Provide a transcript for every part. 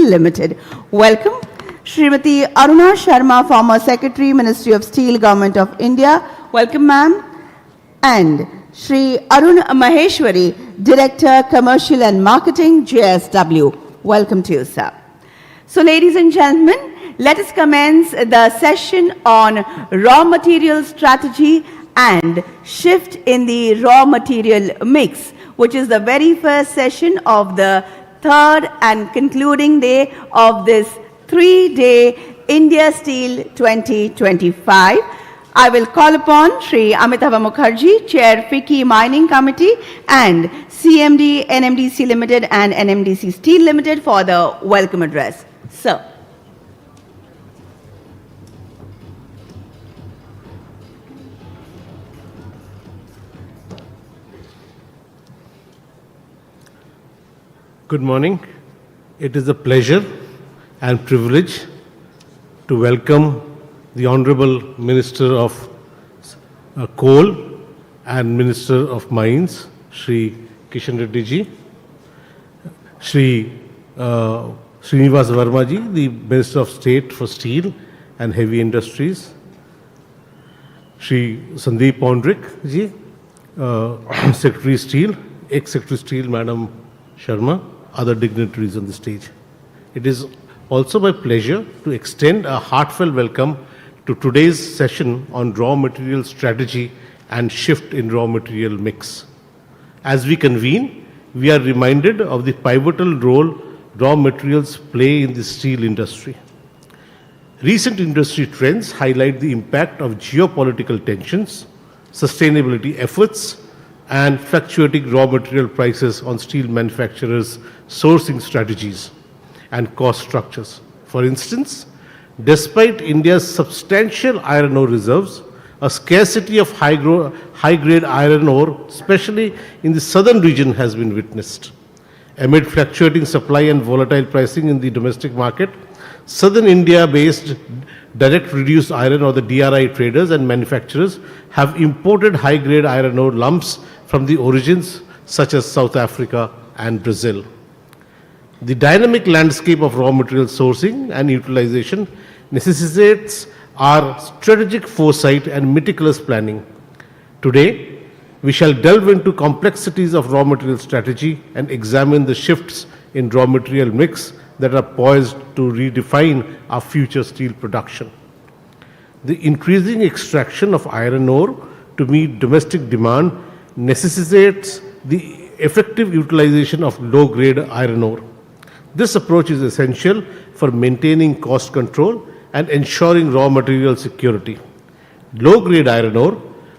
Steel Limited. Welcome, Srimati Aruna Sharma, former Secretary, Ministry of Steel, Government of India. Welcome, ma'am. And Shri Arun Maheshwari, Director, Commercial and Marketing, JSW. Welcome to you, sir. So, ladies and gentlemen, let us commence the session on raw material strategy and shift in the raw material mix, which is the very first session of the third and concluding day of this 3-day India Steel 2025. I will call upon Shri Amitava Mukherjee, Chair FICCI Mining Committee and CMD NMDC Limited and NMDC Steel Limited for the welcome address. Sir. Good morning. It is a pleasure and privilege to welcome the Honorable Minister of Coal and Minister of Mines, Shri Kishan Reddy ji, Shri Srinivas Verma ji, the Minister of State for Steel and Heavy Industries, Shri Sandeep Pondrik ji, Secretary Steel, Ex-Secretary Steel Madam Sharma, other dignitaries on the stage. It is also my pleasure to extend a heartfelt welcome to today's session on raw material strategy and shift in raw material mix. As we convene, we are reminded of the pivotal role raw materials play in the steel industry. Recent industry trends highlight the impact of geopolitical tensions, sustainability efforts, and fluctuating raw material prices on steel manufacturers' sourcing strategies and cost structures. For instance, despite India's substantial iron ore reserves, a scarcity of high-grade iron ore, especially in the southern region, has been witnessed. Amid fluctuating supply and volatile pricing in the domestic market, southern India-based direct reduced iron or the DRI traders and manufacturers have imported high-grade iron ore lumps from the origins such as South Africa and Brazil. The dynamic landscape of raw material sourcing and utilization necessitates our strategic foresight and meticulous planning. Today, we shall delve into complexities of raw material strategy and examine the shifts in raw material mix that are poised to redefine our future steel production. The increasing extraction of iron ore to meet domestic demand necessitates the effective utilization of low-grade iron ore. This approach is essential for maintaining cost control and ensuring raw material security. Low-grade iron ore,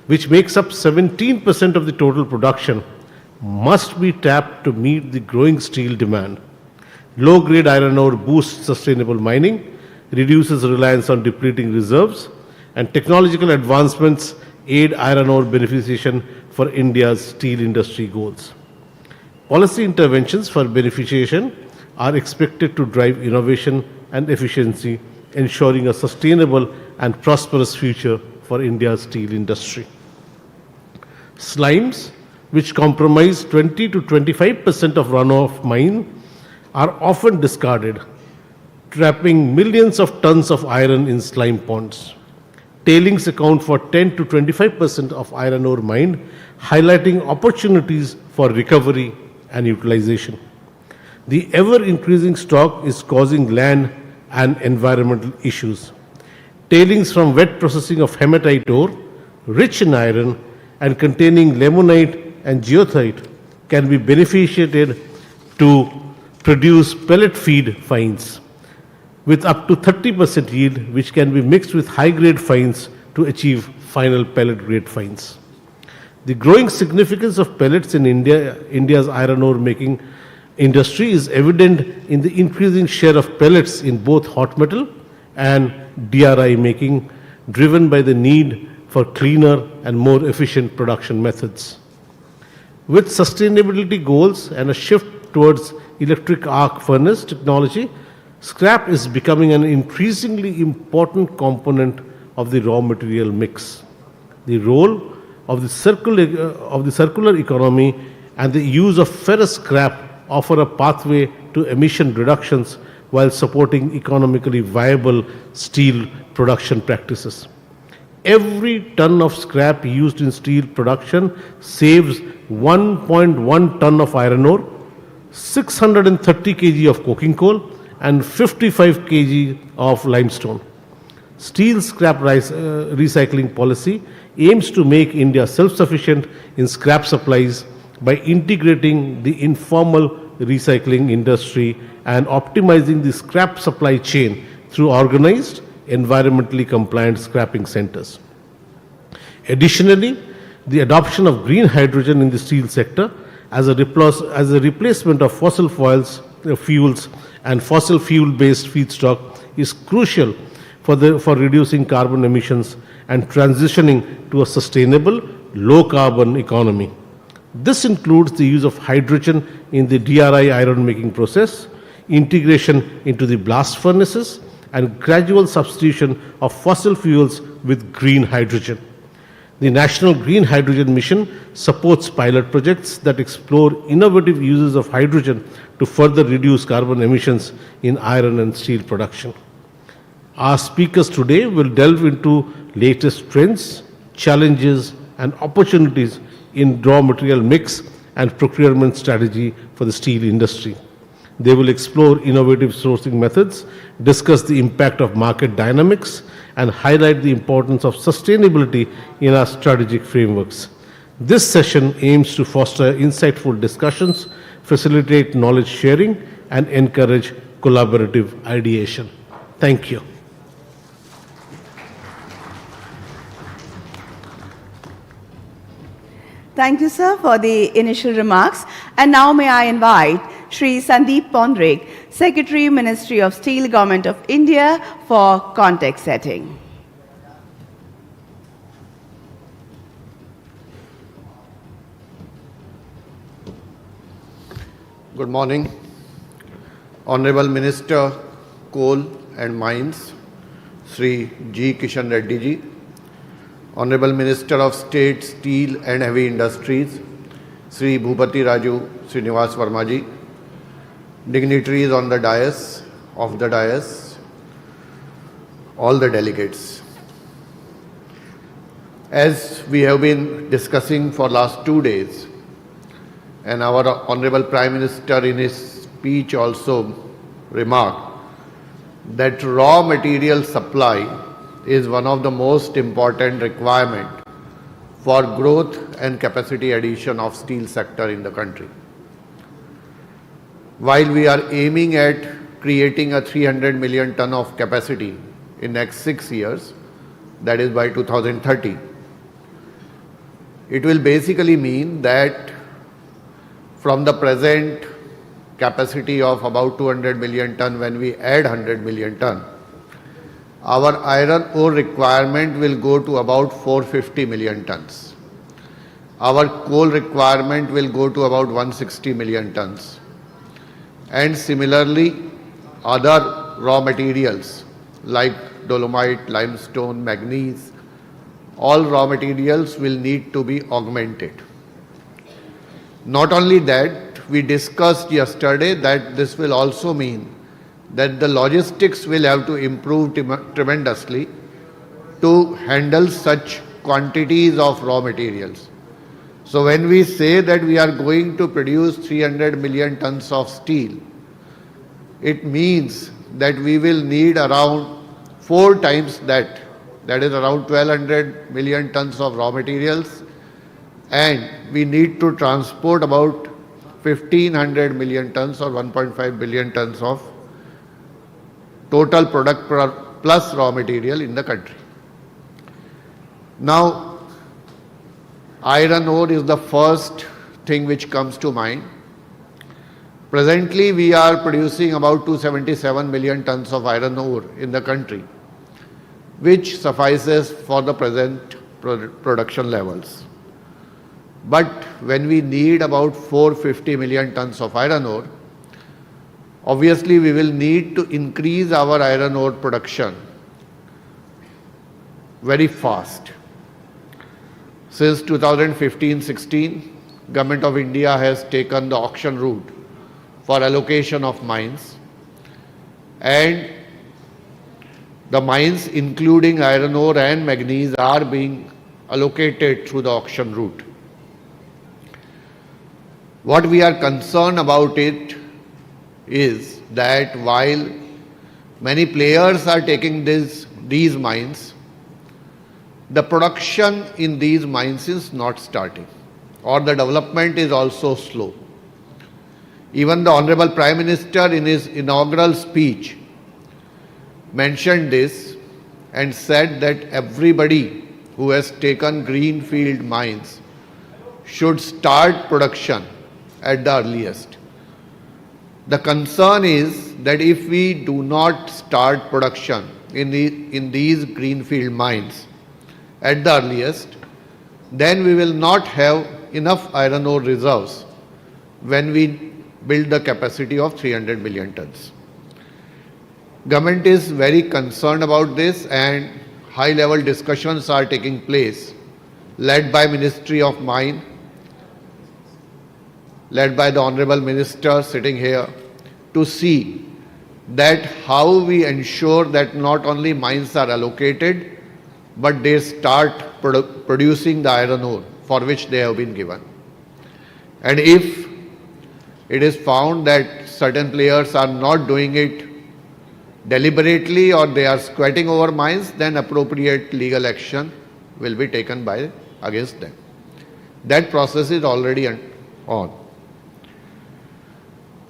which makes up 17% of the total production, must be tapped to meet the growing steel demand. Low-grade iron ore boosts sustainable mining, reduces reliance on depleting reserves, and technological advancements aid iron ore beneficiation for India's steel industry goals. Policy interventions for beneficiation are expected to drive innovation and efficiency, ensuring a sustainable and prosperous future for India's steel industry. Slimes, which comprise 20 to 25% of runoff mine, are often discarded, trapping millions of tons of iron in slime ponds. Tailings account for 10 to 25% of iron ore mined, highlighting opportunities for recovery and utilization. The ever-increasing stock is causing land and environmental issues. Tailings from wet processing of hematite ore, rich in iron and containing limonite and geothite, can be beneficiated to produce pellet feed fines with up to 30% yield, which can be mixed with high-grade fines to achieve final pellet-grade fines. The growing significance of pellets in India's iron ore making industry is evident in the increasing share of pellets in both hot metal and DRI making, driven by the need for cleaner and more efficient production methods. With sustainability goals and a shift towards electric arc furnace technology, scrap is becoming an increasingly important component of the raw material mix. The role of the circular economy and the use of ferrous scrap offer a pathway to emission reductions while supporting economically viable steel production practices. Every ton of scrap used in steel production saves 1.1 ton of iron ore, 630 kg of coking coal, and 55 kg of limestone. Steel scrap recycling policy aims to make India self-sufficient in scrap supplies by integrating the informal recycling industry and optimizing the scrap supply chain through organized, environmentally compliant scrapping centers. Additionally, the adoption of green hydrogen in the steel sector as a replacement of fossil fuels and fossil fuel-based feedstock is crucial for reducing carbon emissions and transitioning to a sustainable, low-carbon economy. This includes the use of hydrogen in the DRI iron making process, integration into the blast furnaces, and gradual substitution of fossil fuels with green hydrogen. The National Green Hydrogen Mission supports pilot projects that explore innovative uses of hydrogen to further reduce carbon emissions in iron and steel production. Our speakers today will delve into latest trends, challenges, and opportunities in raw material mix and procurement strategy for the steel industry. They will explore innovative sourcing methods, discuss the impact of market dynamics, and highlight the importance of sustainability in our strategic frameworks. This session aims to foster insightful discussions, facilitate knowledge sharing, and encourage collaborative ideation. Thank you. Thank you, sir, for the initial remarks. And now may I invite Shri Sandeep Pondrik, Secretary, Ministry of Steel, Government of India, for context setting. Good morning. Honorable Minister, Coal and Mines, Sri G. Kishan Reddy ji, Honorable Minister of State, Steel and Heavy Industries, Sri Bhupati Raju Srinivas Verma ji, dignitaries on the dais, all the delegates. As we have been discussing for last 2 days, and our Honorable Prime Minister in his speech also remarked that raw material supply is one of the most important requirement for growth and capacity addition of steel sector in the country. While we are aiming at creating a 300 million ton of capacity in next 6 years, that is by 2030, it will basically mean that from the present capacity of about 200 million ton, when we add 100 million ton, our iron ore requirement will go to about 450 million tons. Our coal requirement will go to about 160 million tons. And similarly, other raw materials like dolomite, limestone, manganese, all raw materials will need to be augmented. Not only that, we discussed yesterday that this will also mean that the logistics will have to improve tremendously to handle such quantities of raw materials. So when we say that we are going to produce 300 million tons of steel, it means that we will need around 4 times that is around 1200 million tons of raw materials, and we need to transport about 1500 million tons or 1.5 billion tons of total product plus raw material in the country. Now, iron ore is the first thing which comes to mind. Presently, we are producing about 277 million tons of iron ore in the country, which suffices for the present production levels. But when we need about 450 million tons of iron ore, obviously we will need to increase our iron ore production very fast. Since 2015-16, Government of India has taken the auction route for allocation of mines, and the mines including iron ore and manganese are being allocated through the auction route. What we are concerned about it is that while many players are taking these mines, the production in these mines is not starting, or the development is also slow. Even the Honorable Prime Minister in his inaugural speech mentioned this and said that everybody who has taken greenfield mines should start production at the earliest. The concern is that if we do not start production in these greenfield mines at the earliest, then we will not have enough iron ore reserves when we build the capacity of 300 million tons. Government is very concerned about this, and high-level discussions are taking place, led by Ministry of Mine, led by the Honorable Minister sitting here, to see that how we ensure that not only mines are allocated, but they start producing the iron ore for which they have been given. And if it is found that certain players are not doing it deliberately or they are squatting over mines, then appropriate legal action will be taken against them. That process is already on.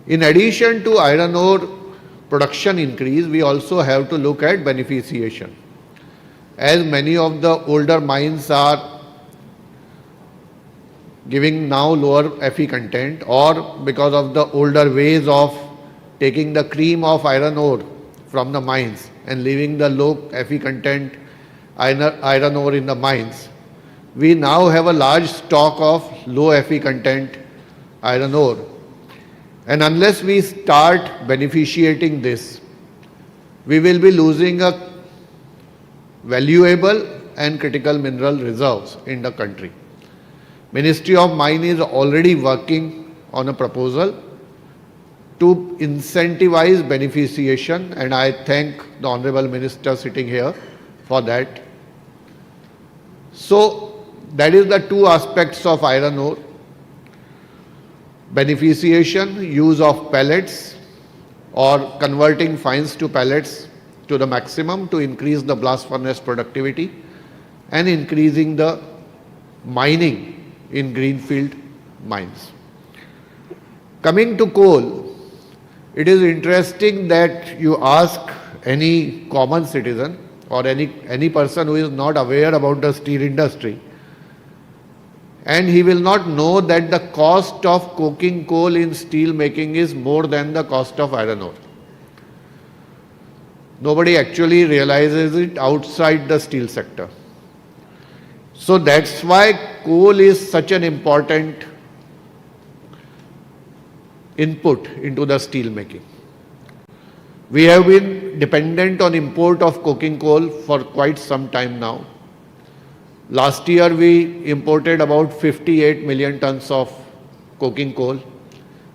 In addition to iron ore production increase, we also have to look at beneficiation. As many of the older mines are giving now lower Fe content, or because of the older ways of taking the cream of iron ore from the mines and leaving the low Fe content iron ore in the mines, we now have a large stock of low Fe content iron ore. And unless we start beneficiating this, we will be losing a valuable and critical mineral reserves in the country. Ministry of Mine is already working on a proposal to incentivize beneficiation, and I thank the Honorable Minister sitting here for that. So that is the two aspects of iron ore: beneficiation, use of pellets or converting fines to pellets to the maximum to increase the blast furnace productivity, and increasing the mining in greenfield mines. Coming to coal, it is interesting that you ask any common citizen or any person who is not aware about the steel industry, and he will not know that the cost of coking coal in steel making is more than the cost of iron ore. Nobody actually realizes it outside the steel sector. So that's why coal is such an important input into the steel making. We have been dependent on import of coking coal for quite some time now. Last year we imported about 58 million tons of coking coal,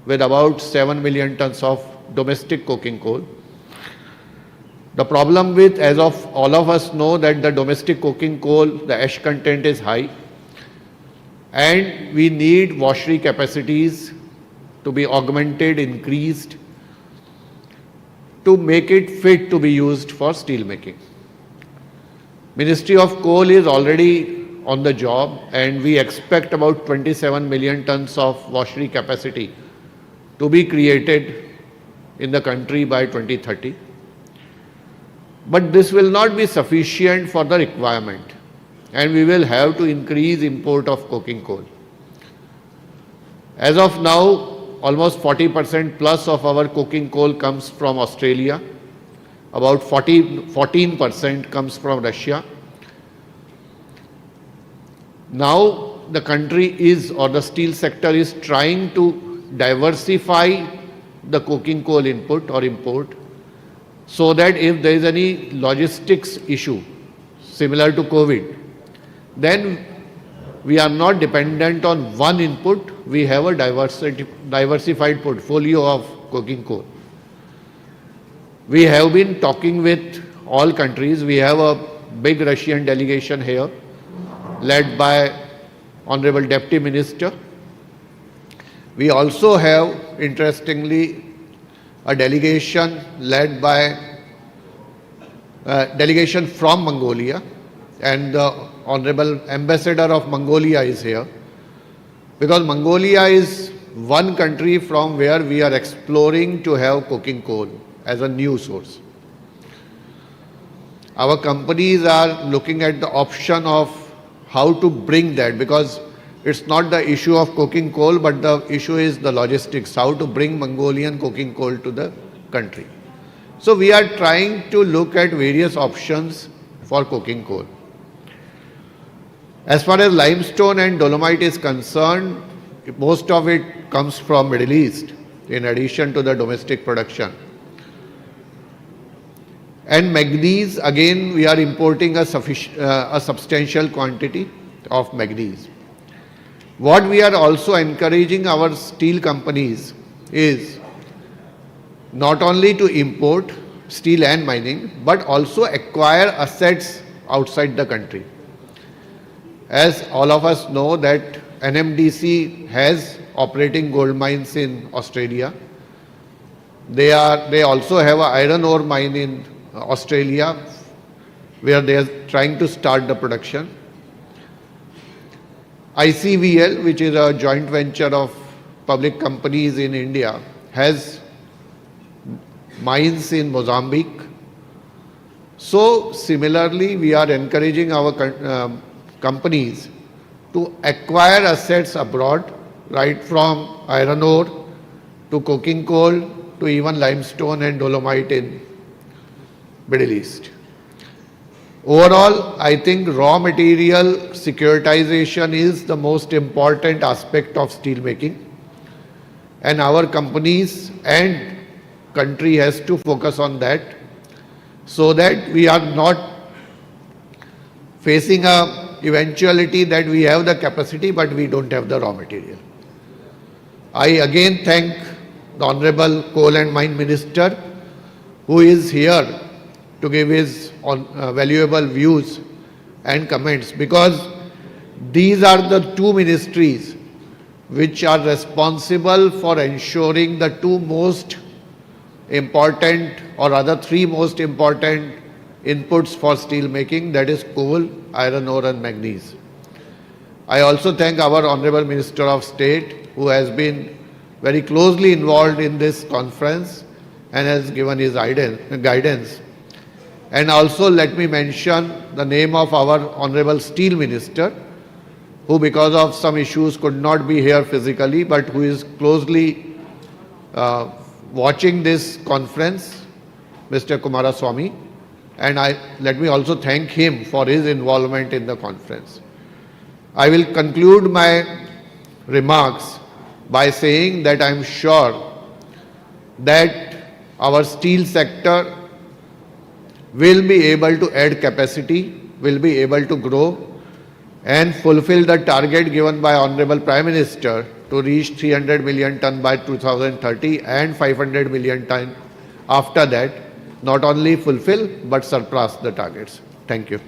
with about 7 million tons of domestic coking coal. The problem with, as of all of us know, that the domestic coking coal, the ash content is high, and we need washery capacities to be augmented, increased, to make it fit to be used for steel making. Ministry of Coal is already on the job, and we expect about 27 million tons of washery capacity to be created in the country by 2030. But this will not be sufficient for the requirement, and we will have to increase import of coking coal. As of now, almost 40% plus of our coking coal comes from Australia, about 14% comes from Russia. Now the country is, or the steel sector is trying to diversify the coking coal input or import, so that if there is any logistics issue similar to COVID, then we are not dependent on one input, we have a diversified portfolio of coking coal. We have been talking with all countries. We have a big Russian delegation here, led by Honorable Deputy Minister. We also have, interestingly, a delegation led by delegation from Mongolia, and the Honorable Ambassador of Mongolia is here, because Mongolia is one country from where we are exploring to have coking coal as a new source. Our companies are looking at the option of how to bring that, because it's not the issue of coking coal, but the issue is the logistics, how to bring Mongolian coking coal to the country. So we are trying to look at various options for coking coal. As far as limestone and dolomite is concerned, most of it comes from Middle East, in addition to the domestic production. And manganese, again, we are importing a substantial quantity of manganese. What we are also encouraging our steel companies is not only to import steel and mining, but also acquire assets outside the country. As all of us know that NMDC has operating gold mines in Australia. They also have an iron ore mine in Australia, where they are trying to start the production. ICVL, which is a joint venture of public companies in India, has mines in Mozambique. So similarly, we are encouraging our companies to acquire assets abroad, right from iron ore to coking coal to even limestone and dolomite in Middle East. Overall, I think raw material securitization is the most important aspect of steel making, and our companies and country has to focus on that, so that we are not facing a eventuality that we have the capacity but we don't have the raw material. I again thank the Honorable Coal and Mine Minister, who is here to give his valuable views and comments, because these are the two ministries which are responsible for ensuring the two most important, or rather three most important inputs for steel making, that is coal, iron ore and manganese. I also thank our Honorable Minister of State, who has been very closely involved in this conference and has given his guidance. And also let me mention the name of our Honorable Steel Minister, who because of some issues could not be here physically, but who is closely watching this conference, Mr. Kumaraswamy. And let me also thank him for his involvement in the conference. I will conclude my remarks by saying that I am sure that our steel sector will be able to add capacity, will be able to grow and fulfill the target given by Honorable Prime Minister to reach 300 million ton by 2030 and 500 million ton after that, not only fulfill but surpass the targets. Thank you.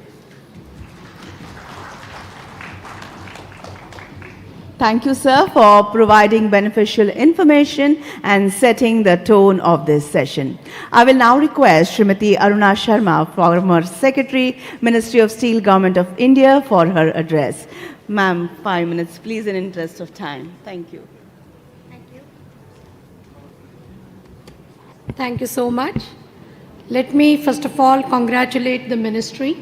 Thank you, sir, for providing beneficial information and setting the tone of this session. I will now request Srimati Aruna Sharma, former Secretary, Ministry of Steel, Government of India, for her address. Ma'am, 5 minutes, please, in interest of time. Thank you. Thank you. Thank you so much. Let me first of all congratulate the Ministry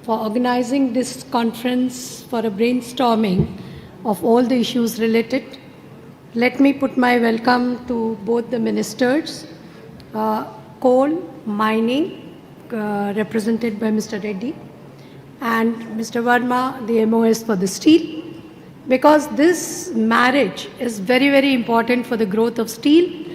for organizing this conference for a brainstorming of all the issues related. Let me put my welcome to both the ministers, coal, mining, represented by Mr. Reddy, and Mr. Verma, the MOS for the steel, because this marriage is very, very important for the growth of steel.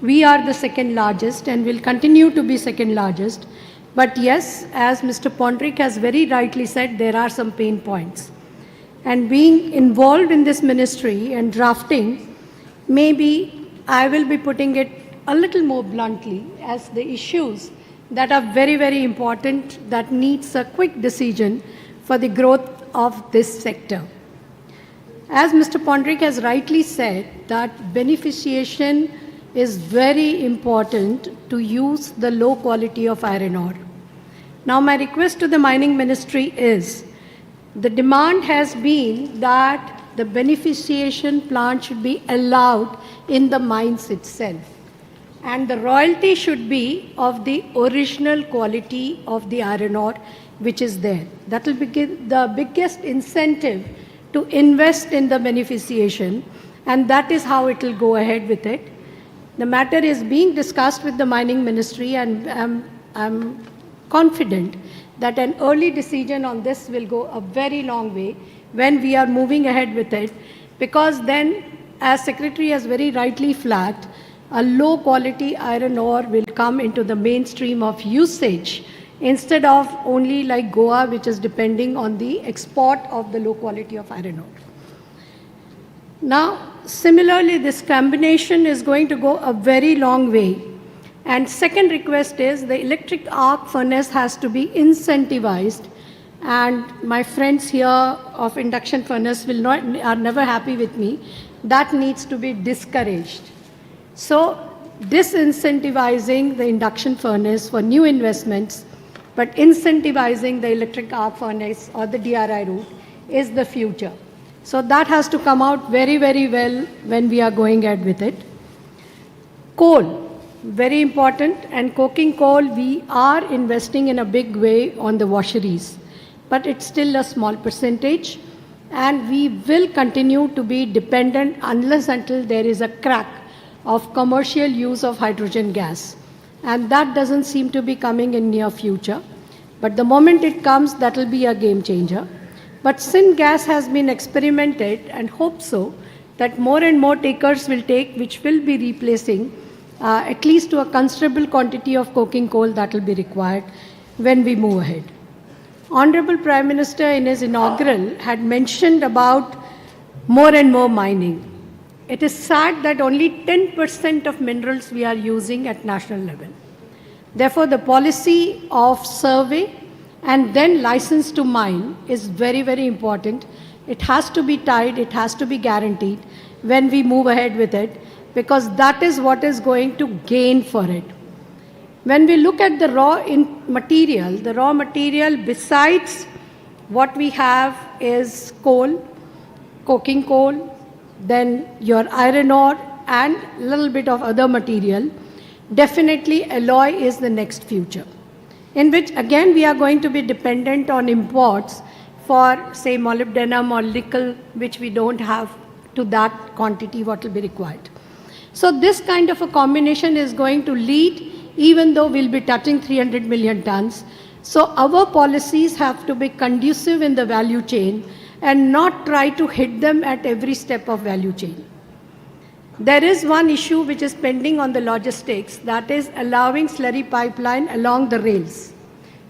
We are the second largest and will continue to be second largest. But yes, as Mr. Pondrik has very rightly said, there are some pain points. And being involved in this ministry and drafting, maybe I will be putting it a little more bluntly as the issues that are very, very important that needs a quick decision for the growth of this sector. As Mr. Pondrik has rightly said, that beneficiation is very important to use the low quality of iron ore. Now, my request to the mining ministry is, the demand has been that the beneficiation plant should be allowed in the mines itself. And the royalty should be of the original quality of the iron ore which is there. That will be the biggest incentive to invest in the beneficiation, and that is how it will go ahead with it. The matter is being discussed with the mining ministry, and I'm confident that an early decision on this will go a very long way when we are moving ahead with it, because then, as Secretary has very rightly flagged, a low quality iron ore will come into the mainstream of usage instead of only like Goa, which is depending on the export of the low quality of iron ore. Now, similarly, this combination is going to go a very long way. And second request is the electric arc furnace has to be incentivized, and my friends here of induction furnace are never happy with me. That needs to be discouraged. So, disincentivizing the induction furnace for new investments, but incentivizing the electric arc furnace or the DRI route is the future. So that has to come out very, very well when we are going ahead with it. Coal, very important, and coking coal, we are investing in a big way on the washeries, but it's still a small percentage, and we will continue to be dependent unless until there is a crack of commercial use of hydrogen gas. And that doesn't seem to be coming in near future. But the moment it comes, that will be a game changer. But syngas has been experimented, and hope so that more and more takers will take, which will be replacing at least to a considerable quantity of coking coal that will be required when we move ahead. Honorable Prime Minister in his inaugural had mentioned about more and more mining. It is sad that only 10% of minerals we are using at national level. Therefore, the policy of survey and then license to mine is very, very important. It has to be tied, it has to be guaranteed when we move ahead with it, because that is what is going to gain for it. When we look at the raw material besides what we have is coal, coking coal, then your iron ore and a little bit of other material. Definitely alloy is the next future, in which again we are going to be dependent on imports for say molybdenum or nickel, which we don't have to that quantity what will be required. So this kind of a combination is going to lead, even though we'll be touching 300 million tons. So our policies have to be conducive in the value chain and not try to hit them at every step of value chain. There is one issue which is pending on the logistics, that is allowing slurry pipeline along the rails.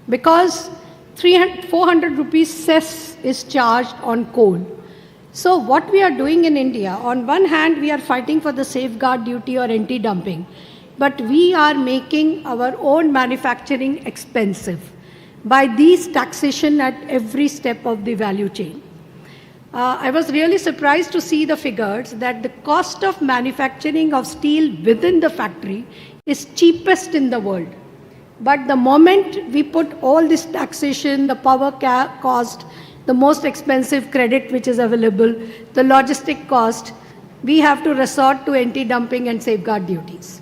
Because 400 rupees cess is charged on coal. So what we are doing in India, on one hand we are fighting for the safeguard duty or anti-dumping, but we are making our own manufacturing expensive by these taxation at every step of the value chain. I was really surprised to see the figures that the cost of manufacturing of steel within the factory is cheapest in the world. But the moment we put all this taxation, the power cost, the most expensive credit which is available, the logistic cost, we have to resort to anti-dumping and safeguard duties.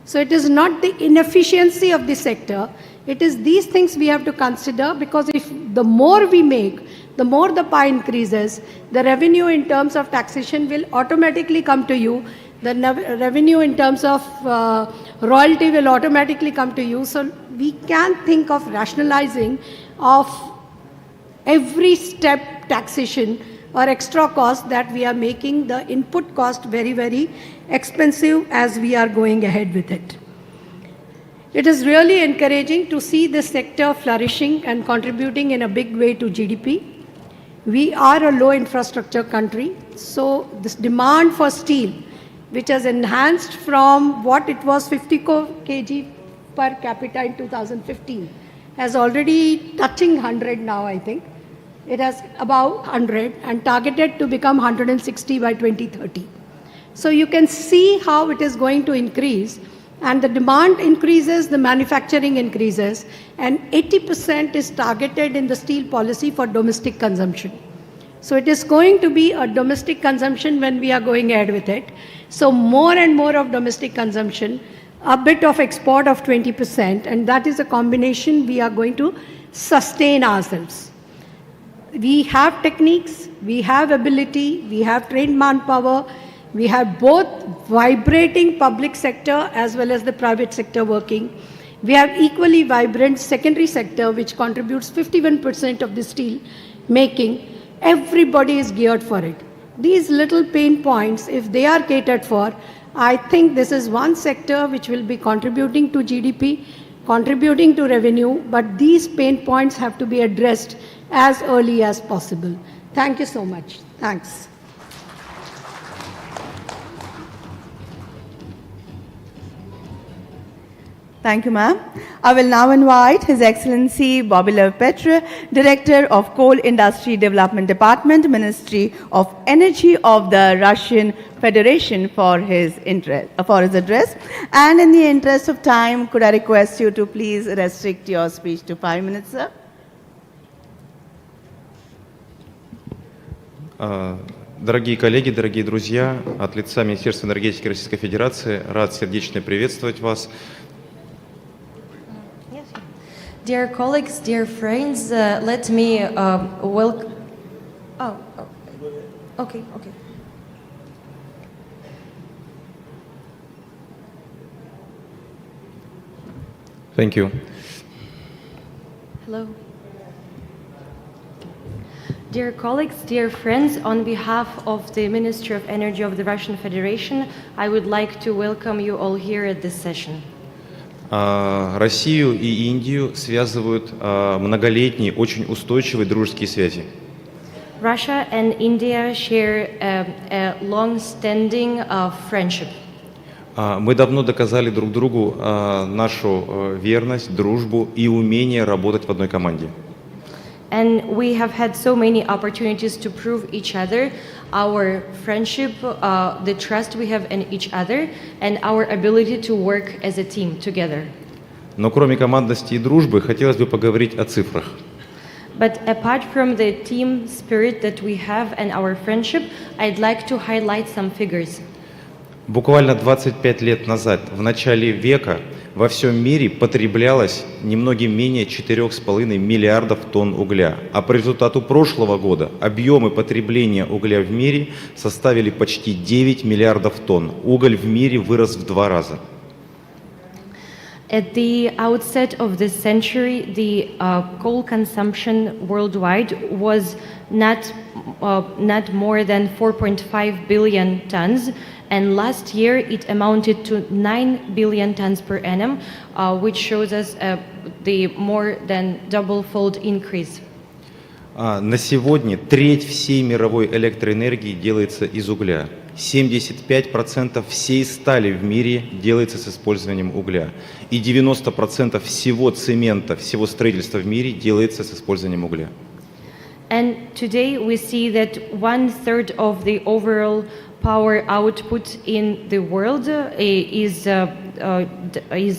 So it is not the inefficiency of the sector, it is these things we have to consider, because if the more we make, the more the pie increases, the revenue in terms of taxation will automatically come to you, the revenue in terms of royalty will automatically come to you. So we can think of rationalizing of every step taxation or extra cost that we are making the input cost very, very expensive as we are going ahead with it. It is really encouraging to see this sector flourishing and contributing in a big way to GDP. We are a low infrastructure country, so this demand for steel which has enhanced from what it was 50 kg per capita in 2015, has already touching 100 now, I think. It has about 100 and targeted to become 160 by 2030. So you can see how it is going to increase, and the demand increases, the manufacturing increases, and 80% is targeted in the steel policy for domestic consumption. So it is going to be a domestic consumption when we are going ahead with it. So more and more of domestic consumption, a bit of export of 20%, and that is a combination we are going to sustain ourselves. We have techniques, we have ability, we have trained manpower, we have both vibrating public sector as well as the private sector working. We have equally vibrant secondary sector, which contributes 51% of the steel making. Everybody is geared for it. These little pain points, if they are catered for, I think this is one sector which will be contributing to GDP, contributing to revenue, but these pain points have to be addressed as early as possible. Thank you so much. Thanks. Thank you, ma'am. I will now invite His Excellency Bobilev Petre, Director of Coal Industry Development Department, Ministry of Energy of the Russian Federation for his address. And in the interest of time, could I request you to please restrict your speech to 5 minutes, sir? Дорогие коллеги, дорогие друзья, от лица Министерства энергетики Российской Федерации рад сердечно приветствовать вас. Dear colleagues, dear friends, let me welcome. Okay. Thank you. Hello. Dear colleagues, dear friends, on behalf of the Ministry of Energy of the Russian Federation, I would like to welcome you all here at this session. Россию и Индию связывают многолетние, очень устойчивые дружеские связи. Russia and India share a long-standing friendship. Мы давно доказали друг другу нашу верность, дружбу и умение работать в одной команде. And we have had so many opportunities to prove each other our friendship, the trust we have in each other, and our ability to work as a team together. Но кроме командности и дружбы, хотелось бы поговорить о цифрах. But apart from the team spirit that we have and our friendship, I'd like to highlight some figures. Буквально 25 лет назад, в начале века, во всем мире потреблялось немногим менее 4,5 миллиардов тонн угля. А по результату прошлого года объемы потребления угля в мире составили почти 9 миллиардов тонн. Уголь в мире вырос в 2 раза. At the outset of this century, the coal consumption worldwide was not more than 4.5 billion tons, and last year it amounted to 9 billion tons per annum, which shows us the more than double-fold increase. На сегодня треть всей мировой электроэнергии делается из угля. 75% всей стали в мире делается с использованием угля. И 90% всего цемента, всего строительства в мире делается с использованием угля. And today we see that 1/3 of the overall power output in the world is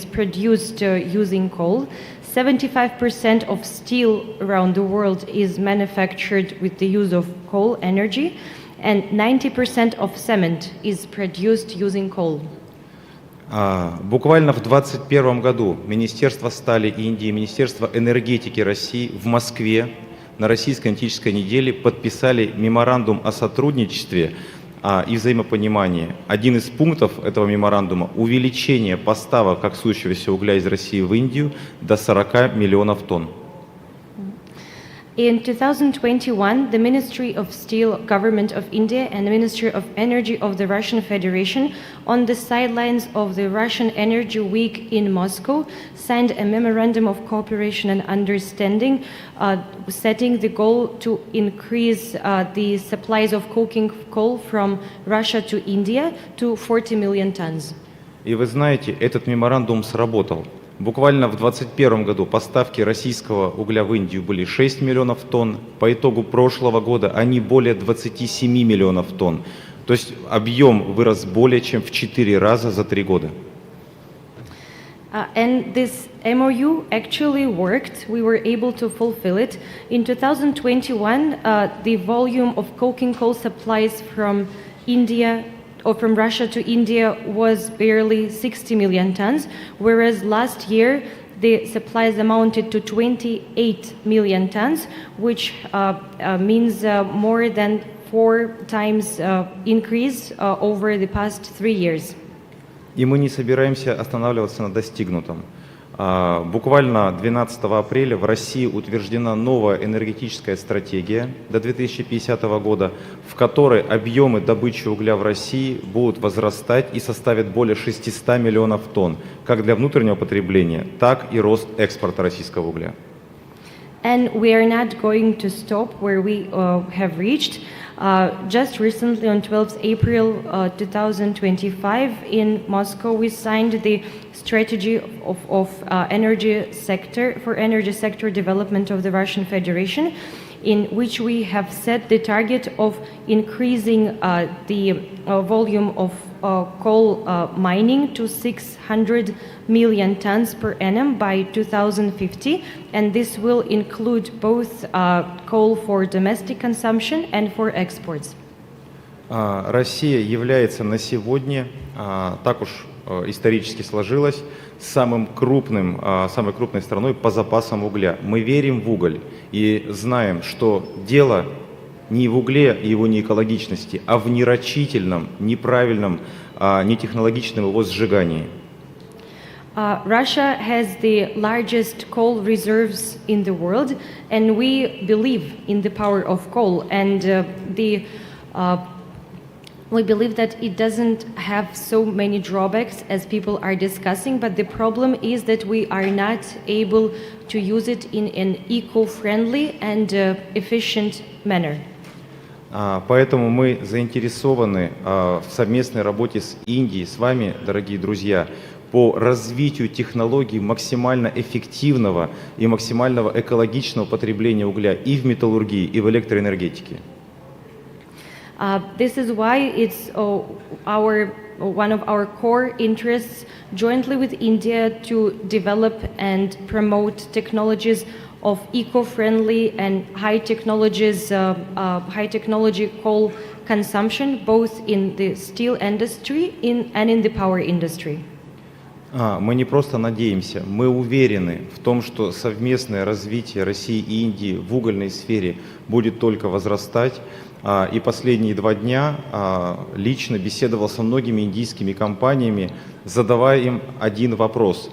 produced using coal. 75% of steel around the world is manufactured with the use of coal energy, and 90% of cement is produced using coal. Буквально в 2021 году Министерство стали Индии и Министерство энергетики России в Москве на Российской энергетической неделе подписали меморандум о сотрудничестве и взаимопонимании. Один из пунктов этого меморандума – увеличение поставок коксующегося угля из России в Индию до 40 миллионов тонн. In 2021, the Ministry of Steel, Government of India, and the Ministry of Energy of the Russian Federation, on the sidelines of the Russian Energy Week in Moscow, signed a memorandum of cooperation and understanding, setting the goal to increase the supplies of coking coal from Russia to India to 40 million tons. И вы знаете, этот меморандум сработал. Буквально в 2021 году поставки российского угля в Индию были 6 миллионов тонн. По итогу прошлого года они более 27 миллионов тонн. То есть объем вырос более чем в 4 раза за 3 года. And this MOU actually worked. We were able to fulfill it. In 2021, the volume of coking coal supplies from India or from Russia to India was barely 60 million tons, whereas last year the supplies amounted to 28 million tons, which means more than 4 times increase over the past 3 years. И мы не собираемся останавливаться на достигнутом. Буквально 12 апреля в России утверждена новая энергетическая стратегия до 2050 года, в которой объемы добычи угля в России будут возрастать и составят более 600 миллионов тонн, как для внутреннего потребления, так и рост экспорта российского угля. And we are not going to stop where we have reached. Just recently, on 12th April 2025, in Moscow, we signed the strategy of energy sector development of the Russian Federation, in which we have set the target of increasing the volume of coal mining to 600 million tons per annum by 2050, and this will include both coal for domestic consumption and for exports. Россия является на сегодня, так уж исторически сложилось, самой крупной страной по запасам угля. Мы верим в уголь и знаем, что дело не в угле и его неэкологичности, а в нерачительном, неправильном, нетехнологичном его сжигании. Russia has the largest coal reserves in the world, and we believe in the power of coal, and we believe that it doesn't have so many drawbacks as people are discussing, but the problem is that we are not able to use it in an eco-friendly and efficient manner. Поэтому мы заинтересованы в совместной работе с Индией, с вами, дорогие друзья, по развитию технологий максимально эффективного и максимального экологичного потребления угля и в металлургии, и в электроэнергетике. This is why it's one of our core interests, jointly with India, to develop and promote technologies of eco-friendly and high technology coal consumption, both in the steel industry and in the power industry. Мы не просто надеемся, мы уверены в том, что совместное развитие России и Индии в угольной сфере будет только возрастать. И последние 2 дня лично беседовал со многими индийскими компаниями, задавая им один вопрос: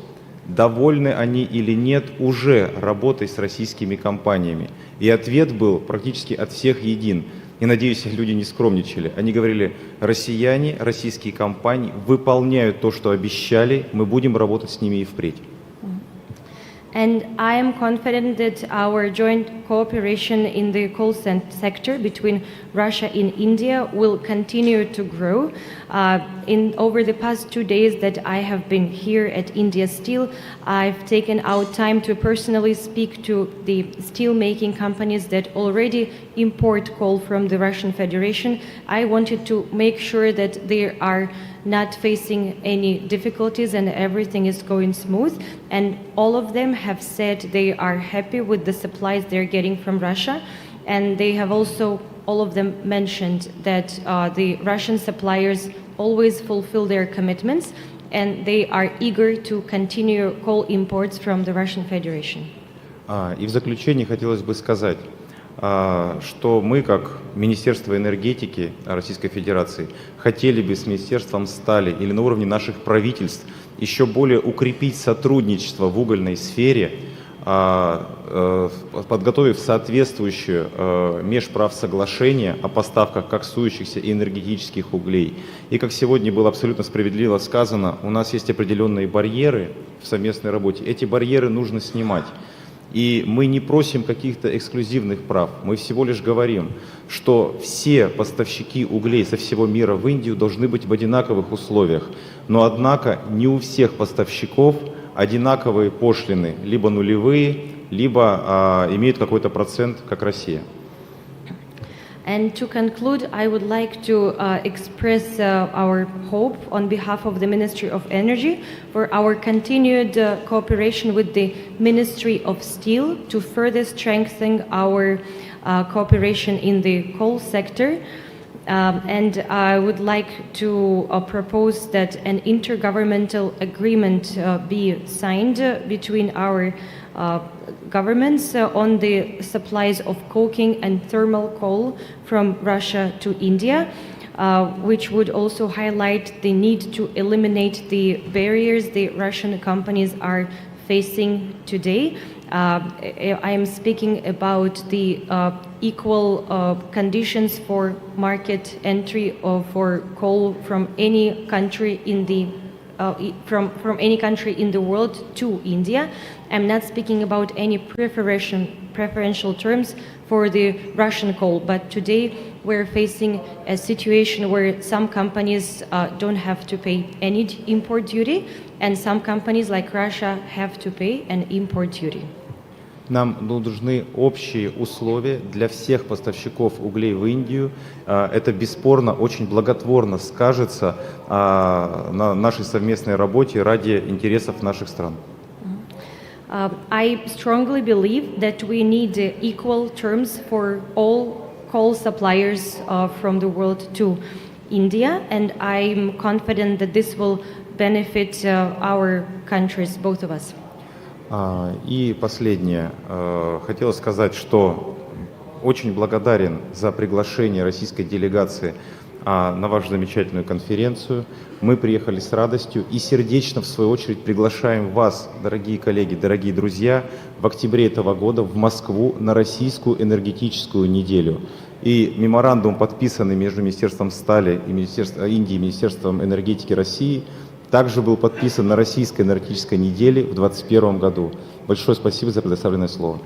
довольны они или нет уже работой с российскими компаниями? И ответ был практически от всех един. И, надеюсь, люди не скромничали. Они говорили: россияне, российские компании выполняют то, что обещали, мы будем работать с ними и впредь. And I am confident that our joint cooperation in the coal sector between Russia and India will continue to grow. Over the past 2 days that I have been here at India Steel, I've taken out time to personally speak to the steel making companies that already import coal from the Russian Federation. I wanted to make sure that they are not facing any difficulties and everything is going smooth, and all of them have said they are happy with the supplies they're getting from Russia, and they have also, all of them, mentioned that the Russian suppliers always fulfill their commitments and they are eager to continue coal imports from the Russian Federation. И в заключение хотелось бы сказать, что мы, как Министерство энергетики Российской Федерации, хотели бы с Министерством стали или на уровне наших правительств еще более укрепить сотрудничество в угольной сфере, подготовив соответствующее межправсоглашение о поставках коксующихся и энергетических углей. И как сегодня было абсолютно справедливо сказано, у нас есть определенные барьеры в совместной работе. Эти барьеры нужно снимать. И мы не просим каких-то эксклюзивных прав, мы всего лишь говорим, что все поставщики углей со всего мира в Индию должны быть в одинаковых условиях. Но однако не у всех поставщиков одинаковые пошлины, либо нулевые, либо имеют какой-то процент, как Россия. And to conclude, I would like to express our hope on behalf of the Ministry of Energy for our continued cooperation with the Ministry of Steel to further strengthen our cooperation in the coal sector. And I would like to propose that an intergovernmental agreement be signed between our governments on the supplies of coking and thermal coal from Russia to India, which would also highlight the need to eliminate the barriers the Russian companies are facing today. I am speaking about the equal conditions for market entry for coal from any country in the from any country in the world to India. I'm not speaking about any preferential terms for the Russian coal, but today we're facing a situation where some companies don't have to pay any import duty, and some companies like Russia have to pay an import duty. Нам нужны общие условия для всех поставщиков углей в Индию. Это бесспорно очень благотворно скажется на нашей совместной работе ради интересов наших стран. I strongly believe that we need equal terms for all coal suppliers from the world to India, and I'm confident that this will benefit our countries, both of us. И последнее. Хотел сказать, что очень благодарен за приглашение российской делегации на вашу замечательную конференцию. Мы приехали с радостью и сердечно, в свою очередь, приглашаем вас, дорогие коллеги, дорогие друзья, в октябре этого года в Москву на Российскую энергетическую неделю. И меморандум, подписанный между Министерством стали и Министерством Индии и Министерством энергетики России, также был подписан на Российской энергетической неделе в 2021 году. Большое спасибо за предоставленное слово.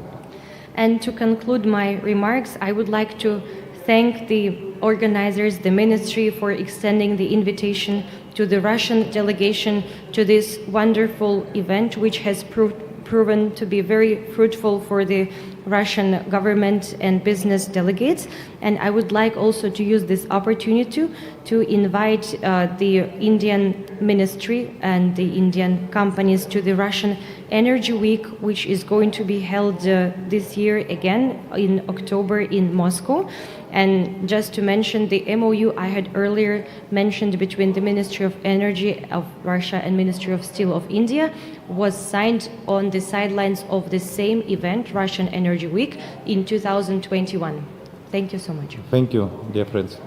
And to conclude my remarks, I would like to thank the organizers, the ministry, for extending the invitation to the Russian delegation to this wonderful event, which has proven to be very fruitful for the Russian government and business delegates. And I would like also to use this opportunity to invite the Indian ministry and the Indian companies to the Russian Energy Week, which is going to be held this year again in October in Moscow. And just to mention the MOU I had earlier mentioned between the Ministry of Energy of Russia and Ministry of Steel of India was signed on the sidelines of the same event, Russian Energy Week, in 2021. Thank you so much. Thank you, dear friends.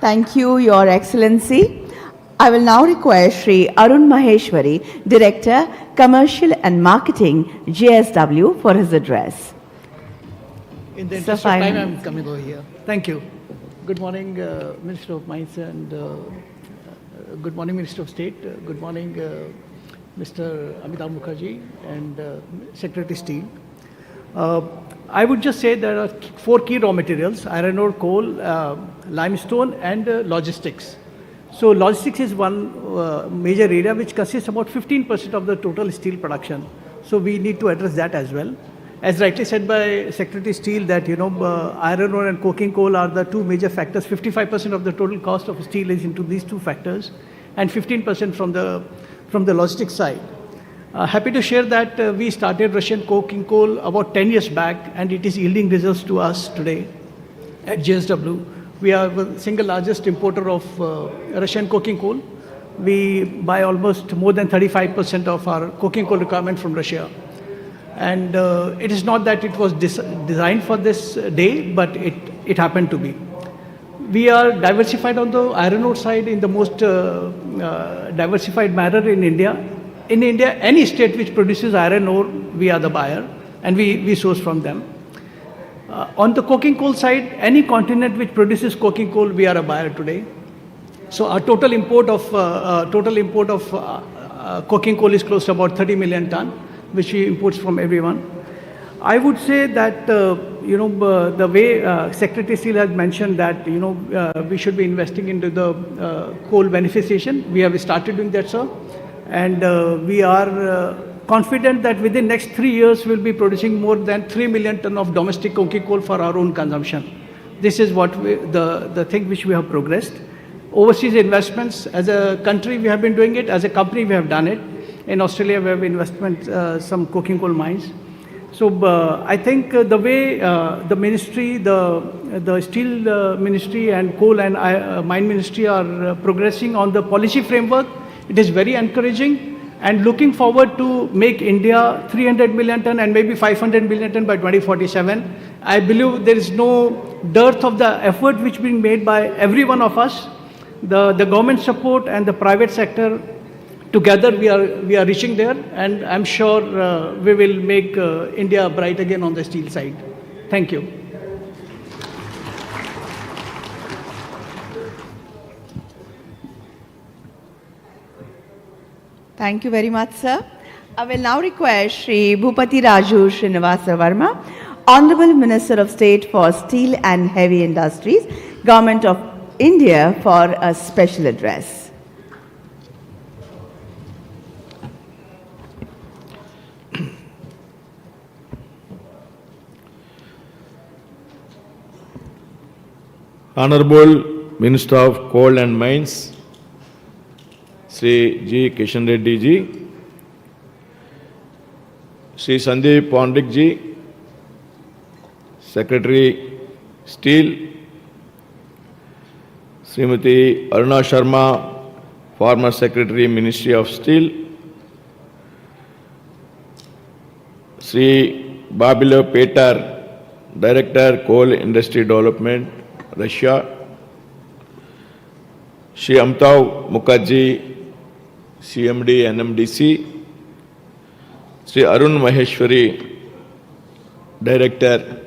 Thank you, Your Excellency. I will now request Shri Arun Maheshwari, Director, Commercial and Marketing, JSW, for his address. In the Sir, interest of 5 time, I'm minutes. coming over here. Thank you. Good morning, Minister of Mines and good morning, Minister of State. Good morning, Mr. Amitabh Mukherjee and Secretary Steel. I would just say there are 4 key raw materials: iron ore, coal, limestone, and logistics. So logistics is one major area which consists about 15% of the total steel production. So we need to address that as well. As rightly said by Secretary Steel that, iron ore and coking coal are the 2 major factors. 55% of the total cost of steel is into these 2 factors and 15% from the logistics side. Happy to share that we started Russian coking coal about 10 years back, and it is yielding results to us today at JSW. We are the single largest importer of Russian coking coal. We buy almost more than 35% of our coking coal requirement from Russia. And it is not that it was designed for this day, but it happened to be. We are diversified on the iron ore side in the most diversified manner in India. In India, any state which produces iron ore, we are the buyer, and we source from them. On the coking coal side, any continent which produces coking coal, we are a buyer today. So our total import of coking coal is close to about 30 million ton, which we import from everyone. I would say that the way Secretary Steel has mentioned that we should be investing into the coal beneficiation. We have started doing that, sir, and we are confident that within next 3 years we'll be producing more than 3 million ton of domestic coking coal for our own consumption. This is what the thing which we have progressed. Overseas investments, as a country we have been doing it, as a company we have done it. In Australia we have investment some coking coal mines. So I think the way the ministry, the steel ministry and coal and mine ministry are progressing on the policy framework, it is very encouraging. And looking forward to make India 300 million ton and maybe 500 million ton by 2047. I believe there is no dearth of the effort which is being made by every one of us. The government support and the private sector together we are reaching there, and I'm sure we will make India bright again on the steel side. Thank you. Thank you very much, sir. I will now request Shri Bhupati Raju Srinivasa Verma, Honorable Minister of State for Steel and Heavy Industries, Government of India, for a special address. Honorable Minister of Coal and Mines, Sri G. Kishan Reddy ji, Sri Sandeep Pandit ji, Secretary Steel, Srimati Aruna Sharma, former Secretary Ministry of Steel, Sri Babilo Petar, Director Coal Industry Development, Russia, Sri Amitav Mukherjee, CMD NMDC, Sri Arun Maheshwari, Director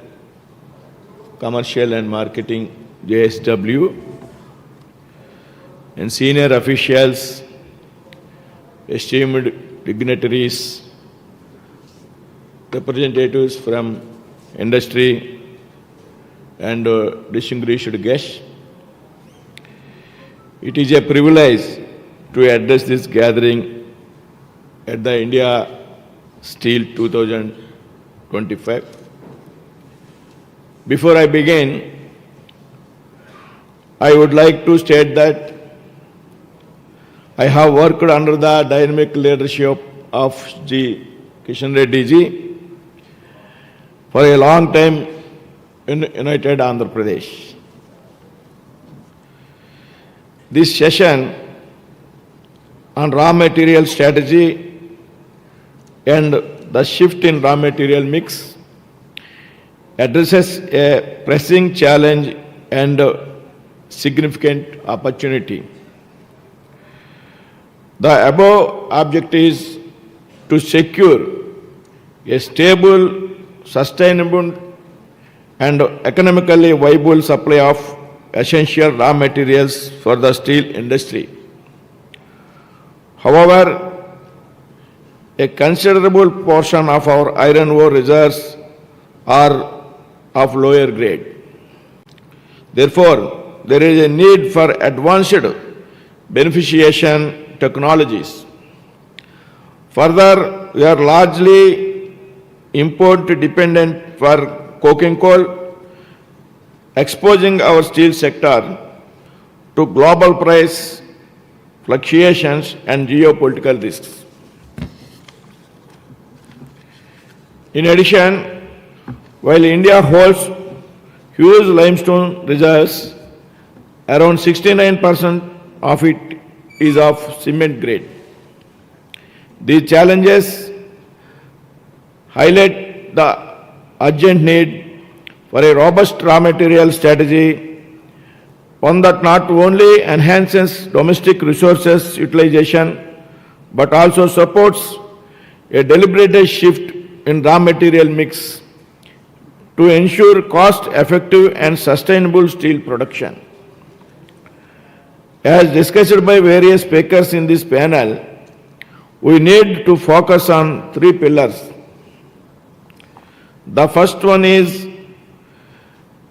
Commercial and Marketing, JSW, and senior officials, esteemed dignitaries, representatives from industry, and distinguished guests. It is a privilege to address this gathering at the India Steel 2025. Before I begin, I would like to state that I have worked under the dynamic leadership of G. Kishan Reddy ji for a long time in United Andhra Pradesh. This session on raw material strategy and the shift in raw material mix addresses a pressing challenge and significant opportunity. The above objective is to secure a stable, sustainable, and economically viable supply of essential raw materials for the steel industry. However, a considerable portion of our iron ore reserves are of lower grade. Therefore, there is a need for advanced beneficiation technologies. Further, we are largely import dependent for coking coal, exposing our steel sector to global price fluctuations and geopolitical risks. In addition, while India holds huge limestone reserves, around 69% of it is of cement grade. These challenges highlight the urgent need for a robust raw material strategy one that not only enhances domestic resources utilization but also supports a deliberate shift in raw material mix to ensure cost-effective and sustainable steel production. As discussed by various speakers in this panel, we need to focus on three pillars. The first one is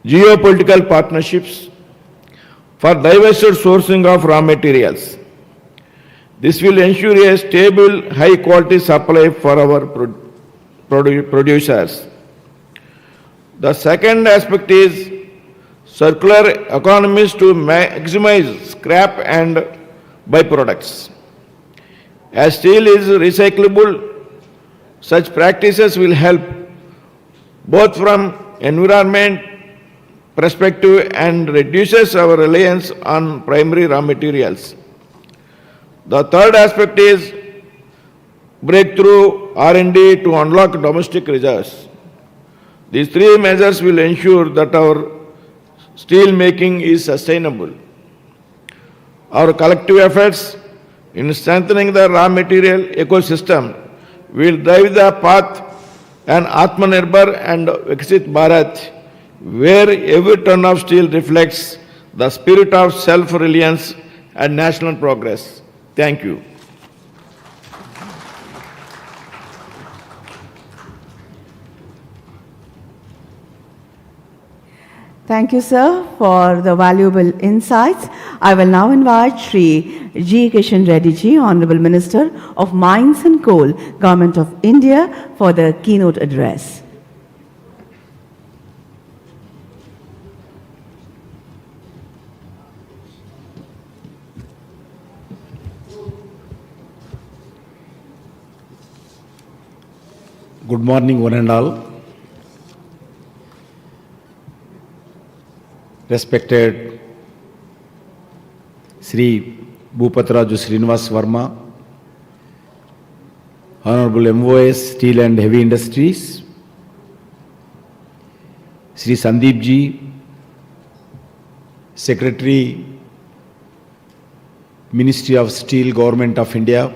geopolitical partnerships for diverse sourcing of raw materials. This will ensure a stable, high-quality supply for our producers. The second aspect is circular economies to maximize scrap and byproducts. As steel is recyclable, such practices will help both from environment perspective and reduces our reliance on primary raw materials. The third aspect is breakthrough R&D to unlock domestic reserves. These three measures will ensure that our steel making is sustainable. Our collective efforts in strengthening the raw material ecosystem will drive the path an Atmanirbhar and Viksit Bharat, where every ton of steel reflects the spirit of self-reliance and national progress. Thank you. Thank you, sir, for the valuable insights. I will now invite Shri G. Kishan Reddy ji, Honorable Minister of Mines and Coal, Government of India, for the keynote address. Good morning, one and all. Respected Sri Bhupatraju Srinivas Verma, Honorable MOS Steel and Heavy Industries, Sri Sandeep ji, Secretary, Ministry of Steel, Government of India,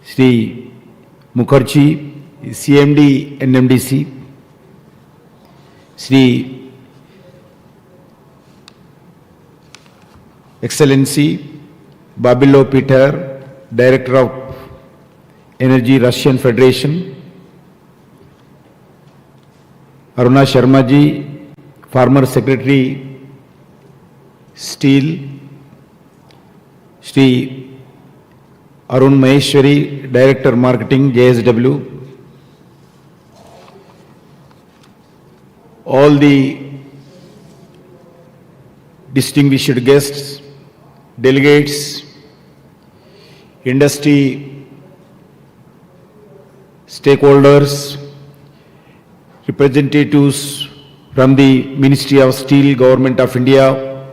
Sri Mukherjee, CMD, NMDC, Sri Excellency Babilo Peter, Director of Energy Russian Federation, Aruna Sharma ji, former Secretary Steel, Sri Arun Maheshwari, Director Marketing JSW, all the distinguished guests, delegates, industry stakeholders, representatives from the Ministry of Steel, Government of India,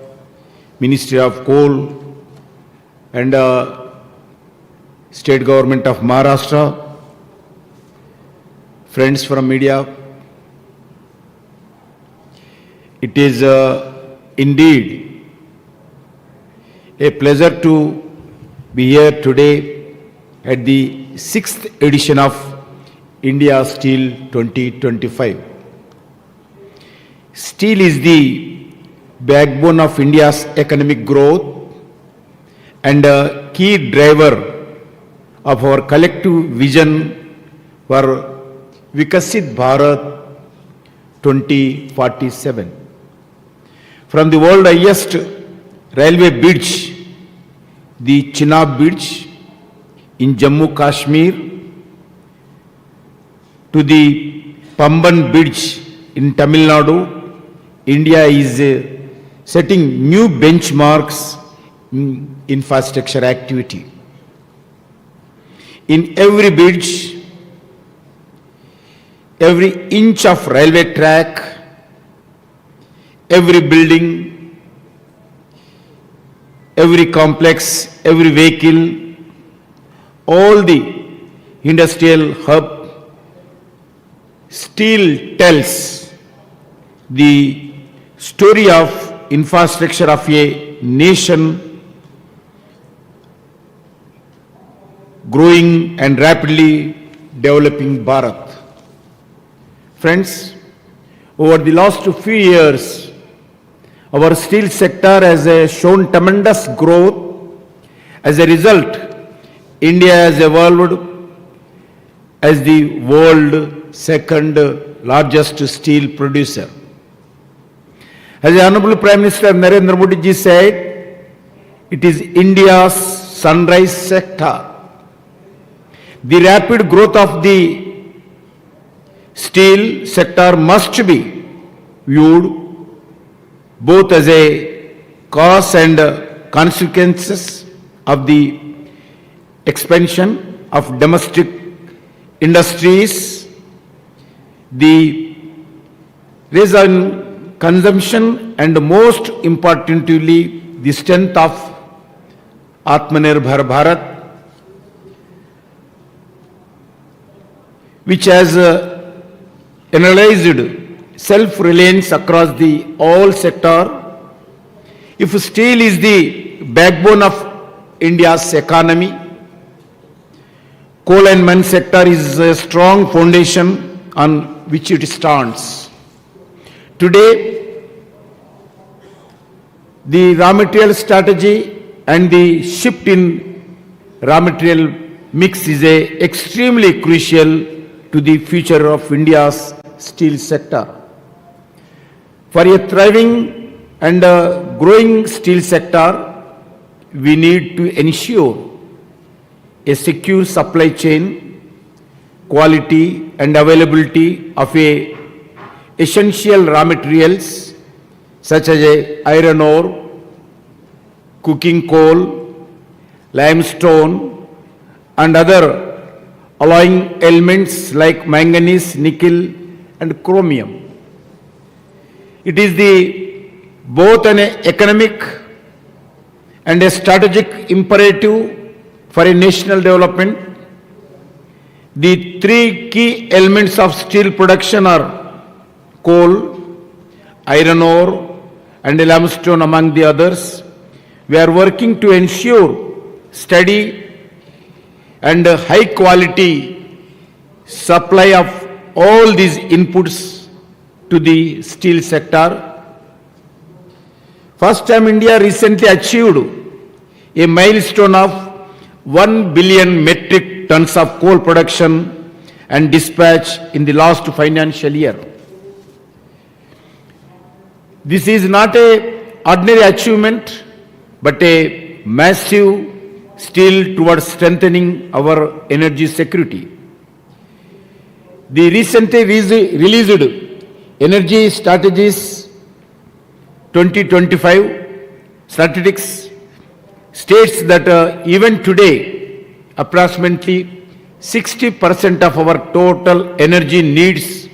Ministry of Coal, and State Government of Maharashtra, friends from media. It is indeed a pleasure to be here today at the 6th edition of India Steel 2025. Steel is the backbone of India's economic growth and a key driver of our collective vision for Viksit Bharat 2047. From the world's highest railway bridge, the Chenab Bridge in Jammu Kashmir, to the Pamban Bridge in Tamil Nadu, India is setting new benchmarks in infrastructure activity. In every bridge, every inch of railway track, every building, every complex, every vehicle, all the industrial hub still tells the story of infrastructure of a nation growing and rapidly developing Bharat. Friends, over the last few years, our steel sector has shown tremendous growth. As a result, India has evolved as the world's second largest steel producer. As the Honorable Prime Minister Narendra Modi ji said, it is India's sunrise sector. The rapid growth of the steel sector must be viewed both as a cause and consequences of the expansion of domestic industries, the rise in consumption, and most importantly, the strength of Atmanirbhar Bharat, which has analyzed self-reliance across the all sector. If steel is the backbone of India's economy, coal and mine sector is a strong foundation on which it stands. Today, the raw material strategy and the shift in raw material mix is extremely crucial to the future of India's steel sector. For a thriving and growing steel sector, we need to ensure a secure supply chain, quality and availability of essential raw materials such as iron ore, cooking coal, limestone and other alloying elements like manganese, nickel and chromium. It is both an economic and a strategic imperative for a national development. The three key elements of steel production are coal, iron ore and limestone among the others. We are working to ensure steady and high quality supply of all these inputs to the steel sector. First time India recently achieved a milestone of 1 billion metric tons of coal production and dispatch in the last financial year. This is not an ordinary achievement, but a massive step towards strengthening our energy security. The recently released Energy Strategies 2025 statistics states that even today, approximately 60% of our total energy needs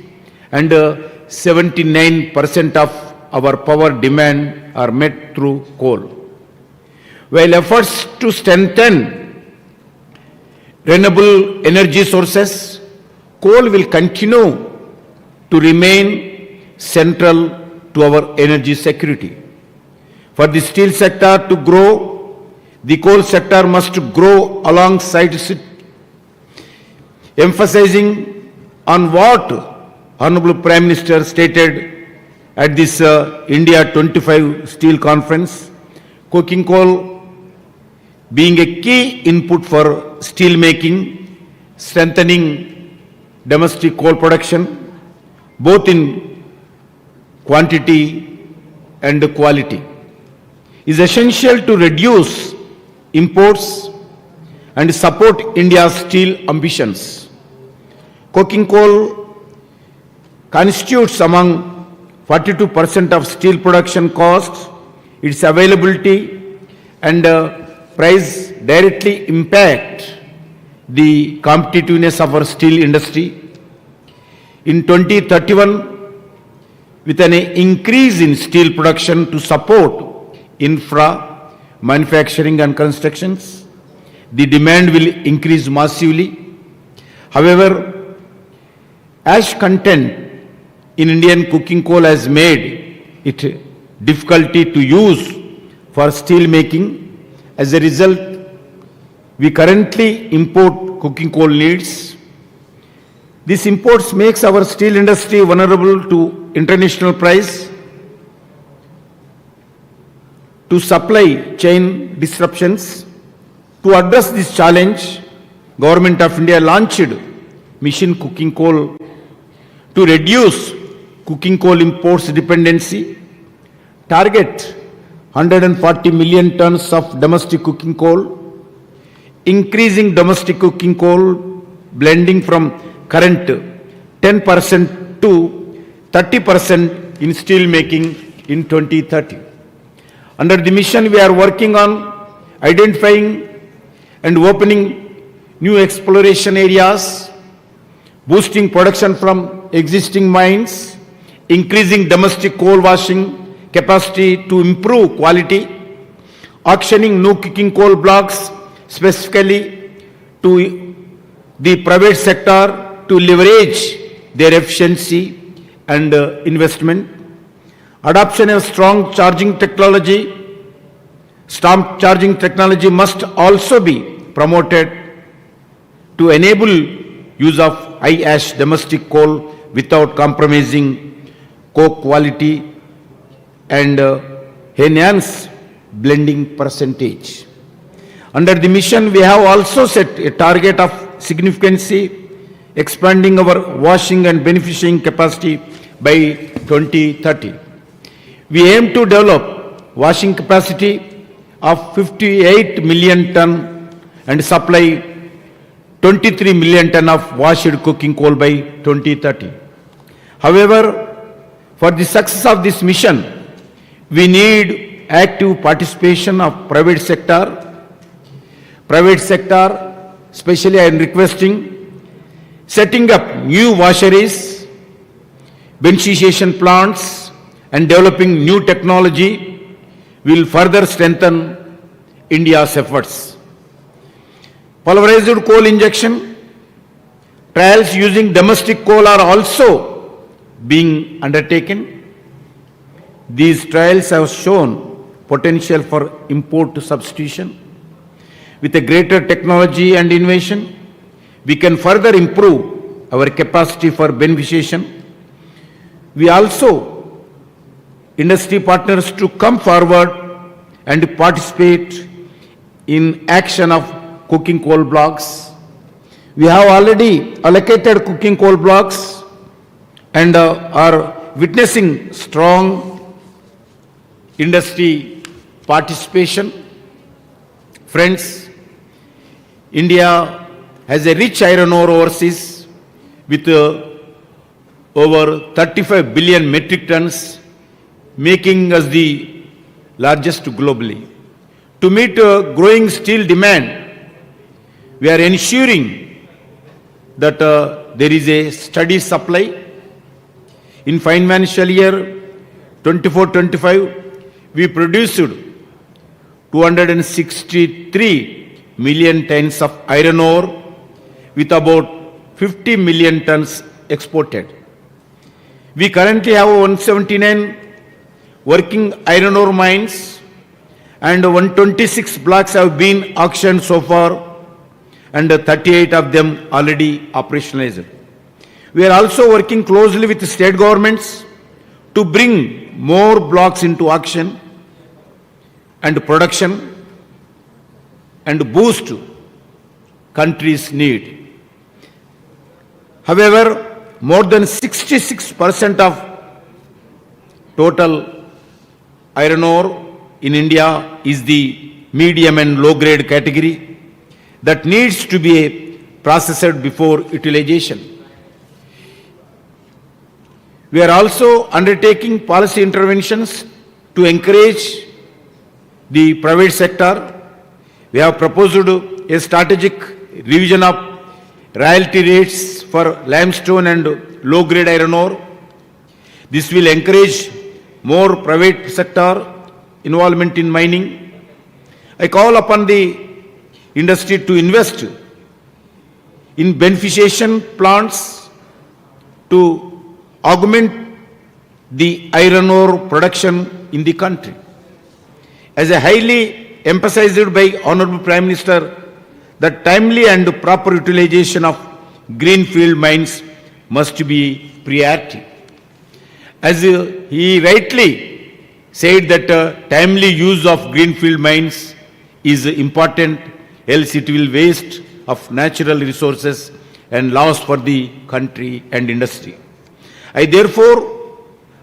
and 79% of our power demand are met through coal. While efforts to strengthen renewable energy sources, coal will continue to remain central to our energy security. For the steel sector to grow, the coal sector must grow alongside it, emphasizing on what Honorable Prime Minister stated at this India 25 Steel Conference, coking coal being a key input for steel making, strengthening domestic coal production, both in quantity and quality, is essential to reduce imports and support India's steel ambitions. Coking coal constitutes among 42% of steel production costs. Its availability and price directly impact the competitiveness of our steel industry. In 2031, with an increase in steel production to support infra, manufacturing and constructions, the demand will increase massively. However, ash content in Indian coking coal has made it difficulty to use for steel making. As a result, we currently import coking coal needs. This imports makes our steel industry vulnerable to international price, to supply chain disruptions. To address this challenge, Government of India launched Mission Cooking Coal to reduce cooking coal imports dependency, target 140 million tons of domestic cooking coal, increasing domestic cooking coal blending from current 10% to 30% in steel making in 2030. Under the mission, we are working on identifying and opening new exploration areas, boosting production from existing mines, increasing domestic coal washing capacity to improve quality, auctioning new cooking coal blocks specifically to the private sector to leverage their efficiency and investment, adoption of strong charging technology. Storm charging technology must also be promoted to enable use of high ash domestic coal without compromising coke quality and enhance blending percentage. Under the mission, we have also set a target of significantly expanding our washing and beneficiation capacity by 2030. We aim to develop washing capacity of 58 million ton and supply 23 million ton of washed cooking coal by 2030. However, for the success of this mission, we need active participation of private sector. Private sector, especially I am requesting, setting up new washeries, beneficiation plants and developing new technology will further strengthen India's efforts. Pulverized coal injection trials using domestic coal are also being undertaken. These trials have shown potential for import substitution. With a greater technology and innovation, we can further improve our capacity for beneficiation. We also industry partners to come forward and participate in action of cooking coal blocks. We have already allocated cooking coal blocks and are witnessing strong industry participation. Friends, India has a rich iron ore overseas with over 35 billion metric tons, making us the largest globally. To meet growing steel demand, we are ensuring that there is a steady supply. In financial year 24-25, we produced 263 million tons of iron ore with about 50 million tons exported. We currently have 179 working iron ore mines and 126 blocks have been auctioned so far and 38 of them already operationalized. We are also working closely with state governments to bring more blocks into auction and production and boost country's need. However, more than 66% of total iron ore in India is the medium and low grade category that needs to be processed before utilization. We are also undertaking policy interventions to encourage the private sector. We have proposed a strategic revision of royalty rates for limestone and low grade iron ore. This will encourage more private sector involvement in mining. I call upon the industry to invest in beneficiation plants to augment the iron ore production in the country. As a highly emphasized by Honorable Prime Minister, the timely and proper utilization of greenfield mines must be priority. As he rightly said that timely use of greenfield mines is important, else it will waste of natural resources and loss for the country and industry. I therefore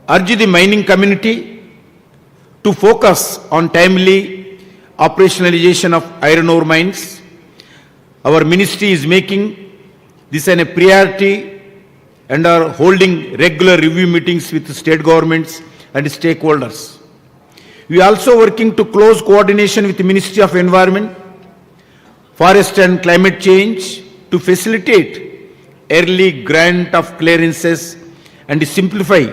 urge the mining community to focus on timely operationalization of iron ore mines. Our ministry is making this a priority and are holding regular review meetings with state governments and stakeholders. We are also working to close coordination with the Ministry of Environment, Forest and Climate Change to facilitate early grant of clearances and simplify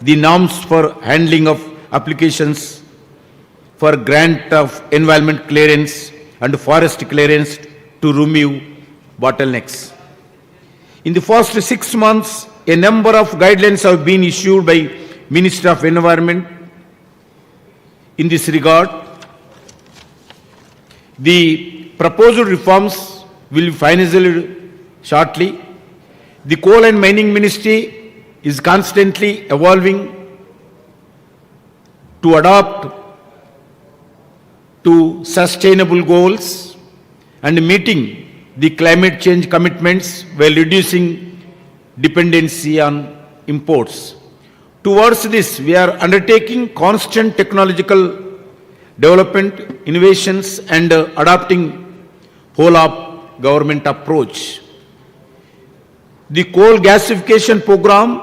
the norms for handling of applications for grant of environment clearance and forest clearance to remove bottlenecks. In the first 6 months, a number of guidelines have been issued by Ministry of Environment in this regard. The proposed reforms will be finalized shortly. The Coal and Mining Ministry is constantly evolving to adapt to sustainable goals and meeting the climate change commitments while reducing dependency on imports. Towards this, we are undertaking constant technological development, innovations, and adopting whole-of government approach. The coal gasification program,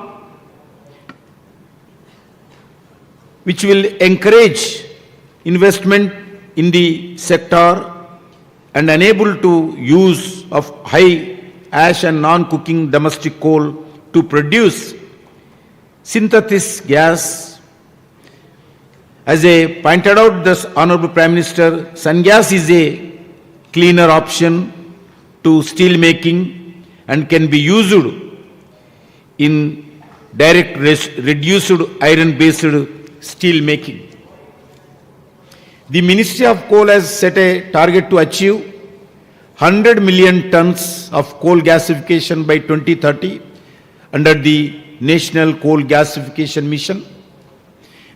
which will encourage investment in the sector and enable to use of high ash and non-cooking domestic coal to produce synthesis gas. As I pointed out, this Honorable Prime Minister, Sungas is a cleaner option to steel making and can be used in direct reduced iron-based steel making. The Ministry of Coal has set a target to achieve 100 million tons of coal gasification by 2030 under the National Coal Gasification Mission.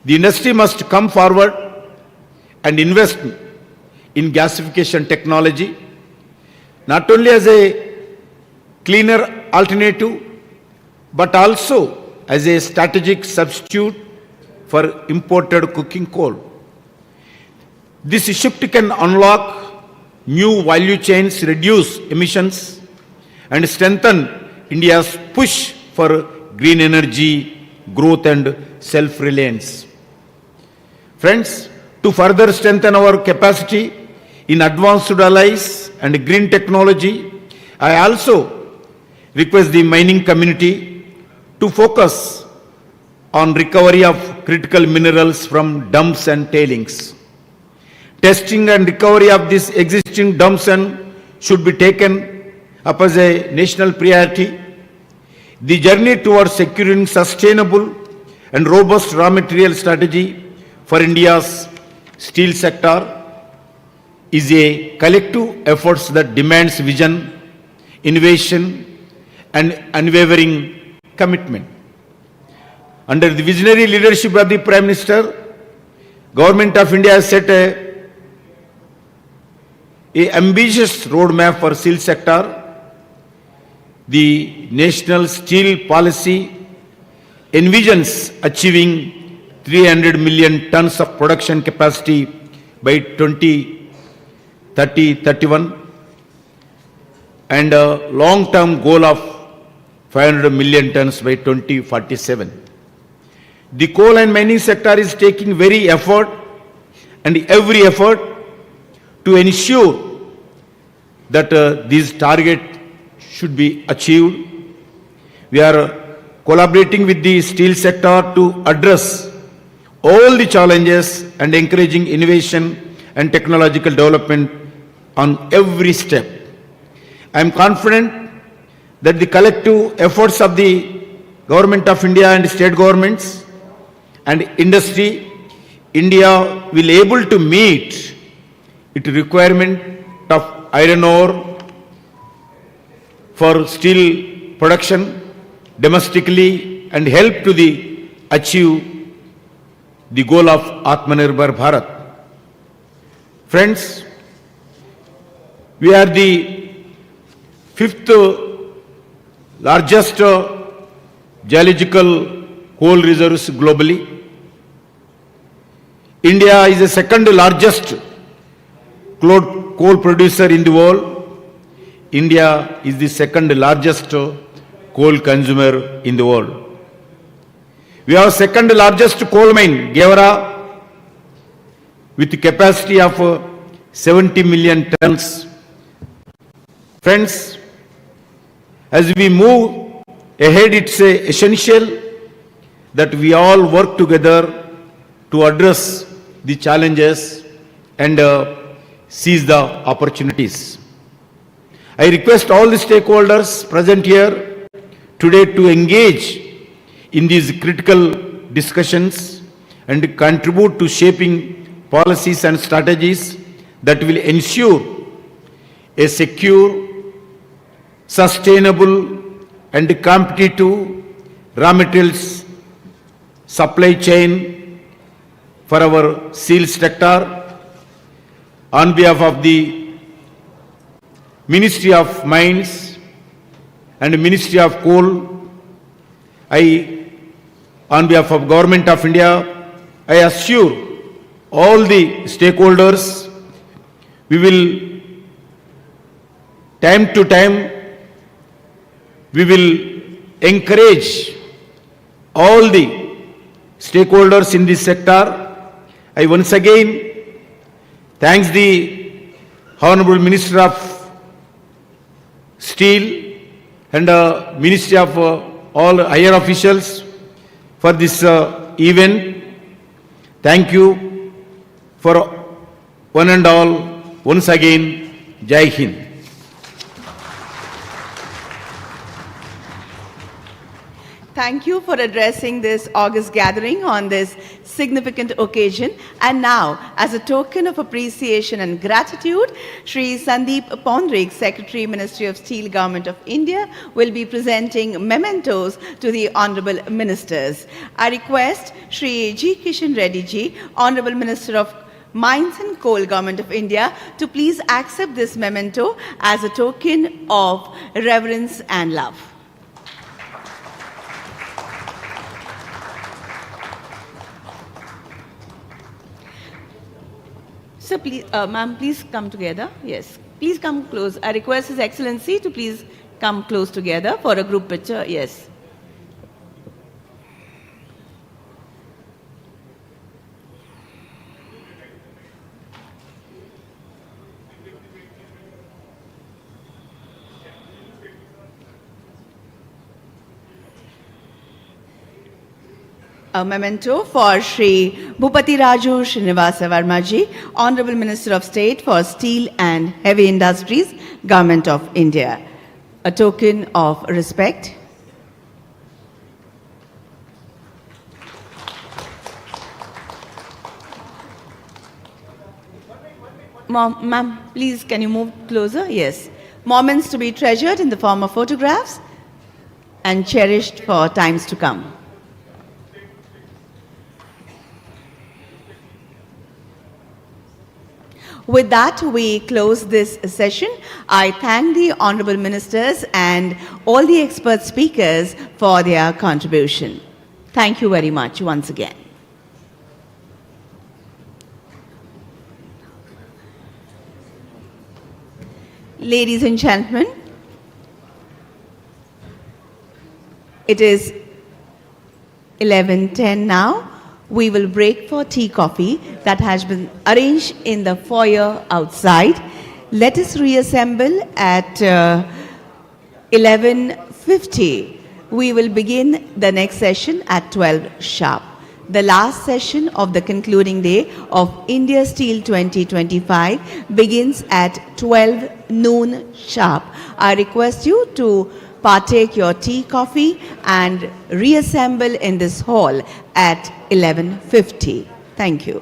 The industry must come forward and invest in gasification technology, not only as a cleaner alternative, but also as a strategic substitute for imported cooking coal. This shift can unlock new value chains, reduce emissions, and strengthen India's push for green energy, growth, and self-reliance. Friends, to further strengthen our capacity in advanced alloys and green technology, I also request the mining community to focus on recovery of critical minerals from dumps and tailings. Testing and recovery of these existing dumps should be taken up as a national priority. The journey towards securing sustainable and robust raw material strategy for India's steel sector is a collective effort that demands vision, innovation, and unwavering commitment. Under the visionary leadership of the Prime Minister, Government of India has set a ambitious roadmap for steel sector. The National Steel Policy envisions achieving 300 million tons of production capacity by 2030-31 and a long-term goal of 500 million tons by 2047. The coal and mining sector is taking every effort to ensure that these targets should be achieved. We are collaborating with the steel sector to address all the challenges and encouraging innovation and technological development on every step. I am confident that the collective efforts of the Government of India and state governments and industry, India will able to meet its requirement of iron ore for steel production domestically and help to achieve the goal of Atmanirbhar Bharat. Friends, we are the fifth largest geological coal reserves globally. India is the second largest coal producer in the world. India is the second largest coal consumer in the world. We have second largest coal mine, Guevara, with a capacity of 70 million tons. Friends, as we move ahead, it's essential that we all work together to address the challenges and seize the opportunities. I request all the stakeholders present here today to engage in these critical discussions and contribute to shaping policies and strategies that will ensure a secure, sustainable and competitive raw materials supply chain for our steel sector. On behalf of the Ministry of Mines and Ministry of Coal, on behalf of Government of India, I assure all the stakeholders we will time to time we will encourage all the stakeholders in this sector. I once again thanks the Honorable Minister of Steel and Ministry of all higher officials for this event. Thank you for one and all. Once again, Jai Hind. Thank you for addressing this August gathering on this significant occasion. And now, as a token of appreciation and gratitude, Shri Sandeep Pondrik, Secretary, Ministry of Steel, Government of India, will be presenting mementos to the Honorable Ministers. I request Shri G. Kishan Reddy ji, Honorable Minister of Mines and Coal, Government of India, to please accept this memento as a token of reverence and love. So please, ma'am, please come together. Yes, please come close. I request His Excellency to please come close together for a group picture. Yes. A memento for Shri Bhupati Raju Srinivasa Verma ji, Honorable Minister of State for Steel and Heavy Industries, Government of India. A token of respect. Ma'am, please can you move closer? Yes. Moments to be treasured in the form of photographs and cherished for times to come. With that, we close this session. I thank the Honorable Ministers and all the expert speakers for their contribution. Thank you very much once again. Ladies and gentlemen, it is 11:10 now. We will break for tea coffee that has been arranged in the foyer outside. Let us reassemble at 11:50. We will begin the next session at 12 sharp. The last session of the concluding day of India Steel 2025 begins at 12 noon sharp. I request you to partake your tea, coffee, and reassemble in this hall at 11:50. Thank you.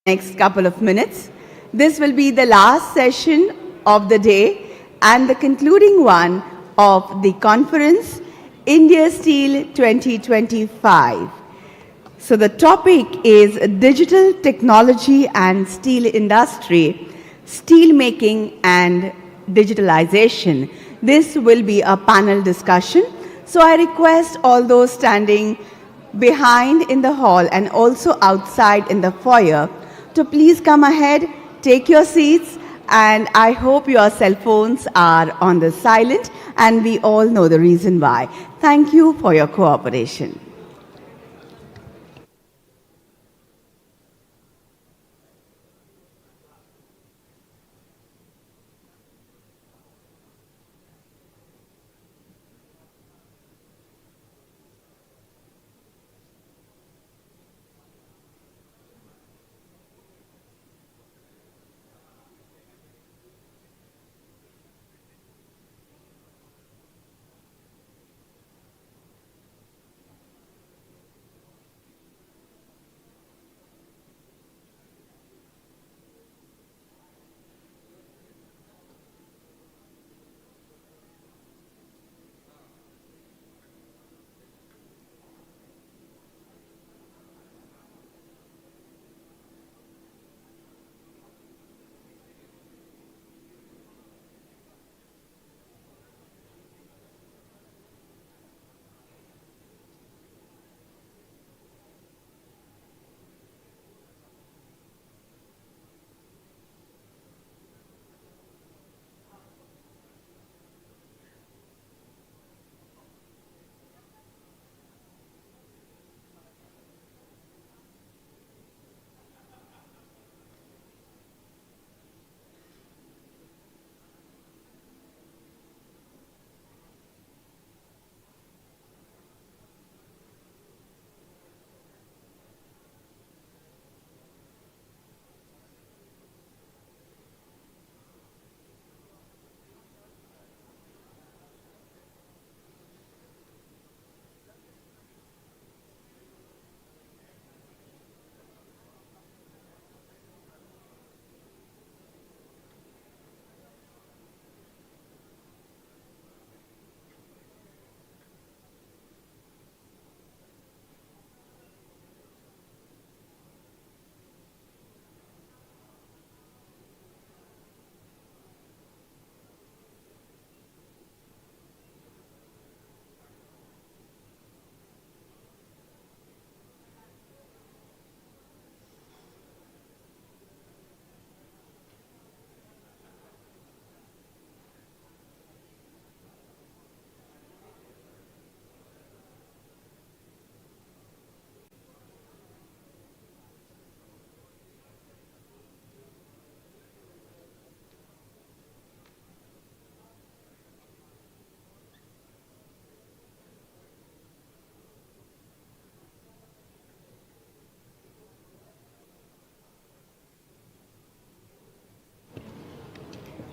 next couple of minutes. This will be the last session of the day and the concluding one of the conference, India Steel 2025. So the topic is digital technology and steel industry, steel making and digitalization. This will be a panel discussion. So I request all those standing behind in the hall and also outside in the foyer to please come ahead, take your seats, and I hope your cell phones are on the silent, and we all know the reason why. Thank you for your cooperation.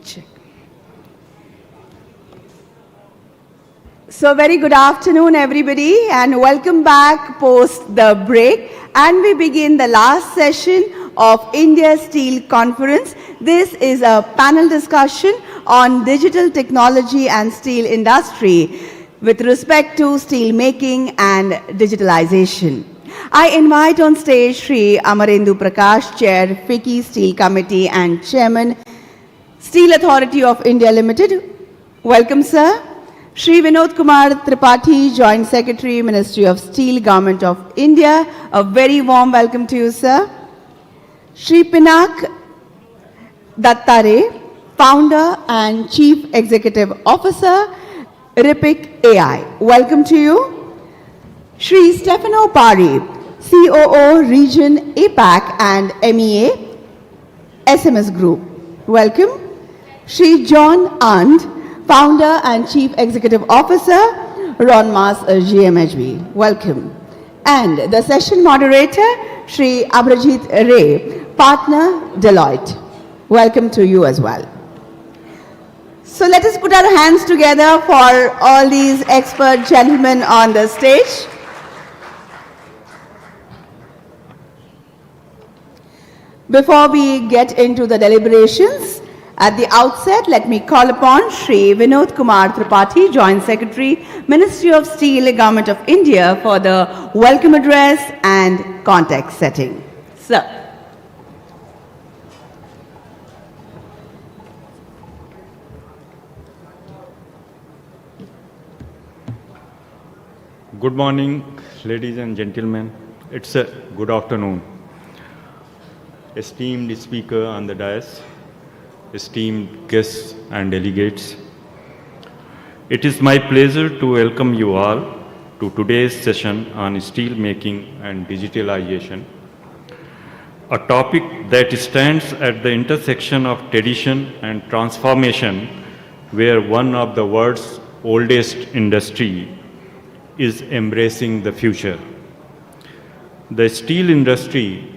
Check. So very good afternoon, everybody, and welcome back post the break. And we begin the last session of India Steel Conference. This is a panel discussion on digital technology and steel industry with respect to steel making and digitalization. I invite on stage Shri Amarendu Prakash, Chair, FICCI Steel Committee and Chairman, Steel Authority of India Limited. Welcome, sir. Shri Vinod Kumar Tripathi, Joint Secretary, Ministry of Steel, Government of India. A very warm welcome to you, sir. Shri Pinak Dattare, Founder and Chief Executive Officer, Ripik AI. Welcome to you. Shri Stefano Pari, COO, Region APAC and MEA, SMS Group. Welcome. Shri John And, Founder and Chief Executive Officer, Ronmas GMHB. Welcome. And the session moderator, Shri Abhijit Ray, Partner, Deloitte. Welcome to you as well. So let us put our hands together for all these expert gentlemen on the stage. Before we get into the deliberations, at the outset, let me call upon Shri Vinod Kumar Tripathi, Joint Secretary, Ministry of Steel, Government of India, for the welcome address and context setting. Sir. Good morning, ladies and gentlemen. It's a good afternoon. Esteemed speaker on the dais, esteemed guests and delegates, it is my pleasure to welcome you all to today's session on steel making and digitalization, a topic that stands at the intersection of tradition and transformation, where one of the world's oldest industry is embracing the future. The steel industry,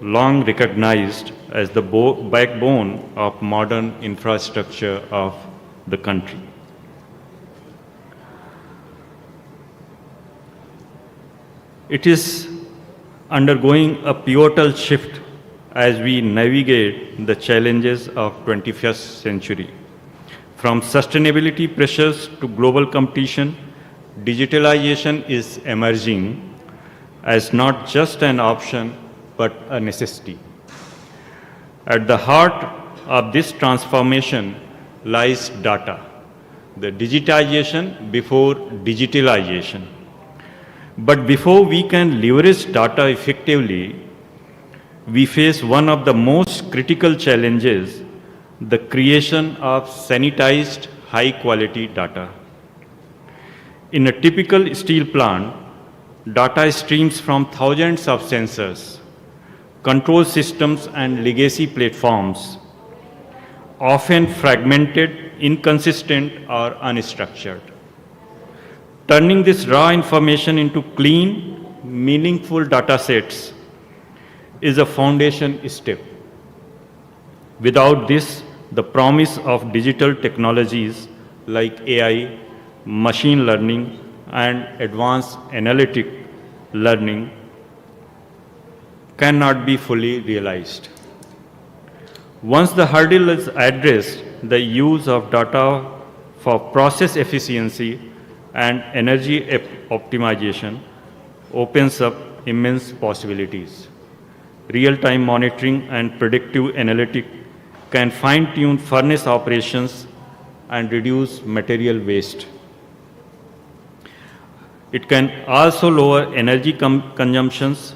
long recognized as the backbone of modern infrastructure of the country. It is undergoing a pivotal shift as we navigate the challenges of 21st century. From sustainability pressures to global competition, digitalization is emerging as not just an option, but a necessity. At the heart of this transformation lies data, the digitization before digitalization. But before we can leverage data effectively, we face one of the most critical challenges, the creation of sanitized, high-quality data. In a typical steel plant, data streams from thousands of sensors, control systems and legacy platforms, often fragmented, inconsistent, or unstructured. Turning this raw information into clean, meaningful data sets is a foundation step. Without this, the promise of digital technologies like AI, machine learning, and advanced analytic learning cannot be fully realized. Once the hurdle is addressed, the use of data for process efficiency and energy optimization opens up immense possibilities. Real-time monitoring and predictive analytics can fine-tune furnace operations and reduce material waste. It can also lower energy consumptions,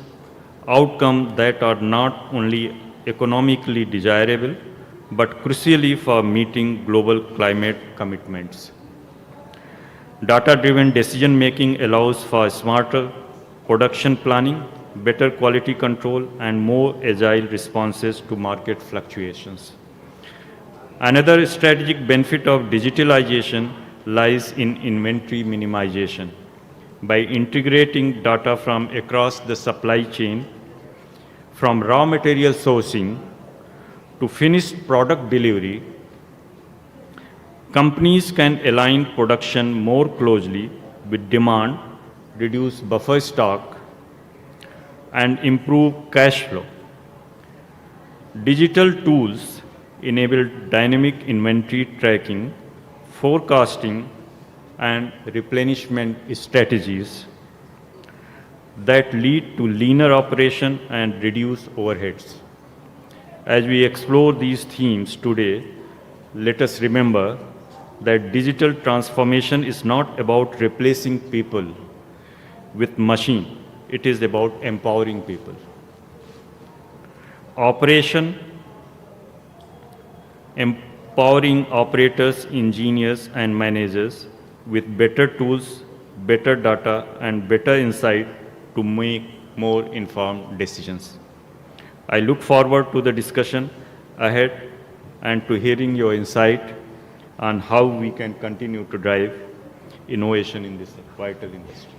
outcomes that are not only economically desirable, but crucially for meeting global climate commitments. Data-driven decision-making allows for smarter production planning, better quality control, and more agile responses to market fluctuations. Another strategic benefit of digitalization lies in inventory minimization. By integrating data from across the supply chain, from raw material sourcing to finished product delivery, companies can align production more closely with demand, reduce buffer stock, and improve cash flow. Digital tools enable dynamic inventory tracking, forecasting, and replenishment strategies that lead to leaner operation and reduce overheads. As we explore these themes today, let us remember that digital transformation is not about replacing people with machine. It is about empowering people. Empowering operators, engineers, and managers with better tools, better data, and better insight to make more informed decisions. I look forward to the discussion ahead and to hearing your insight on how we can continue to drive innovation in this vital industry.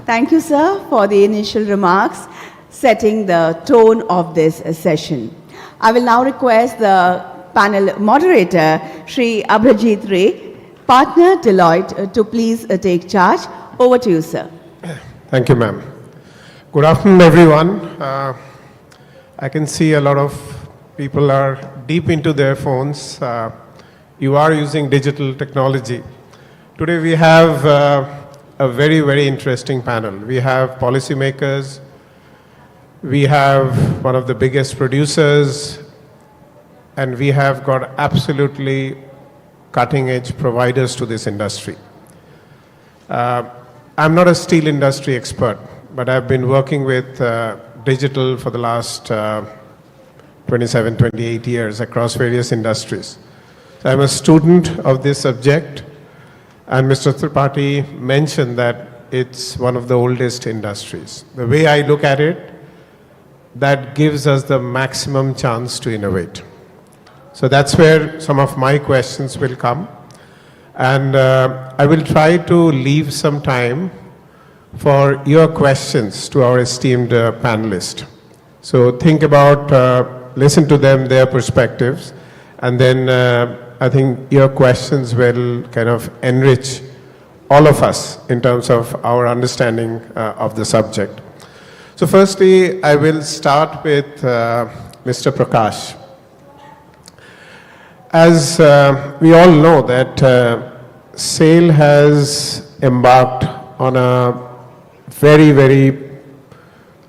Thank you, sir, for the initial remarks setting the tone of this session. I will now request the panel moderator, Shri Abhijit Ray, partner Deloitte, to please take charge. Over to you, sir. Thank you, ma'am. Good afternoon, everyone. I can see a lot of people are deep into their phones. You are using digital technology. Today we have a very, very interesting panel. We have policymakers. We have one of the biggest producers. And we have got absolutely cutting-edge providers to this industry. I'm not a steel industry expert, but I've been working with digital for the last 27, 28 years across various industries. So I'm a student of this subject, and Mr. Tripathi mentioned that it's one of the oldest industries. The way I look at it, that gives us the maximum chance to innovate. So that's where some of my questions will come. And I will try to leave some time for your questions to our esteemed panelists. So think about, listen to them, their perspectives, and then I think your questions will kind of enrich all of us in terms of our understanding of the subject. So firstly, I will start with Mr. Prakash. As we all know that SAIL has embarked on a very, very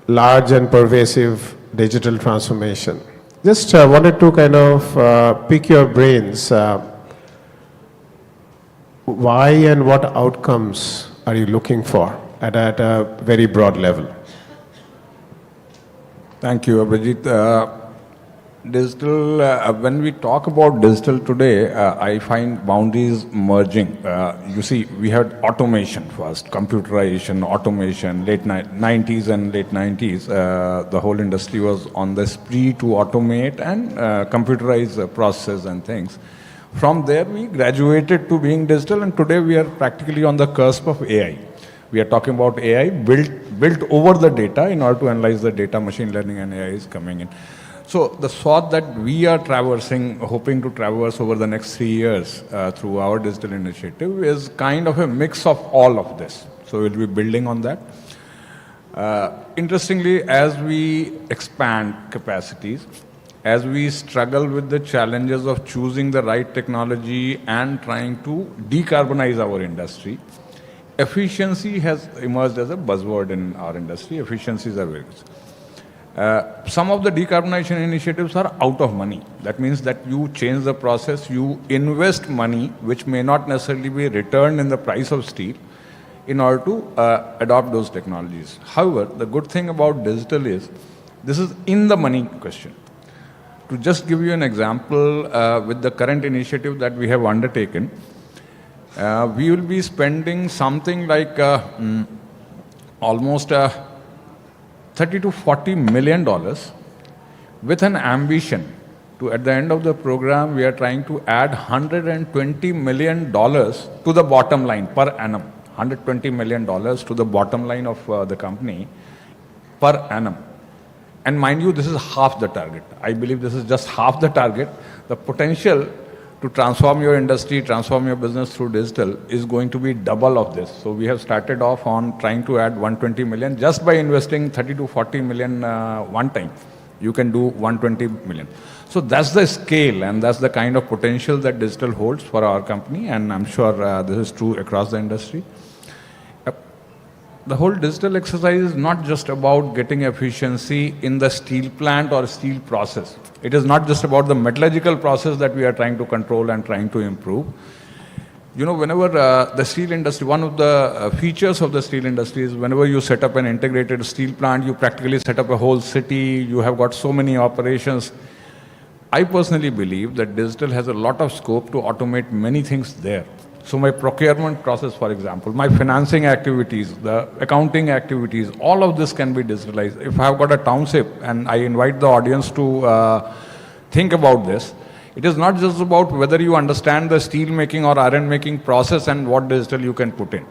large and pervasive digital transformation. Just wanted to kind of pick your brains. Why and what outcomes are you looking for at a very broad level? Thank you, Abhijit. Digital, when we talk about digital today, I find boundaries merging. You see, we had automation first, computerization, automation, late 90s and late 90s. The whole industry was on the spree to automate and computerize the processes and things. From there, we graduated to being digital, and today we are practically on the cusp of AI. We are talking about AI built over the data in order to analyze the data. Machine learning and AI is coming in. So the swath that we are traversing, hoping to traverse over the next 3 years through our digital initiative is kind of a mix of all of this. So we'll be building on that. Interestingly, as we expand capacities, as we struggle with the challenges of choosing the right technology and trying to decarbonize our industry, efficiency has emerged as a buzzword in our industry. Efficiencies are very good. Some of the decarbonization initiatives are out of money. That means that you change the process, you invest money, which may not necessarily be returned in the price of steel, in order to adopt those technologies. However, the good thing about digital is, this is in the money question. To just give you an example, with the current initiative that we have undertaken, we will be spending something like almost $30 to $40 million with an ambition to, at the end of the program, we are trying to add $120 million to the bottom line per annum. $120 million to the bottom line of the company per annum. And mind you, this is half the target. I believe this is just half the target. The potential to transform your industry, transform your business through digital is going to be double of this. So we have started off on trying to add 120 million. Just by investing 30 to 40 million one time, you can do 120 million. So that's the scale and that's the kind of potential that digital holds for our company. And I'm sure this is true across the industry. The whole digital exercise is not just about getting efficiency in the steel plant or steel process. It is not just about the metallurgical process that we are trying to control and trying to improve. You know, whenever the steel industry, one of the features of the steel industry is whenever you set up an integrated steel plant, you practically set up a whole city, you have got so many operations. I personally believe that digital has a lot of scope to automate many things there. So my procurement process, for example, my financing activities, the accounting activities, all of this can be digitalized. If I've got a township, and I invite the audience to think about this, it is not just about whether you understand the steel making or iron making process and what digital you can put in.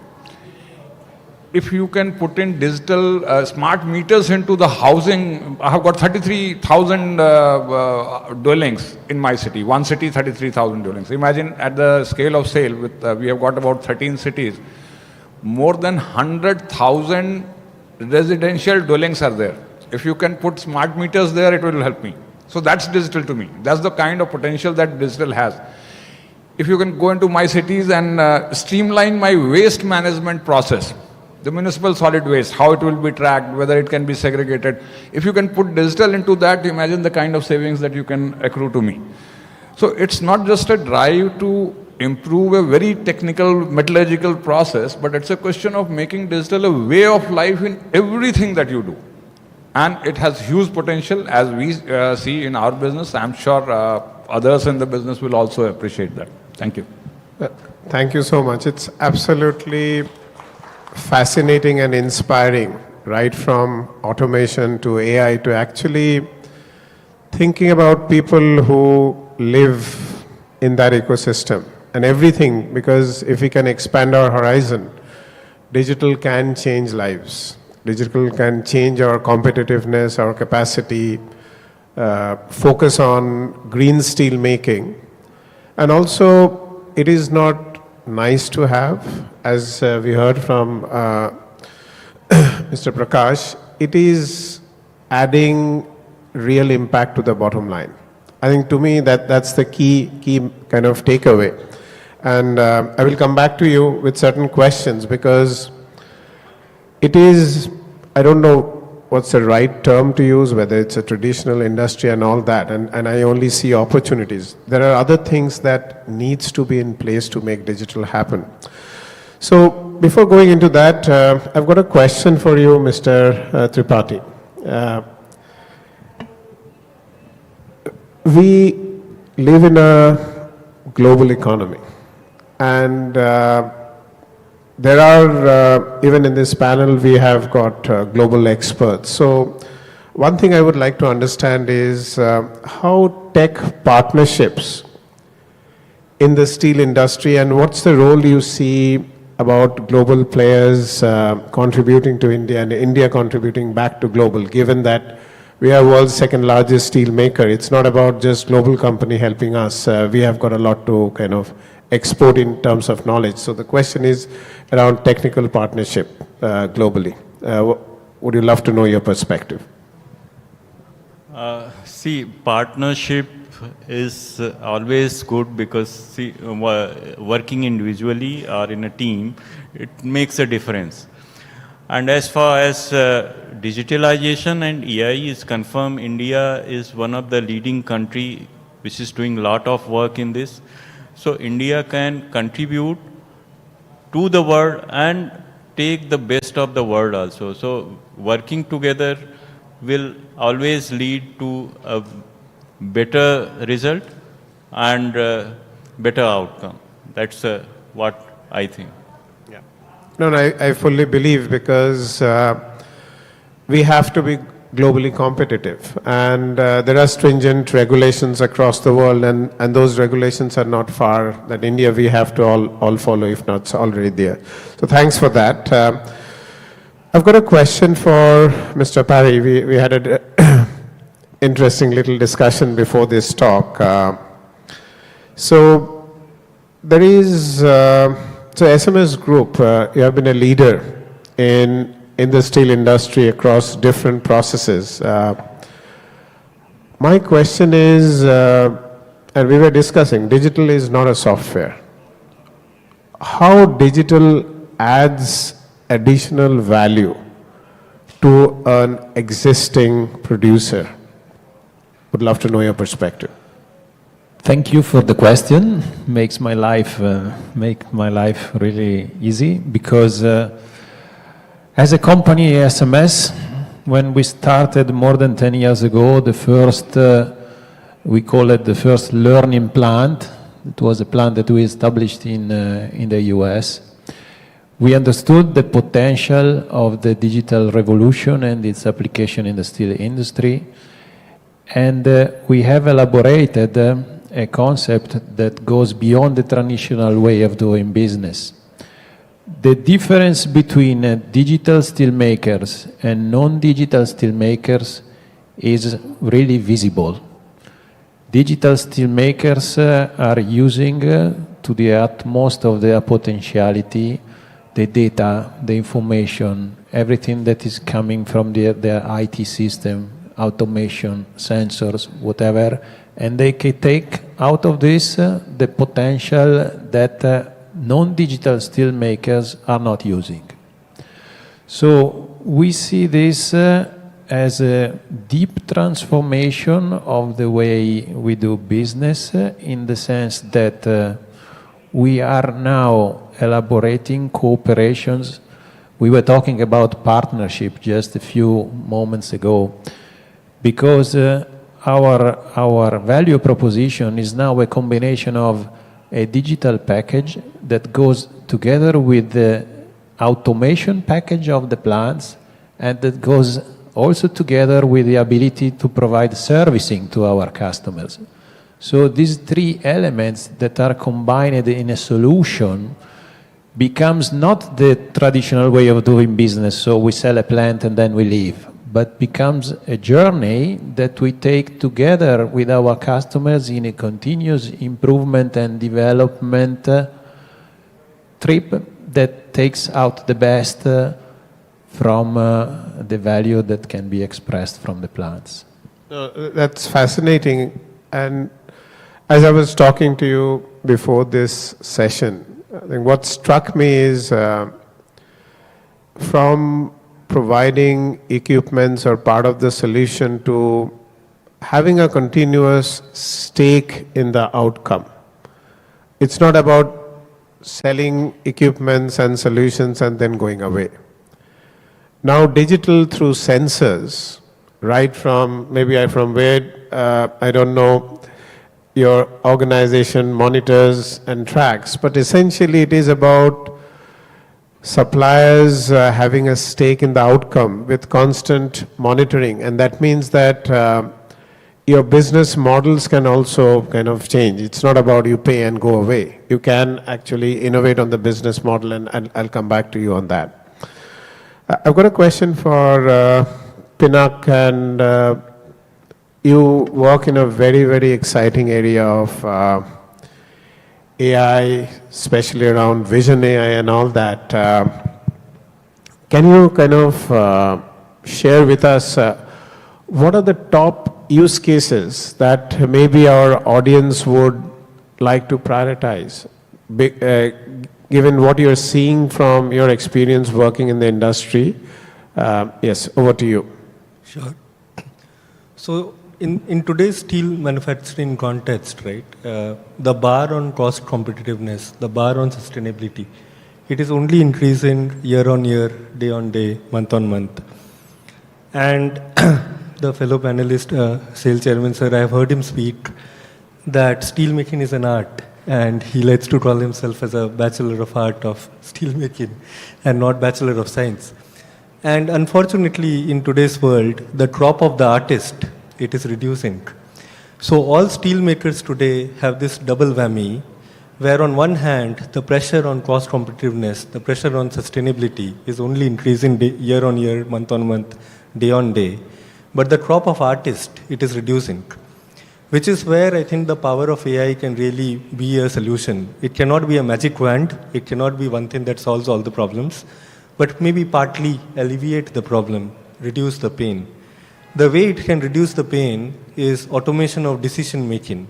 If you can put in digital smart meters into the housing, I have got 33,000 dwellings in my city. One city, 33,000 dwellings. Imagine at the scale of SAIL, with we have got about 13 cities, more than 100,000 residential dwellings are there. If you can put smart meters there, it will help me. So that's digital to me. That's the kind of potential that digital has. If you can go into my cities and streamline my waste management process, the municipal solid waste, how it will be tracked, whether it can be segregated. If you can put digital into that, imagine the kind of savings that you can accrue to me. So it's not just a drive to improve a very technical metallurgical process, but it's a question of making digital a way of life in everything that you do. And it has huge potential as we see in our business. I'm sure others in the business will also appreciate that. Thank you. Thank you so much. It's absolutely fascinating and inspiring, right from automation to AI to actually thinking about people who live in that ecosystem and everything, because if we can expand our horizon, digital can change lives. Digital can change our competitiveness, our capacity, focus on green steel making. And also, it is not nice to have, as we heard from Mr. Prakash, it is adding real impact to the bottom line. I think to me that's the key kind of takeaway. And I will come back to you with certain questions because it is, I don't know what's the right term to use, whether it's a traditional industry and all that, and I only see opportunities. There are other things that needs to be in place to make digital happen. So before going into that, I've got a question for you, Mr. Tripathi. We live in a global economy, and there are, even in this panel, we have got global experts. So one thing I would like to understand is how tech partnerships in the steel industry, and what's the role you see about global players contributing to India and India contributing back to global, given that we are world's second largest steel maker. It's not about just global company helping us. We have got a lot to kind of export in terms of knowledge. So the question is around technical partnership globally. Would you love to know your perspective? See, partnership is always good because see, working individually or in a team, it makes a difference. And as far as digitalization and AI is confirmed, India is one of the leading country which is doing a lot of work in this. So India can contribute to the world and take the best of the world also. So working together will always lead to a better result and better outcome. That's what I think. Yeah. No, I fully believe because we have to be globally competitive, and there are stringent regulations across the world, and those regulations are not far that India we have to all follow, if not already there. So thanks for that. I've got a question for Mr. Parry. We had an interesting little discussion before this talk. So there is, so SMS Group, you have been a leader in the steel industry across different processes. My question is, and we were discussing, digital is not a software. How digital adds additional value to an existing producer? Would love to know your perspective. Thank you for the question. Makes my life really easy because as a company, SMS, when we started more than 10 years ago, the first, we call it the first learning plant. It was a plant that we established in the US. We understood the potential of the digital revolution and its application in the steel industry. And we have elaborated a concept that goes beyond the traditional way of doing business. The difference between digital steelmakers and non-digital steelmakers is really visible. Digital steelmakers are using to the utmost of their potentiality the data, the information, everything that is coming from their IT system, automation, sensors, whatever, and they can take out of this the potential that non-digital steel makers are not using. So we see this as a deep transformation of the way we do business in the sense that we are now elaborating cooperations. We were talking about partnership just a few moments ago because our value proposition is now a combination of a digital package that goes together with the automation package of the plants and that goes also together with the ability to provide servicing to our customers. So these three elements that are combined in a solution becomes not the traditional way of doing business, so we sell a plant and then we leave, but becomes a journey that we take together with our customers in a continuous improvement and development trip that takes out the best from the value that can be expressed from the plants. That's fascinating. And as I was talking to you before this session, I think what struck me is from providing equipments or part of the solution to having a continuous stake in the outcome. It's not about selling equipments and solutions and then going away. Now digital through sensors, right from maybe from where, I don't know, your organization monitors and tracks, but essentially it is about suppliers having a stake in the outcome with constant monitoring, and that means that your business models can also kind of change. It's not about you pay and go away. You can actually innovate on the business model, and I'll come back to you on that. I've got a question for Pinak, and you work in a very, very exciting area of AI, especially around vision AI and all that. Can you kind of share with us what are the top use cases that maybe our audience would like to prioritize, given what you're seeing from your experience working in the industry? Yes, over to you. Sure. So in today's steel manufacturing context, right, the bar on cost competitiveness, the bar on sustainability, it is only increasing year on year, day on day, month on month. And the fellow panelist, sales chairman sir, I have heard him speak that steel making is an art, and he likes to call himself as a bachelor of art of steel making and not bachelor of science. And unfortunately, in today's world, the crop of the artist, it is reducing. So all steel makers today have this double whammy, where on one hand, the pressure on cost competitiveness, the pressure on sustainability is only increasing year on year, month on month, day on day. But the crop of artists, it is reducing, which is where I think the power of AI can really be a solution. It cannot be a magic wand. It cannot be one thing that solves all the problems, but maybe partly alleviate the problem, reduce the pain. The way it can reduce the pain is automation of decision making.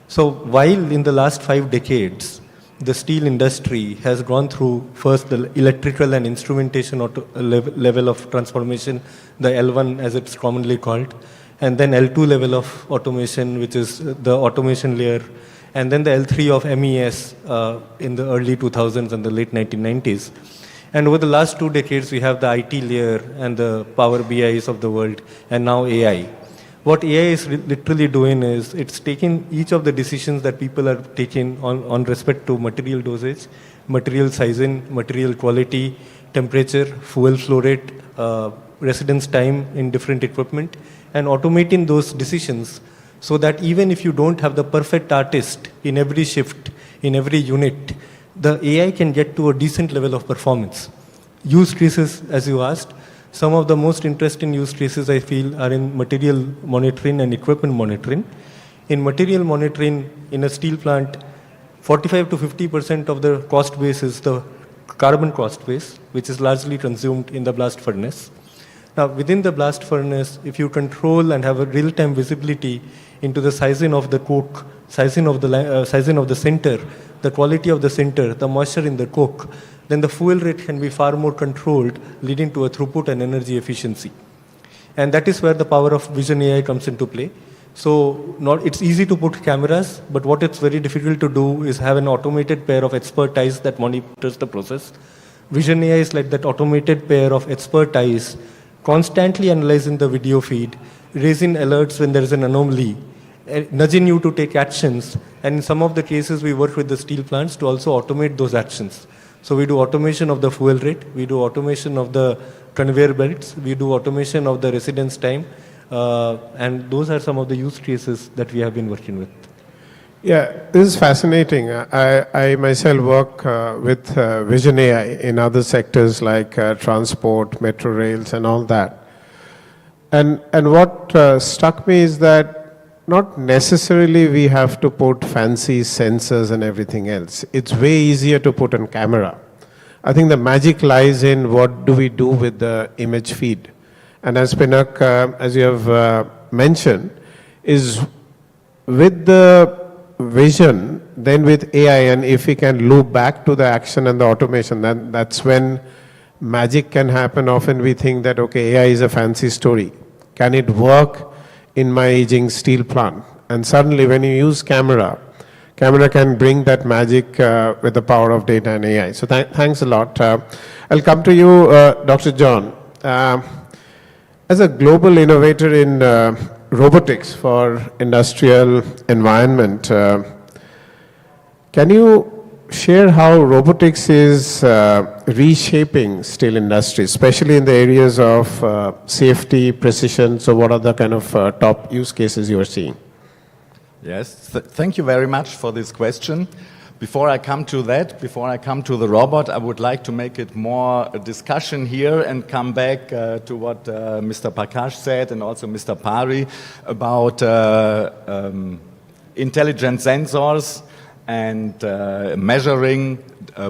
So while in the last 5 decades, the steel industry has gone through first the electrical and instrumentation level of transformation, the L1 as it's commonly called, and then L2 level of automation, which is the automation layer, and then the L3 of MES in the early 2000s and the late 1990s. And over the last 2 decades, we have the IT layer and the Power BIs of the world, and now AI. What AI is literally doing is it's taking each of the decisions that people are taking on respect to material dosage, material sizing, material quality, temperature, fuel flow rate, residence time in different equipment, and automating those decisions so that even if you don't have the perfect artist in every shift, in every unit, the AI can get to a decent level of performance. Use cases, as you asked, some of the most interesting use cases I feel are in material monitoring and equipment monitoring. In material monitoring in a steel plant, 45 to 50% of the cost base is the carbon cost base, which is largely consumed in the blast furnace. Now, within the blast furnace, if you control and have a real-time visibility into the sizing of the coke, sizing of the sinter, the quality of the sinter, the moisture in the coke, then the fuel rate can be far more controlled, leading to a throughput and energy efficiency. And that is where the power of Vision AI comes into play. So it's easy to put cameras, but what it's very difficult to do is have an automated pair of expert eyes that monitors the process. Vision AI is like that automated pair of expert eyes, constantly analyzing the video feed, raising alerts when there is an anomaly, nudging you to take actions. And in some of the cases, we work with the steel plants to also automate those actions. So we do automation of the fuel rate, we do automation of the conveyor belts, we do automation of the residence time, and those are some of the use cases that we have been working with. Yeah, this is fascinating. I myself work with Vision AI in other sectors like transport, metro rails and all that. And what struck me is that not necessarily we have to put fancy sensors and everything else. It's way easier to put on camera. I think the magic lies in what do we do with the image feed. And as Pinak, as you have mentioned, is with the vision, then with AI, and if we can loop back to the action and the automation, then that's when magic can happen. Often we think that, okay, AI is a fancy story. Can it work in my aging steel plant? And suddenly when you use camera can bring that magic with the power of data and AI. So thanks a lot. I'll come to you, Dr. John. As a global innovator in robotics for industrial environment, can you share how robotics is reshaping steel industry, especially in the areas of safety, precision? So what are the kind of top use cases you are seeing? Yes, thank you very much for this question. Before I come to that, before I come to the robot, I would like to make it more a discussion here and come back to what Mr. Prakash said and also Mr. Pari about intelligent sensors and measuring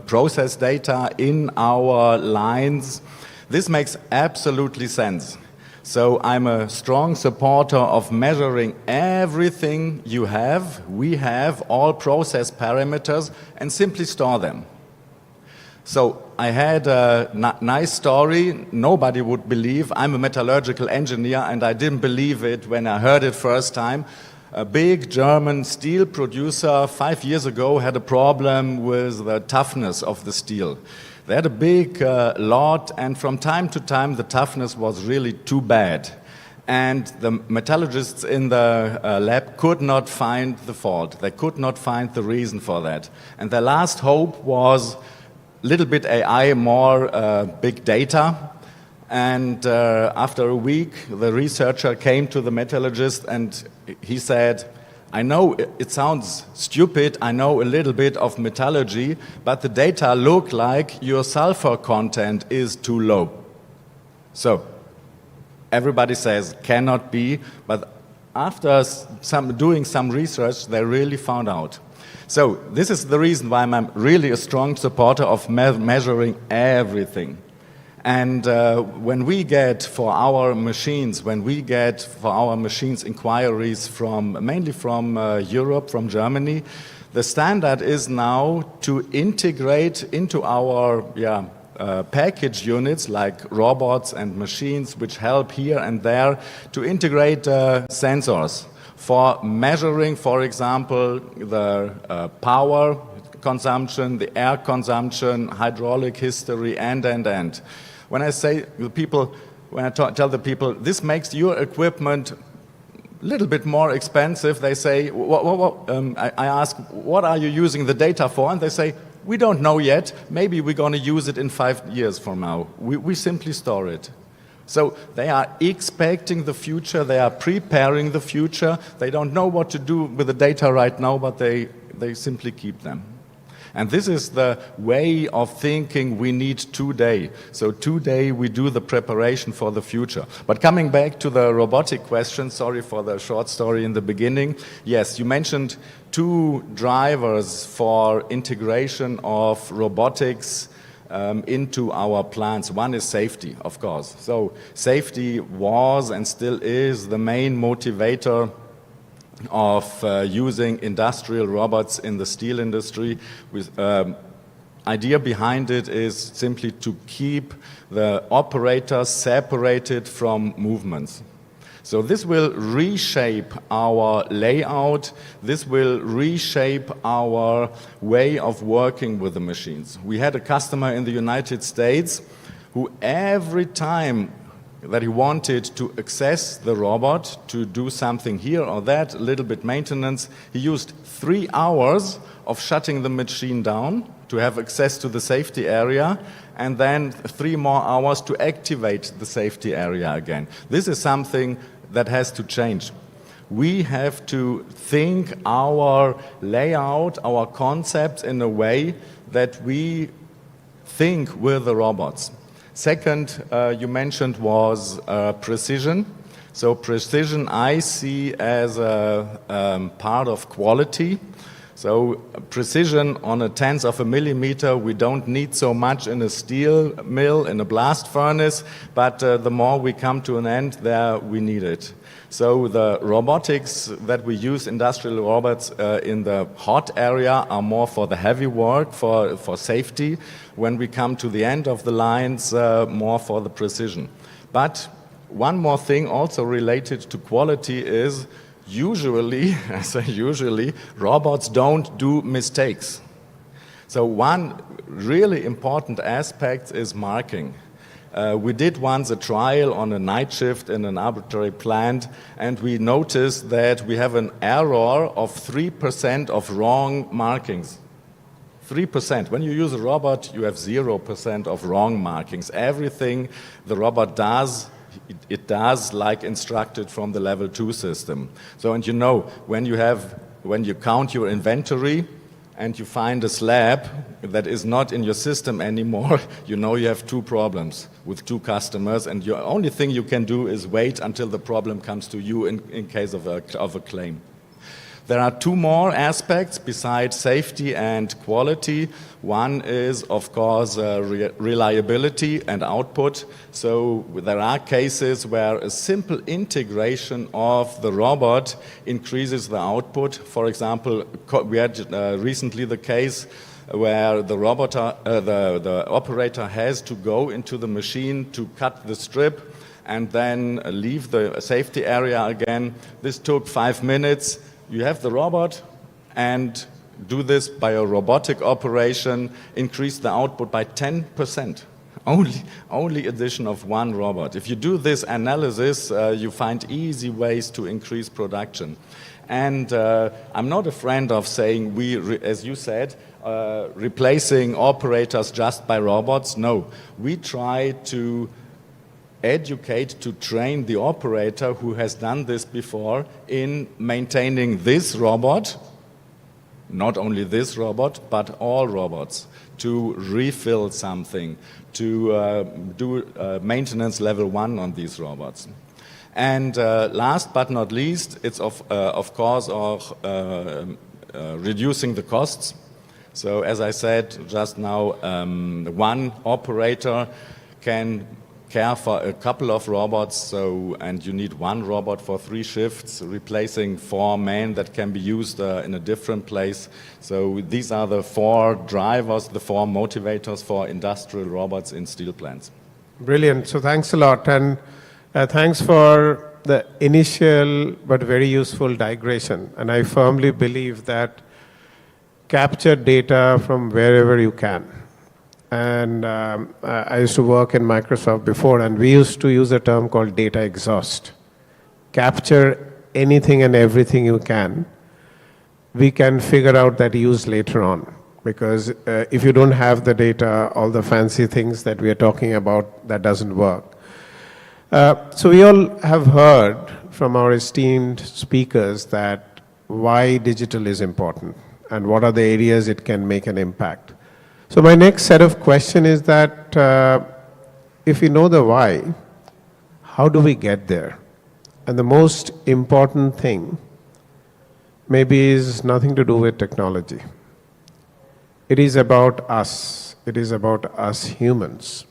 process data in our lines. This makes absolutely sense. So I'm a strong supporter of measuring everything you have. We have all process parameters and simply store them. So I had a nice story. Nobody would believe. I'm a metallurgical engineer and I didn't believe it when I heard it first time. A big German steel producer 5 years ago had a problem with the toughness of the steel. They had a big lot, and from time to time the toughness was really too bad. And the metallurgists in the lab could not find the fault. They could not find the reason for that. And their last hope was a little bit AI, more big data. And after a week, the researcher came to the metallurgist and he said, I know it sounds stupid, I know a little bit of metallurgy, but the data look like your sulfur content is too low. So everybody says cannot be, but after doing some research, they really found out. So this is the reason why I'm really a strong supporter of measuring everything. And when we get for our machines inquiries mainly from Europe, from Germany, the standard is now to integrate into our package units like robots and machines which help here and there to integrate sensors for measuring, for example, the power consumption, the air consumption, hydraulic history, and. When I say to people, tell the people, this makes your equipment a little bit more expensive, they say, I ask, what are you using the data for? And they say, we don't know yet. Maybe we're going to use it in 5 years from now. We simply store it. So they are expecting the future. They are preparing the future. They don't know what to do with the data right now, but they simply keep them. And this is the way of thinking we need today. So today we do the preparation for the future. But coming back to the robotic question, sorry for the short story in the beginning. Yes, you mentioned 2 drivers for integration of robotics into our plants. One is safety, of course. So safety was and still is the main motivator of using industrial robots in the steel industry. With idea behind it is simply to keep the operator separated from movements. So this will reshape our layout, this will reshape our way of working with the machines. We had a customer in the United States who every time that he wanted to access the robot to do something here or that, a little bit maintenance, he used 3 hours of shutting the machine down to have access to the safety area, and then 3 more hours to activate the safety area again. This is something that has to change. We have to think our layout, our concepts in a way that we think with the robots. Second, you mentioned was precision. So precision I see as a part of quality. So precision on a tenth of a millimeter, we don't need so much in a steel mill, in a blast furnace, but the more we come to an end, there we need it. So the robotics that we use, industrial robots in the hot area, are more for the heavy work, for safety. When we come to the end of the lines, more for the precision. But one more thing also related to quality is usually, I say usually, robots don't do mistakes. So one really important aspect is marking. We did once a trial on a night shift in an arbitrary plant, and we noticed that we have an error of 3% of wrong markings. 3%. When you use a robot, you have 0% of wrong markings. Everything the robot does, it does like instructed from the level 2 system. So, and you know, when you count your inventory and you find a slab that is not in your system anymore, you know you have 2 problems with 2 customers, and the only thing you can do is wait until the problem comes to you in case of a claim. There are 2 more aspects besides safety and quality. One is, of course, reliability and output. So there are cases where a simple integration of the robot increases the output. For example, we had recently the case where the operator has to go into the machine to cut the strip and then leave the safety area again. This took 5 minutes. You have the robot and do this by a robotic operation, increase the output by 10%. Only addition of 1 robot. If you do this analysis, you find easy ways to increase production. And I'm not a friend of saying as you said, replacing operators just by robots. No, we try to educate, to train the operator who has done this before in maintaining this robot, not only this robot, but all robots, to refill something, to do maintenance level 1 on these robots. And last but not least, it's of course reducing the costs. So as I said just now, 1 operator can care for a couple of robots, and you need 1 robot for 3 shifts, replacing 4 men that can be used in a different place. So these are the 4 drivers, the 4 motivators for industrial robots in steel plants. Brilliant. So thanks a lot. And thanks for the initial but very useful digression. And I firmly believe that capture data from wherever you can. And I used to work in Microsoft before, and we used to use a term called data exhaust. Capture anything and everything you can. We can figure out that use later on. Because if you don't have the data, all the fancy things that we are talking about, that doesn't work. So we all have heard from our esteemed speakers that why digital is important and what are the areas it can make an impact. So my next set of question is that if we know the why, how do we get there? And the most important thing maybe is nothing to do with technology. It is about us It is about us humans.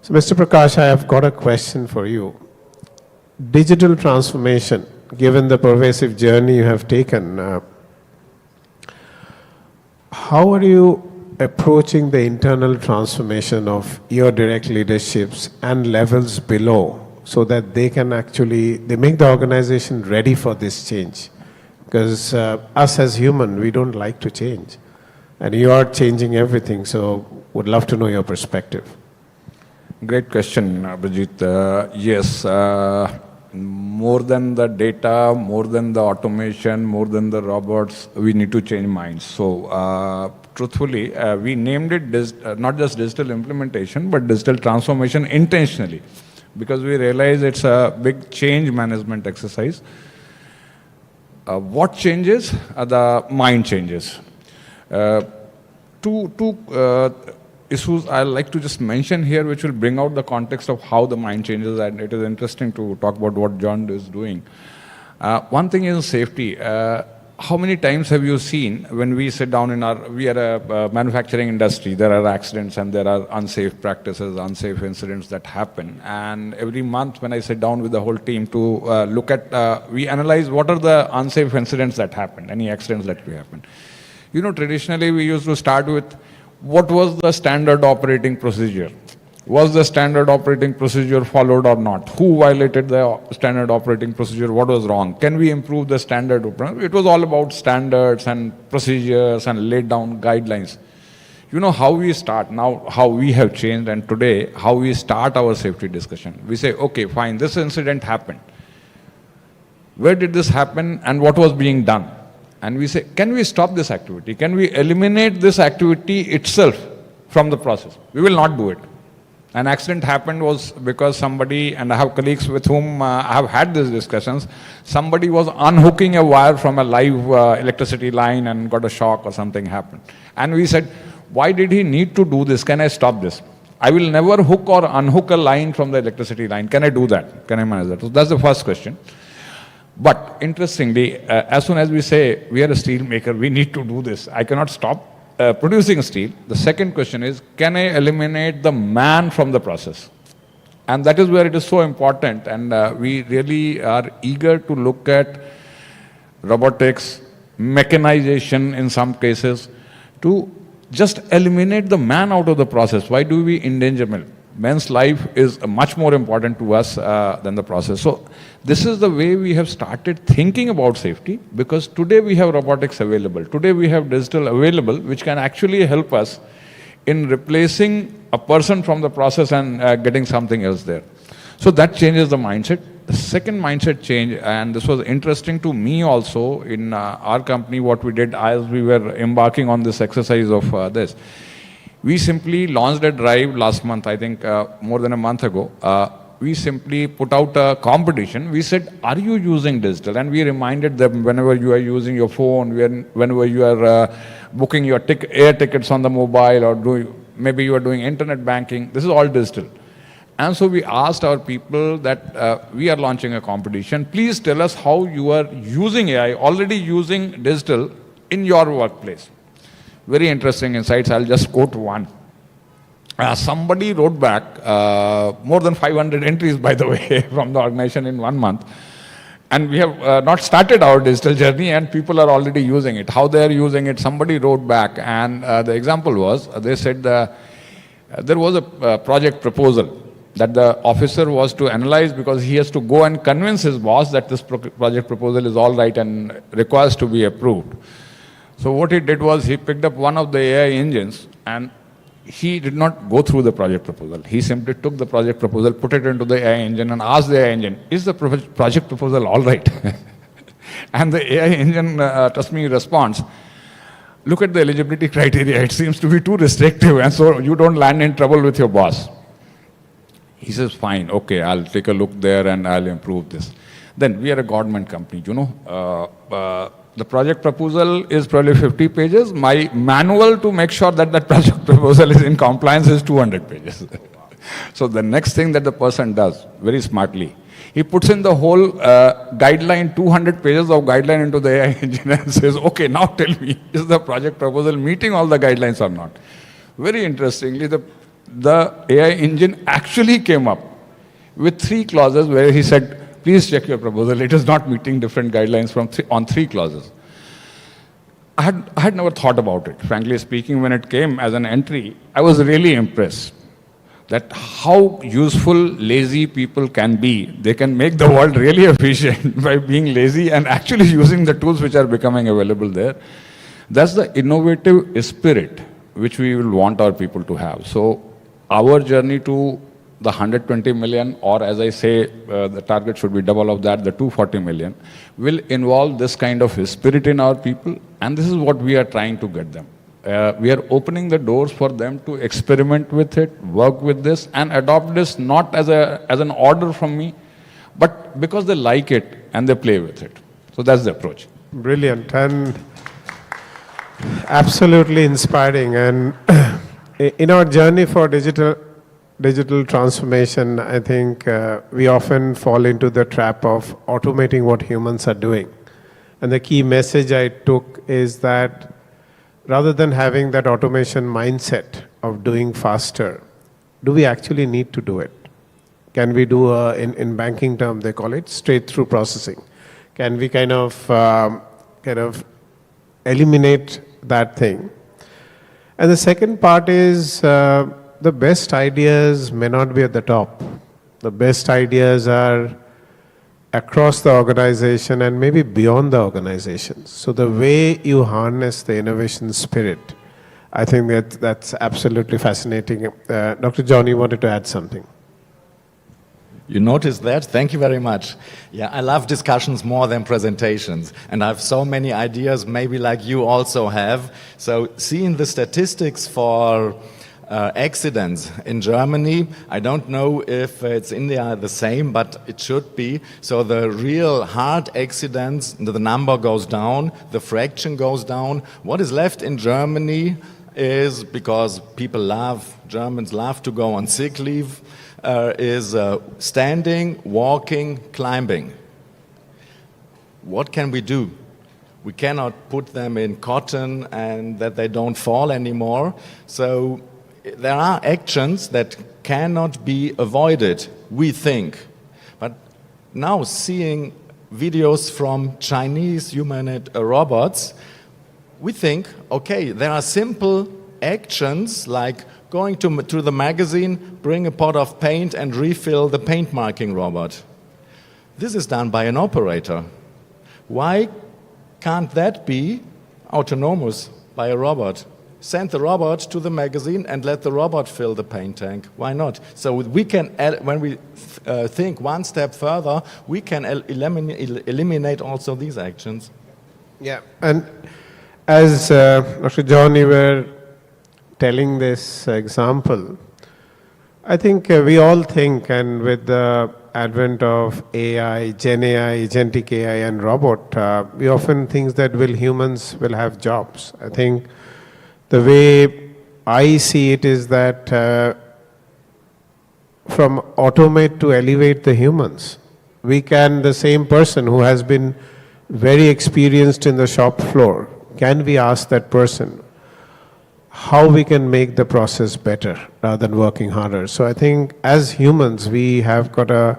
So, Mr. Prakash, I have got a question for you. Digital transformation, given the pervasive journey you have taken, how are you approaching the internal transformation of your direct leaderships and levels below so that they can actually, they make the organization ready for this change? Because us as human, we don't like to change. And you are changing everything, so would love to know your perspective. Great question, Abhijit. Yes, more than the data, more than the automation, more than the robots, we need to change minds. So, truthfully, we named it not just digital implementation, but digital transformation intentionally, because we realize it's a big change management exercise. What changes? The mind changes. Two issues I'd like to just mention here, which will bring out the context of how the mind changes, and it is interesting to talk about what John is doing. One thing is safety. How many times have you seen when we sit down we are a manufacturing industry, there are accidents and there are unsafe practices, unsafe incidents that happen. And every month when I sit down with the whole team to look at, we analyze what are the unsafe incidents that happen, any accidents that we happen. You know, traditionally we used to start with what was the standard operating procedure? Was the standard operating procedure followed or not? Who violated the standard operating procedure? What was wrong? Can we improve the standard? It was all about standards and procedures and laid down guidelines. You know how we start now, how we have changed, and today how we start our safety discussion. We say, okay, fine, this incident happened. Where did this happen and what was being done? And we say, can we stop this activity? Can we eliminate this activity itself from the process? We will not do it. An accident happened was because somebody, and I have colleagues with whom I have had these discussions, somebody was unhooking a wire from a live electricity line and got a shock or something happened. And we said, why did he need to do this? Can I stop this? I will never hook or unhook a line from the electricity line. Can I do that? Can I manage that? So that's the first question. But interestingly, as soon as we say we are a steel maker, we need to do this, I cannot stop producing steel. The second question is, can I eliminate the man from the process? And that is where it is so important, and we really are eager to look at robotics, mechanization in some cases, to just eliminate the man out of the process. Why do we endanger men? Man's life is much more important to us than the process. So this is the way we have started thinking about safety, because today we have robotics available. Today we have digital available, which can actually help us in replacing a person from the process and getting something else there. So that changes the mindset. The second mindset change, and this was interesting to me also in our company, what we did as we were embarking on this exercise of this. We simply launched a drive last month, I think more than a month ago. We simply put out a competition. We said, are you using digital? And we reminded them, whenever you are using your phone, whenever you are booking your air tickets on the mobile, or maybe you are doing internet banking, this is all digital. And so we asked our people that we are launching a competition. Please tell us how you are using AI, already using digital in your workplace. Very interesting insights. I'll just quote one. Somebody wrote back, more than 500 entries, by the way, from the organization in 1 month. And we have not started our digital journey, and people are already using it. How they are using it, somebody wrote back, and the example was, they said there was a project proposal that the officer was to analyze, because he has to go and convince his boss that this project proposal is all right and requires to be approved. So what he did was, he picked up one of the AI engines, and he did not go through the project proposal. He simply took the project proposal, put it into the AI engine, and asked the AI engine, is the project proposal all right? And the AI engine, trust me, responds, look at the eligibility criteria, it seems to be too restrictive, and so you don't land in trouble with your boss. He says, fine, okay, I'll take a look there and I'll improve this. Then we are a government company, you know. The project proposal is probably 50 pages. My manual to make sure that that project proposal is in compliance is 200 pages. So the next thing that the person does, very smartly, he puts in the whole guideline, 200 pages of guideline into the AI engine and says, okay, now tell me, is the project proposal meeting all the guidelines or not? Very interestingly, the AI engine actually came up with 3 clauses where he said, please check your proposal. It is not meeting different guidelines on 3 clauses. I had never thought about it. Frankly speaking, when it came as an entry, I was really impressed that how useful lazy people can be. They can make the world really efficient by being lazy and actually using the tools which are becoming available there. That's the innovative spirit which we will want our people to have. So our journey to the 120 million, or as I say, the target should be double of that, the 240 million, will involve this kind of spirit in our people, and this is what we are trying to get them. We are opening the doors for them to experiment with it, work with this, and adopt this not as an order from me, but because they like it and they play with it. So that's the approach. Brilliant and absolutely inspiring. And in our journey for digital transformation, I think we often fall into the trap of automating what humans are doing. And the key message I took is that rather than having that automation mindset of doing faster, do we actually need to do it? Can we do, in banking term, they call it straight-through processing? Can we kind of eliminate that thing? And the second part is the best ideas may not be at the top. The best ideas are across the organization and maybe beyond the organization. So the way you harness the innovation spirit, I think that's absolutely fascinating. Dr. John, you wanted to add something? You noticed that? Thank you very much. Yeah, I love discussions more than presentations. And I have so many ideas, maybe like you also have. So seeing the statistics for accidents in Germany, I don't know if it's in India the same, but it should be. So the real hard accidents, the number goes down, the fraction goes down. What is left in Germany is, because Germans love to go on sick leave, is standing, walking, climbing. What can we do? We cannot put them in cotton and that they don't fall anymore. So there are actions that cannot be avoided, we think. But now seeing videos from Chinese humanoid robots, we think, okay, there are simple actions like going to the magazine, bring a pot of paint and refill the paint marking robot. This is done by an operator. Why can't that be autonomous by a robot? Send the robot to the magazine and let the robot fill the paint tank. Why not? So we can, when we think one step further, we can eliminate also these actions. Yeah, and as Dr. John, you were telling this example, I think we all think, and with the advent of AI, Gen AI, agentic AI and robot, we often think that humans will have jobs. I think the way I see it is that from automate to elevate the humans, the same person who has been very experienced in the shop floor, can we ask that person how we can make the process better rather than working harder? So I think as humans, we have got a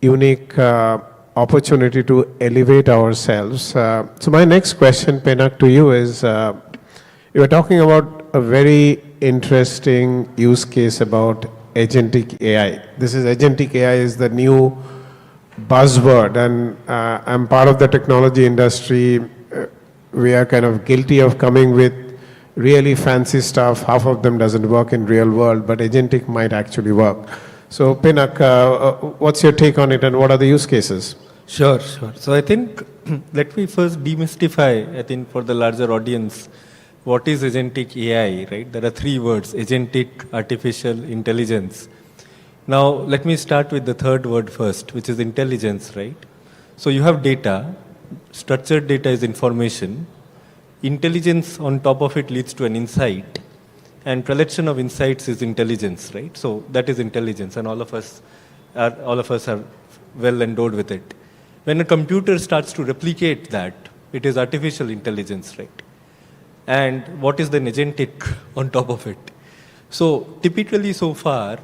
unique opportunity to elevate ourselves. So my next question, Penak, to you is, you were talking about a very interesting use case about agentic AI. Agentic AI is the new buzzword, and I'm part of the technology industry. We are kind of guilty of coming with really fancy stuff. Half of them doesn't work in real world, but agentic might actually work. So Penak, what's your take on it and what are the use cases? Sure. So I think, let me first demystify, I think for the larger audience, what is agentic AI, right? There are 3 words, agentic, artificial, intelligence. Now, let me start with the third word first, which is intelligence, right? So you have data, structured data is information, intelligence on top of it leads to an insight, and collection of insights is intelligence, right? So that is intelligence, and all of us are well endowed with it. When a computer starts to replicate that, it is artificial intelligence, right? And what is the agentic on top of it? So typically so far,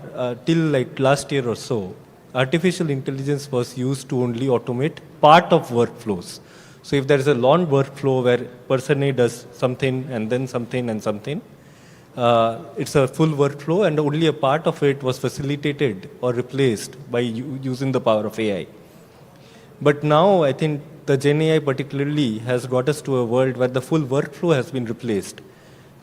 till like last year or so, artificial intelligence was used to only automate part of workflows. So if there is a long workflow where person A does something and then something and something, it's a full workflow and only a part of it was facilitated or replaced by using the power of AI. But now I think the Gen AI particularly has got us to a world where the full workflow has been replaced.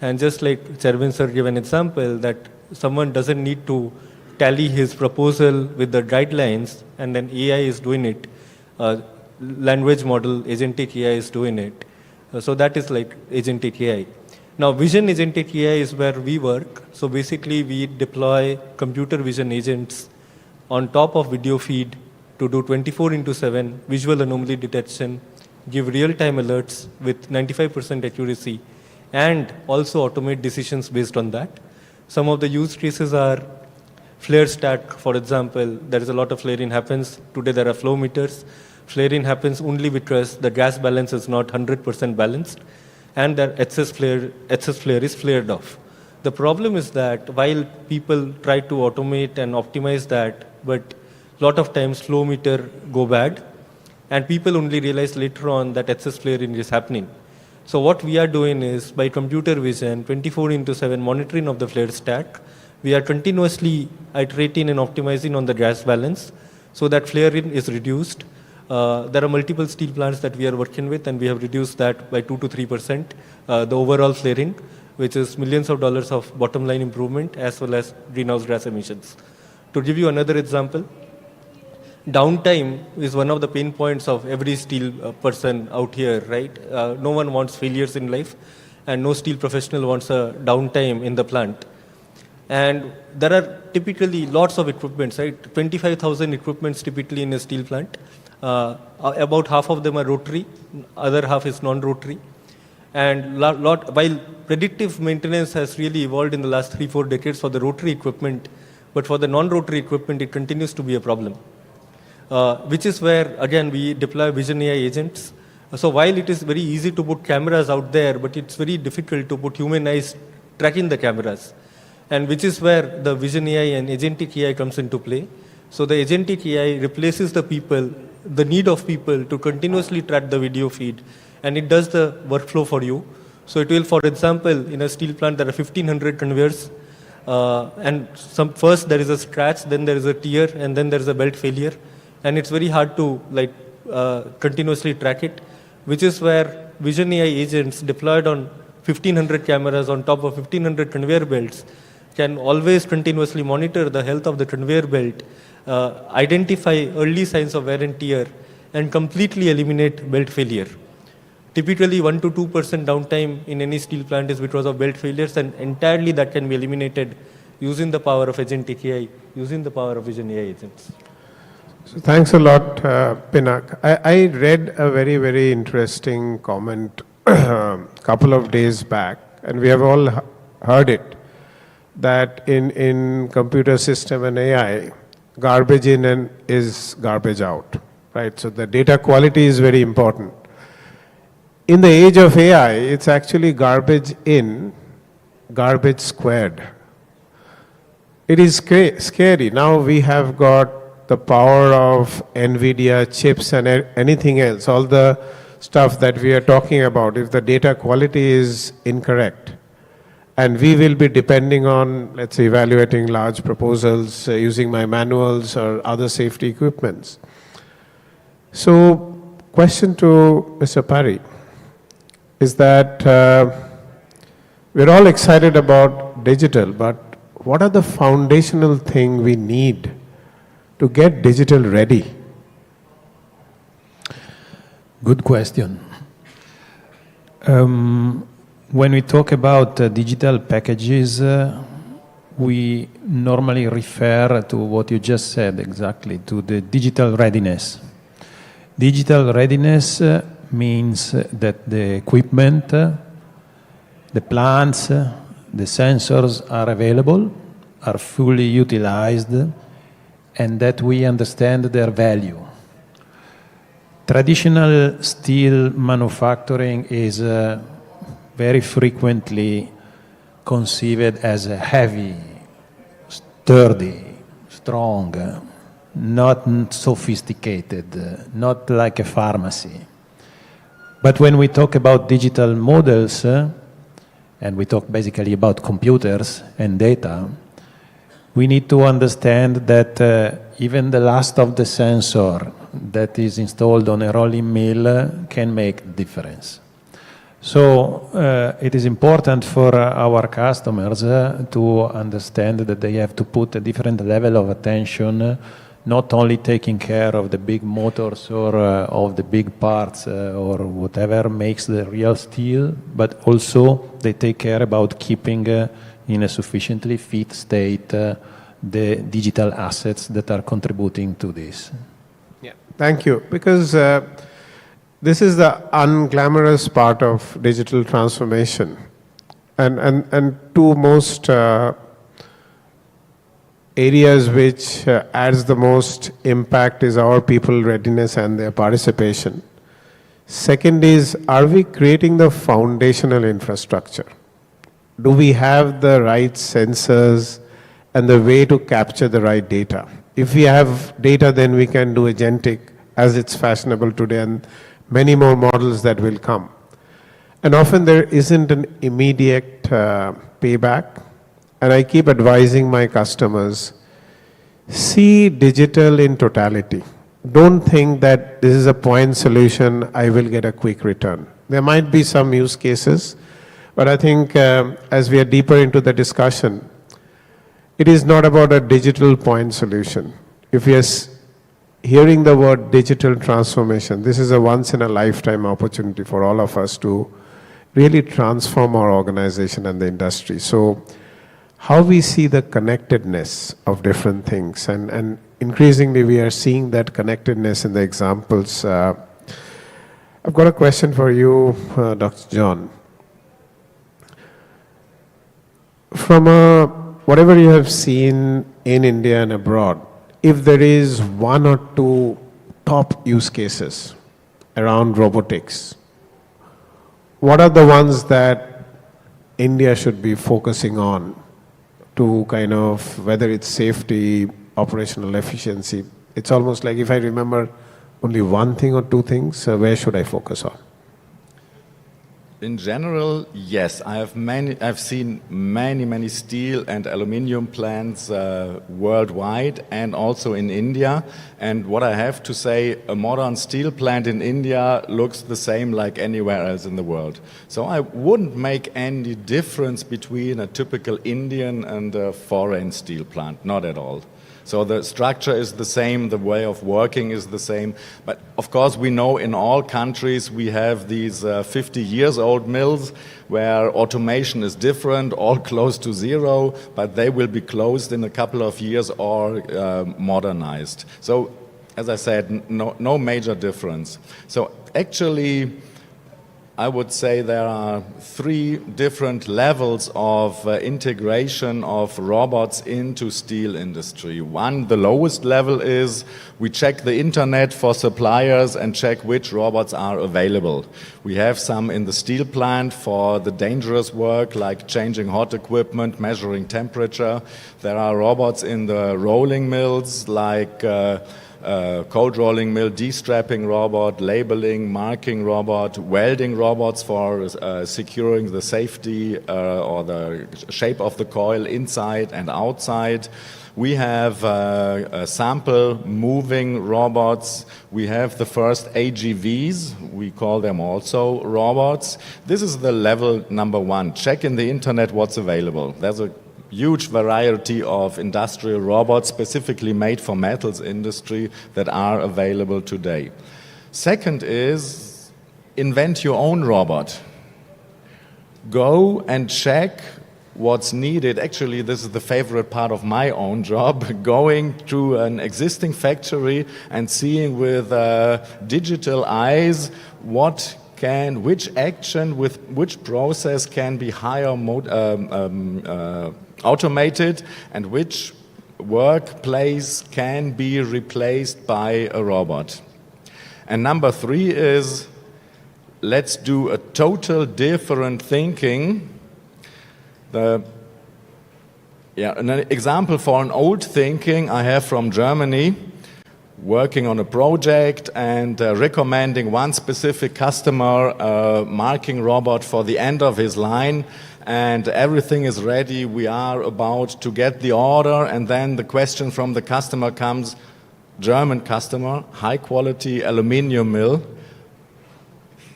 And just like Chairman sir gave an example that someone doesn't need to tally his proposal with the guidelines and then AI is doing it. Language model, agentic AI is doing it. So that is like agentic AI. Now vision agentic AI is where we work. So basically we deploy computer vision agents on top of video feed to do 24/7 visual anomaly detection, give real-time alerts with 95% accuracy, and also automate decisions based on that. Some of the use cases are flare stack, for example. There is a lot of flaring happens. Today there are flow meters. Flaring happens only because the gas balance is not 100% balanced, and the excess flare is flared off. The problem is that while people try to automate and optimize that, but a lot of times flow meter go bad, and people only realize later on that excess flaring is happening. So what we are doing is by computer vision, 24/7 monitoring of the flare stack, we are continuously iterating and optimizing on the gas balance so that flaring is reduced. There are multiple steel plants that we are working with, and we have reduced that by 2 to 3%, the overall flaring, which is millions of dollars of bottom line improvement as well as greenhouse gas emissions. To give you another example, downtime is one of the pain points of every steel person out here, right? No one wants failures in life, and no steel professional wants a downtime in the plant. And there are typically lots of equipments, right? 25,000 equipments typically in a steel plant. About half of them are rotary, other half is non-rotary. And while predictive maintenance has really evolved in the last 3-4 decades for the rotary equipment, but for the non-rotary equipment, it continues to be a problem. Which is where, again, we deploy Vision AI agents. So while it is very easy to put cameras out there, but it's very difficult to put human eyes tracking the cameras. And which is where the Vision AI and agentic AI comes into play. So the agentic AI replaces the people, the need of people to continuously track the video feed, and it does the workflow for you. So it will, for example, in a steel plant, there are 1,500 conveyors, and first there is a scratch, then there is a tear, and then there is a belt failure. And it's very hard to continuously track it, which is where Vision AI agents deployed on 1,500 cameras on top of 1,500 conveyor belts can always continuously monitor the health of the conveyor belt, identify early signs of wear and tear, and completely eliminate belt failure. Typically 1 to 2% downtime in any steel plant is because of belt failures, and entirely that can be eliminated using the power of agentic AI, using the power of Vision AI agents. So thanks a lot, Pinak. I read a very, very interesting comment a couple of days back, and we have all heard it, that in computer system and AI, garbage in and is garbage out, right? So the data quality is very important. In the age of AI, it's actually garbage in, garbage squared. It is scary. Now we have got the power of NVIDIA chips and anything else, all the stuff that we are talking about. If the data quality is incorrect, and we will be depending on, let's say, evaluating large proposals using my manuals or other safety equipments. So, question to Mr. Pari is that we're all excited about digital, but what are the foundational things we need to get digital ready? Good question. When we talk about digital packages, we normally refer to what you just said exactly, to the digital readiness. Digital readiness means that the equipment, the plants, the sensors are available, are fully utilized, and that we understand their value. Traditional steel manufacturing is very frequently conceived as a heavy, sturdy, strong, not sophisticated, not like a pharmacy. But when we talk about digital models, and we talk basically about computers and data, we need to understand that even the last of the sensor that is installed on a rolling mill can make a difference. So it is important for our customers to understand that they have to put a different level of attention, not only taking care of the big motors or of the big parts or whatever makes the real steel, but also they take care about keeping in a sufficiently fit state the digital assets that are contributing to this. Yeah, thank you. Because this is the unglamorous part of digital transformation. And two most areas which adds the most impact is our people readiness and their participation. Second is, are we creating the foundational infrastructure? Do we have the right sensors and the way to capture the right data? If we have data, then we can do agentic as it's fashionable today, and many more models that will come. And often there isn't an immediate payback. And I keep advising my customers, see digital in totality. Don't think that this is a point solution, I will get a quick return. There might be some use cases, but I think as we are deeper into the discussion, it is not about a digital point solution. If we are hearing the word digital transformation, this is a once in a lifetime opportunity for all of us to really transform our organization and the industry. So how we see the connectedness of different things, and increasingly we are seeing that connectedness in the examples. I've got a question for you, Dr. John. From whatever you have seen in India and abroad, if there is one or two top use cases around robotics, what are the ones that India should be focusing on to kind of, whether it's safety, operational efficiency? It's almost like if I remember only one thing or two things, where should I focus on? In general, yes. I've seen many steel and aluminium plants worldwide and also in India. And what I have to say, a modern steel plant in India looks the same like anywhere else in the world. So I wouldn't make any difference between a typical Indian and a foreign steel plant, not at all. So the structure is the same, the way of working is the same. But of course, we know in all countries we have these 50-year-old mills where automation is different, all close to zero, but they will be closed in a couple of years or modernized. So, as I said, no major difference. So actually, I would say there are three different levels of integration of robots into steel industry. One, the lowest level is we check the internet for suppliers and check which robots are available. We have some in the steel plant for the dangerous work like changing hot equipment, measuring temperature. There are robots in the rolling mills like cold rolling mill, de-strapping robot, labeling, marking robot, welding robots for securing the safety or the shape of the coil inside and outside. We have sample moving robots. We have the first AGVs. We call them also robots. This is the level number one. Check in the internet what's available. There's a huge variety of industrial robots specifically made for metals industry that are available today. Second is invent your own robot. Go and check what's needed. Actually, this is the favorite part of my own job, going to an existing factory and seeing with digital eyes which action with which process can be automated and which workplace can be replaced by a robot. And number three is, let's do a total different thinking. An example for an old thinking I have from Germany, working on a project and recommending one specific customer marking robot for the end of his line, and everything is ready. We are about to get the order, and then the question from the customer comes, German customer, high quality aluminium mill.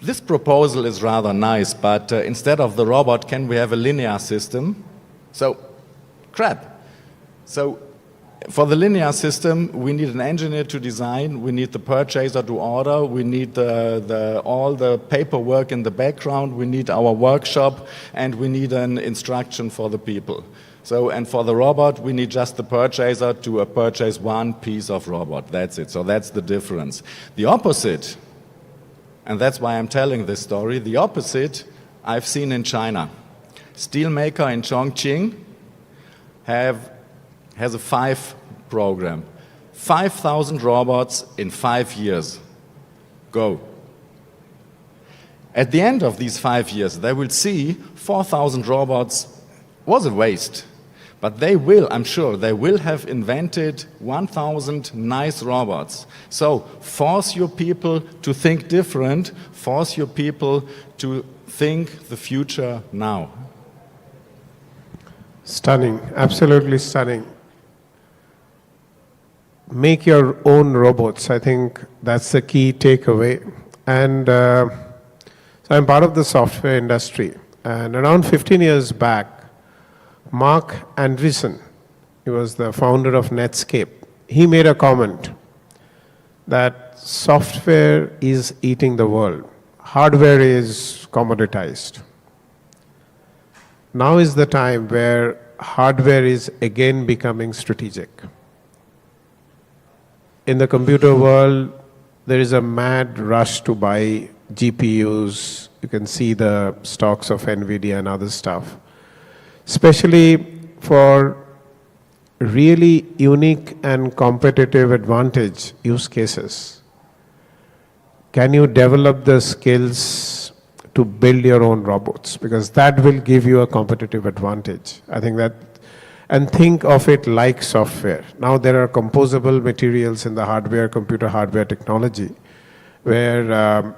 This proposal is rather nice, but instead of the robot, can we have a linear system? So, crap. So, for the linear system, we need an engineer to design, we need the purchaser to order, we need all the paperwork in the background, we need our workshop, and we need an instruction for the people. So, and for the robot, we need just the purchaser to purchase one piece of robot. That's it. So that's the difference. The opposite, and that's why I'm telling this story, the opposite I've seen in China. Steelmaker in Chongqing has a 5 program. 5,000 robots in 5 years. Go. At the end of these 5 years, they will see 4,000 robots was a waste. But they will, I'm sure, they will have invented 1,000 nice robots. So force your people to think different, force your people to think the future now. Stunning, absolutely stunning. Make your own robots. I think that's the key takeaway. And so I'm part of the software industry. And around 15 years back, Mark Andreessen, he was the founder of Netscape, he made a comment that software is eating the world. Hardware is commoditized. Now is the time where hardware is again becoming strategic. In the computer world, there is a mad rush to buy GPUs. You can see the stocks of NVIDIA and other stuff. Especially for really unique and competitive advantage use cases. Can you develop the skills to build your own robots? Because that will give you a competitive advantage. I think that, and think of it like software. Now there are composable materials in the hardware, computer hardware technology, where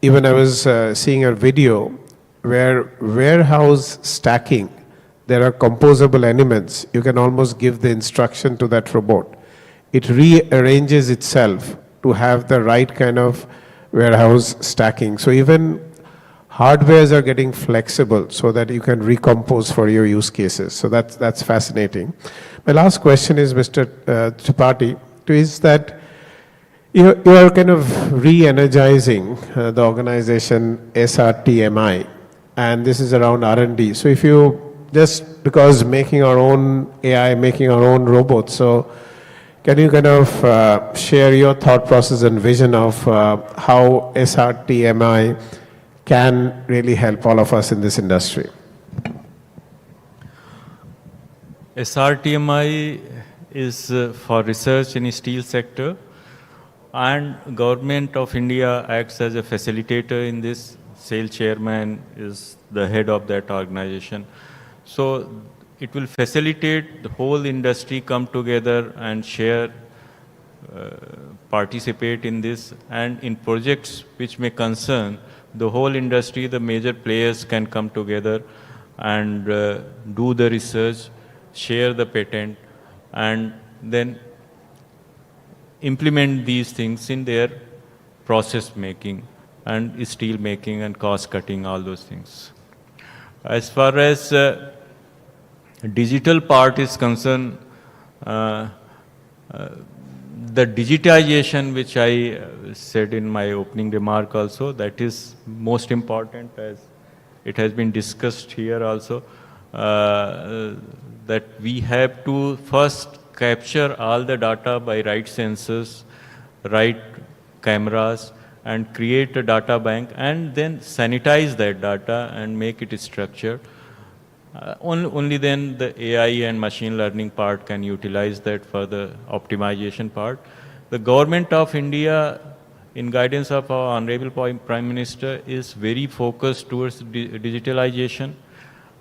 even I was seeing a video where warehouse stacking, there are composable elements. You can almost give the instruction to that robot. It rearranges itself to have the right kind of warehouse stacking. So even hardwares are getting flexible so that you can recompose for your use cases. So that's fascinating. My last question is, Mr. Tripathi, is that you are kind of re-energizing the organization SRTMI, and this is around R&D. So if you just because making our own AI, making our own robots. So can you kind of share your thought process and vision of how SRTMI can really help all of us in this industry? SRTMI is for research in steel sector, and Government of India acts as a facilitator in this. SAIL chairman is the head of that organization. So it will facilitate the whole industry come together and share, participate in this, and in projects which may concern the whole industry, the major players can come together and do the research, share the patent, and then implement these things in their process making and steel making and cost cutting, all those things. As far as digital part is concerned, the digitization, which I said in my opening remark also, that is most important, as it has been discussed here also, that we have to first capture all the data by right sensors, right cameras, and create a data bank, and then sanitize that data and make it structured. Only then the AI and machine learning part can utilize that for the optimization part. The Government of India, in guidance of our Honorable Prime Minister, is very focused towards digitalization,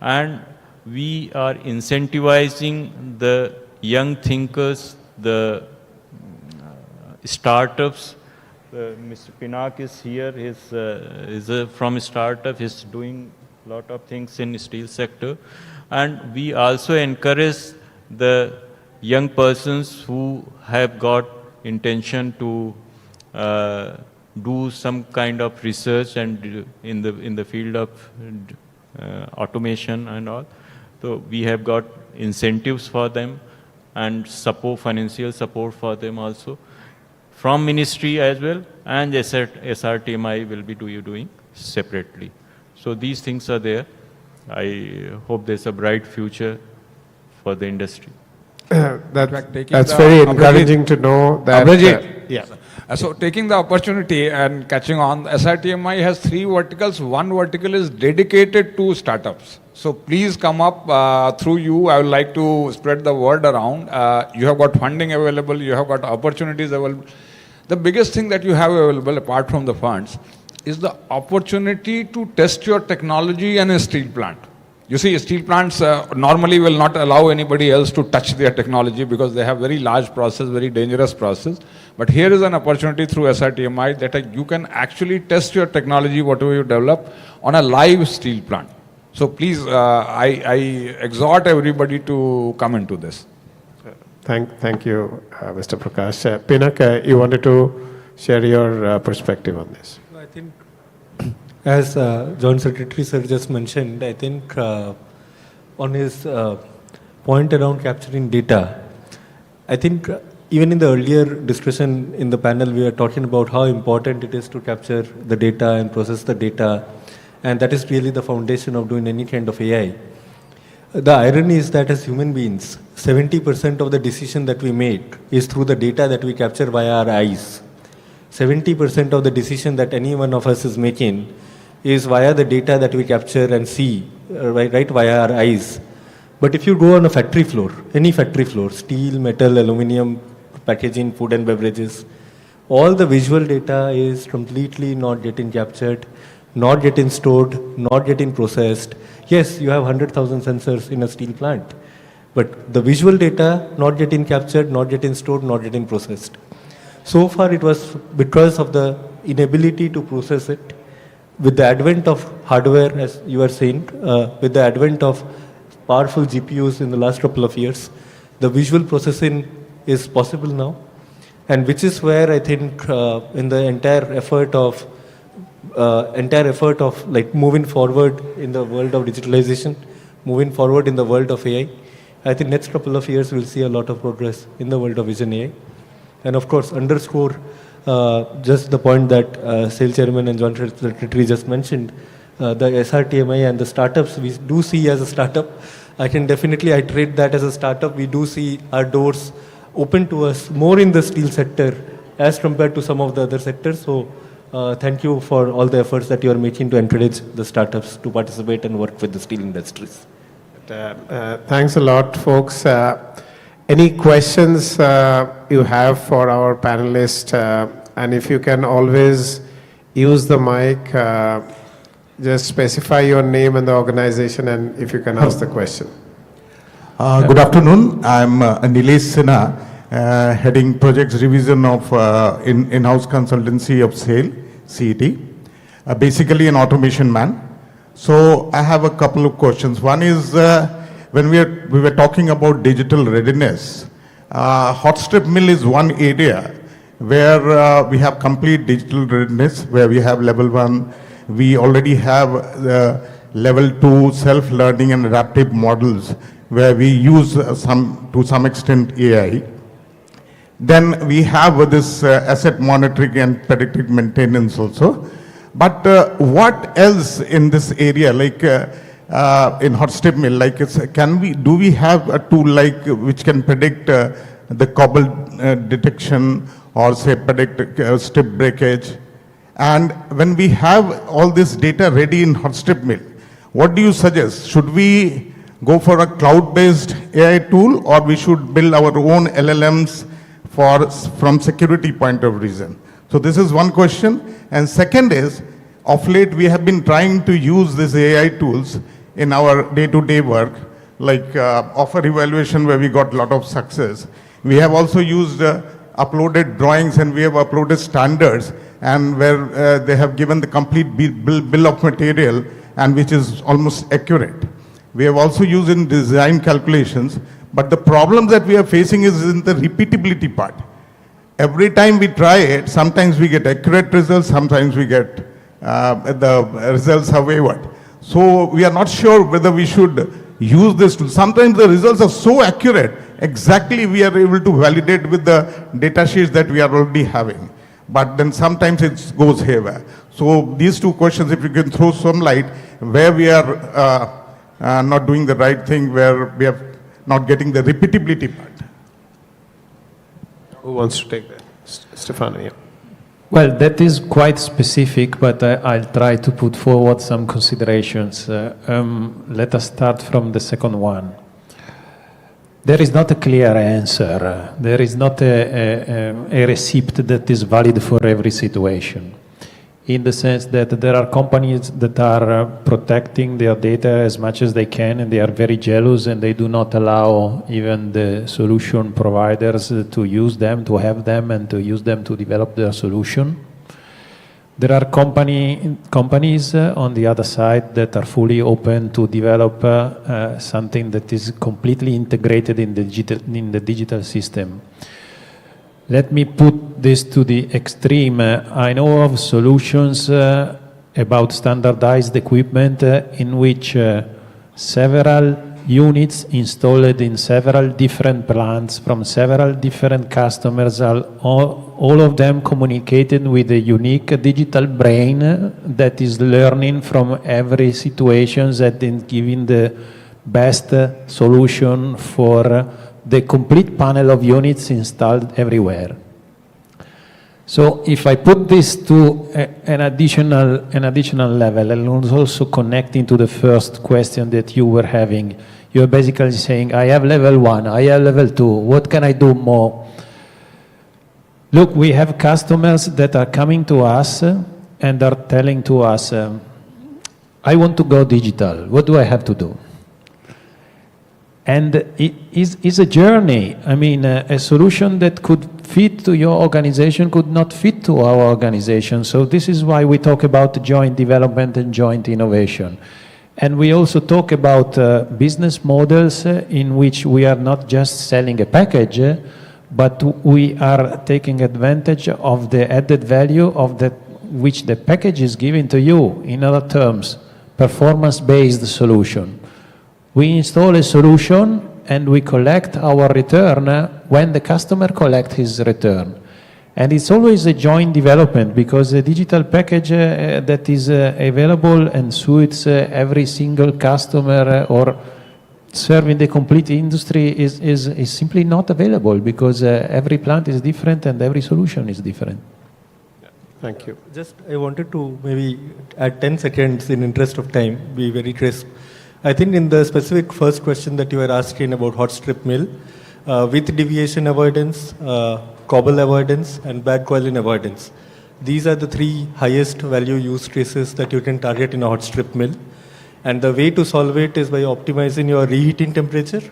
and we are incentivizing the young thinkers, the startups. Mr. Pinak is here. He's from a startup. He's doing a lot of things in steel sector. And we also encourage the young persons who have got intention to do some kind of research and in the field of automation and all. So we have got incentives for them and support, financial support for them also from ministry as well, and SRTMI will be doing separately. So these things are there. I hope there's a bright future for the industry. That's very encouraging to know that. So taking the opportunity and catching on, SRTMI has 3 verticals. One vertical is dedicated to startups. So please come up through you. I would like to spread the word around. You have got funding available. You have got opportunities available. The biggest thing that you have available apart from the funds is the opportunity to test your technology in a steel plant. You see, steel plants normally will not allow anybody else to touch their technology because they have very large process, very dangerous process. But here is an opportunity through SRTMI that you can actually test your technology, whatever you develop, on a live steel plant. So please, I exhort everybody to come into this. Thank you, Mr. Prakash. Pinak, you wanted to share your perspective on this. I think, as Joint Secretary Sir just mentioned, I think on his point around capturing data, I think even in the earlier discussion in the panel, we were talking about how important it is to capture the data and process the data, and that is really the foundation of doing any kind of AI. The irony is that as human beings, 70% of the decision that we make is through the data that we capture via our eyes. 70% of the decision that any one of us is making is via the data that we capture and see, right via our eyes. But if you go on a factory floor, any factory floor, steel, metal, aluminum, packaging, food and beverages, all the visual data is completely not getting captured, not getting stored, not getting processed. Yes, you have 100,000 sensors in a steel plant, but the visual data not getting captured, not getting stored, not getting processed. So far it was because of the inability to process it. With the advent of hardware, as you are saying, with the advent of powerful GPUs in the last couple of years, the visual processing is possible now, and which is where I think in the entire effort of like moving forward in the world of digitalization, moving forward in the world of AI, I think next couple of years we'll see a lot of progress in the world of vision AI. And of course, underscore just the point that Sales Chairman and Joint Secretary just mentioned, the SRTMI and the startups we do see as a startup. I can definitely iterate that as a startup. We do see our doors open to us more in the steel sector as compared to some of the other sectors. So thank you for all the efforts that you are making to encourage the startups to participate and work with the steel industries. Thanks a lot, folks. Any questions you have for our panelists? And if you can always use the mic, just specify your name and the organization, and if you can ask the question. Good afternoon. I'm Nilesh Sinha, heading projects revision of in-house consultancy of SAIL, CET. Basically an automation man. So I have a couple of questions. One is, when we were talking about digital readiness, hot strip mill is one area where we have complete digital readiness, where we have level 1. We already have level 2 self-learning and adaptive models, where we use to some extent AI. Then we have this asset monitoring and predictive maintenance also. But what else in this area, like in hot strip mill, like do we have a tool like which can predict the cobble detection, or say predict strip breakage? And when we have all this data ready in hot strip mill, what do you suggest? Should we go for a cloud-based AI tool, or we should build our own LLMs from security point of reason? So this is one question. And second is, of late we have been trying to use these AI tools in our day-to-day work. like offer evaluation where we got a lot of success. We have also used uploaded drawings and we have uploaded standards and where they have given the complete bill of material and which is almost accurate. We have also used in design calculations, but the problem that we are facing is in the repeatability part. Every time we try it, sometimes we get accurate results, sometimes we get the results are wavered. So we are not sure whether we should use this tool. Sometimes the results are so accurate, exactly we are able to validate with the data sheets that we are already having. But then sometimes it goes haywire. So these two questions, if you can throw some light, where we are not doing the right thing, where we are not getting the repeatability part. Who wants to take that? Stefano, yeah. Well, that is quite specific, but I'll try to put forward some considerations. Let us start from the second one. There is not a clear answer. There is not a receipt that is valid for every situation. In the sense that there are companies that are protecting their data as much as they can, and they are very jealous, and they do not allow even the solution providers to use them, to have them, and to use them to develop their solution. There are companies on the other side that are fully open to develop something that is completely integrated in the digital system. Let me put this to the extreme. I know of solutions about standardized equipment in which several units installed in several different plants from several different customers, all of them communicated with a unique digital brain that is learning from every situation that is giving the best solution for the complete panel of units installed everywhere. So if I put this to an additional level, and also connecting to the first question that you were having, you're basically saying, I have level 1, I have level 2, what can I do more? Look, we have customers that are coming to us and are telling to us, I want to go digital, what do I have to do? And it is a journey. I mean, a solution that could fit to your organization could not fit to our organization. So this is why we talk about joint development and joint innovation. And we also talk about business models in which we are not just selling a package, but we are taking advantage of the added value of that which the package is giving to you. In other terms, performance-based solution. We install a solution and we collect our return when the customer collects his return. And it's always a joint development because the digital package that is available and suits every single customer or serving the complete industry is simply not available because every plant is different and every solution is different. Thank you. Just I wanted to maybe add 10 seconds in interest of time, be very crisp. I think in the specific first question that you were asking about hot strip mill, with deviation avoidance, cobble avoidance, and bag coiling avoidance. These are the 3 highest value use cases that you can target in a hot strip mill. And the way to solve it is by optimizing your reheating temperature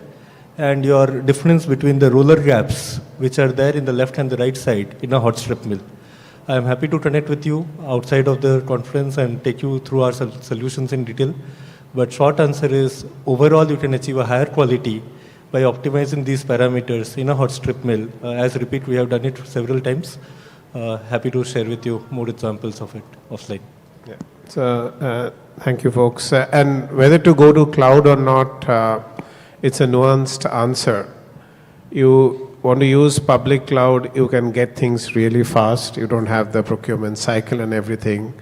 and your difference between the roller gaps, which are there in the left and the right side in a hot strip mill. I am happy to connect with you outside of the conference and take you through our solutions in detail. But short answer is, overall you can achieve a higher quality by optimizing these parameters in a hot strip mill. As repeat, we have done it several times. Happy to share with you more examples of it offline. Yeah. So thank you, folks. And whether to go to cloud or not, it's a nuanced answer. You want to use public cloud, you can get things really fast. You don't have the procurement cycle and everything.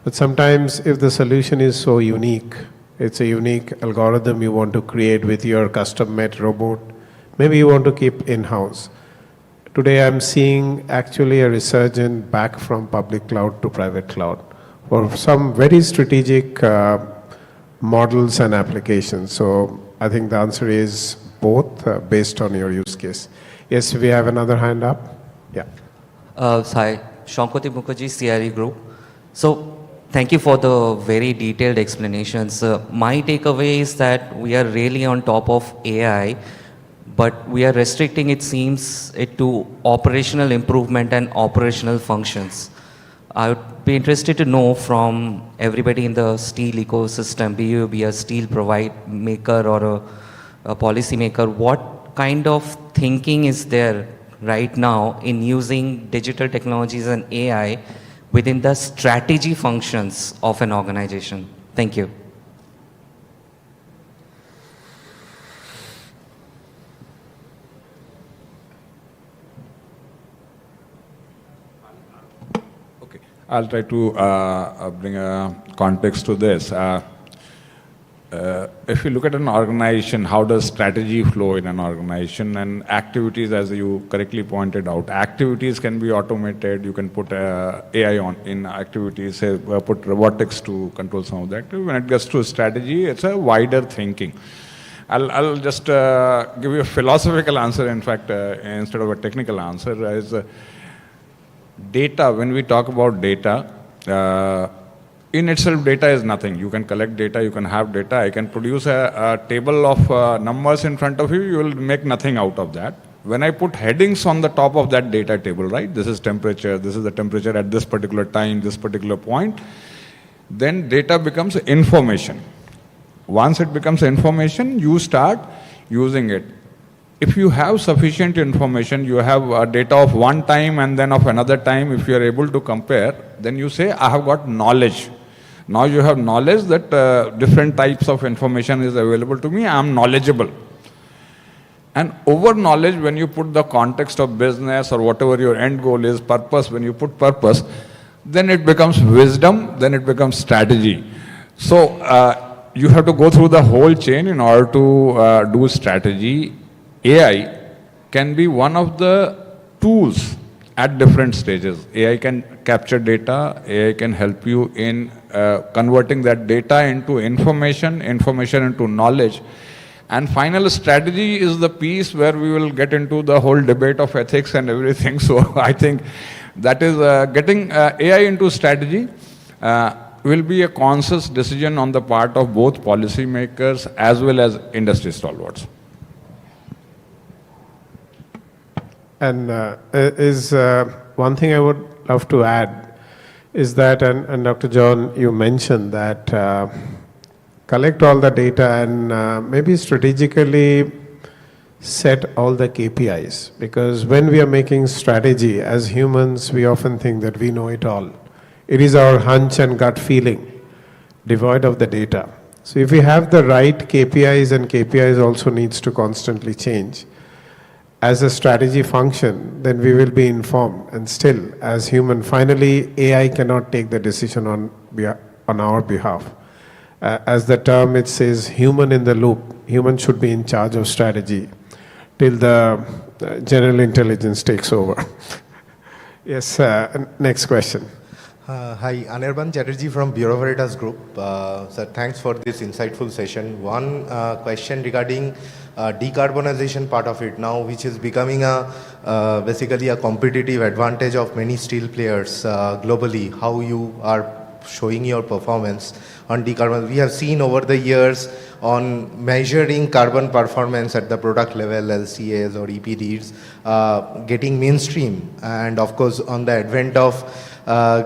But sometimes if the solution is so unique, it's a unique algorithm you want to create with your custom-made robot, maybe you want to keep in-house. Today I'm seeing actually a resurgence back from public cloud to private cloud for some very strategic models and applications. So I think the answer is both based on your use case. Yes, we have another hand up. Yeah. Hi, Shampati Mukherjee, CRE Group. So Thank you for the very detailed explanations. My takeaway is that we are really on top of AI, but we are restricting, it seems, it to operational improvement and operational functions. I would be interested to know from everybody in the steel ecosystem, be you be a steel maker or a policy maker, what kind of thinking is there right now in using digital technologies and AI within the strategy functions of an organization? Thank you. Okay, I'll try to bring a context to this. If you look at an organization, how does strategy flow in an organization, and activities, as you correctly pointed out, activities can be automated. You can put AI on in activities, say, put robotics to control some of that. When it gets to strategy, it's a wider thinking. I'll just give you a philosophical answer, in fact, instead of a technical answer. As data, when we talk about data, in itself, data is nothing. You can collect data, you can have data. I can produce a table of numbers in front of you, you will make nothing out of that. When I put headings on the top of that data table, right, this is temperature, this is the temperature at this particular time, this particular point, then data becomes information. Once it becomes information, you start using it. If you have sufficient information, you have data of one time and then of another time, if you are able to compare, then you say, I have got knowledge. Now you have knowledge that different types of information is available to me, I am knowledgeable. And over knowledge, when you put the context of business or whatever your end goal is, purpose, when you put purpose, then it becomes wisdom, then it becomes strategy. So you have to go through the whole chain in order to do strategy. AI can be one of the tools at different stages. AI can capture data, AI can help you in converting that data into information, information into knowledge. And final strategy is the piece where we will get into the whole debate of ethics and everything. So I think that is getting AI into strategy will be a conscious decision on the part of both policymakers as well as industry stalwarts. And one thing I would love to add is that, and Dr. John, you mentioned that collect all the data and maybe strategically set all the KPIs. Because when we are making strategy, as humans, we often think that we know it all. It is our hunch and gut feeling, devoid of the data. So if we have the right KPIs, and KPIs also needs to constantly change, as a strategy function, then we will be informed. And still, as human, finally, AI cannot take the decision on our behalf. As the term it says, human in the loop. Human should be in charge of strategy till the general intelligence takes over. Yes, next question. Hi, Anirban Chatterjee from Bureau Veritas Group. Sir, thanks for this insightful session. One question regarding decarbonization part of it now, which is becoming basically a competitive advantage of many steel players globally. How you are showing your performance on decarbonization. We have seen over the years on measuring carbon performance at the product level, LCAs or EPDs, getting mainstream. And of course, on the advent of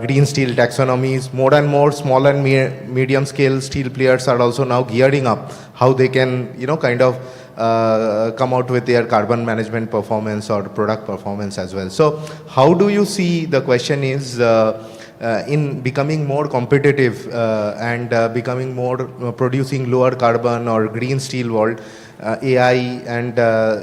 green steel taxonomies, more and more small and medium scale steel players are also now gearing up how they can, kind of come out with their carbon management performance or product performance as well. So how do you see, the question is, in becoming more competitive and becoming more producing lower carbon or green steel world, AI and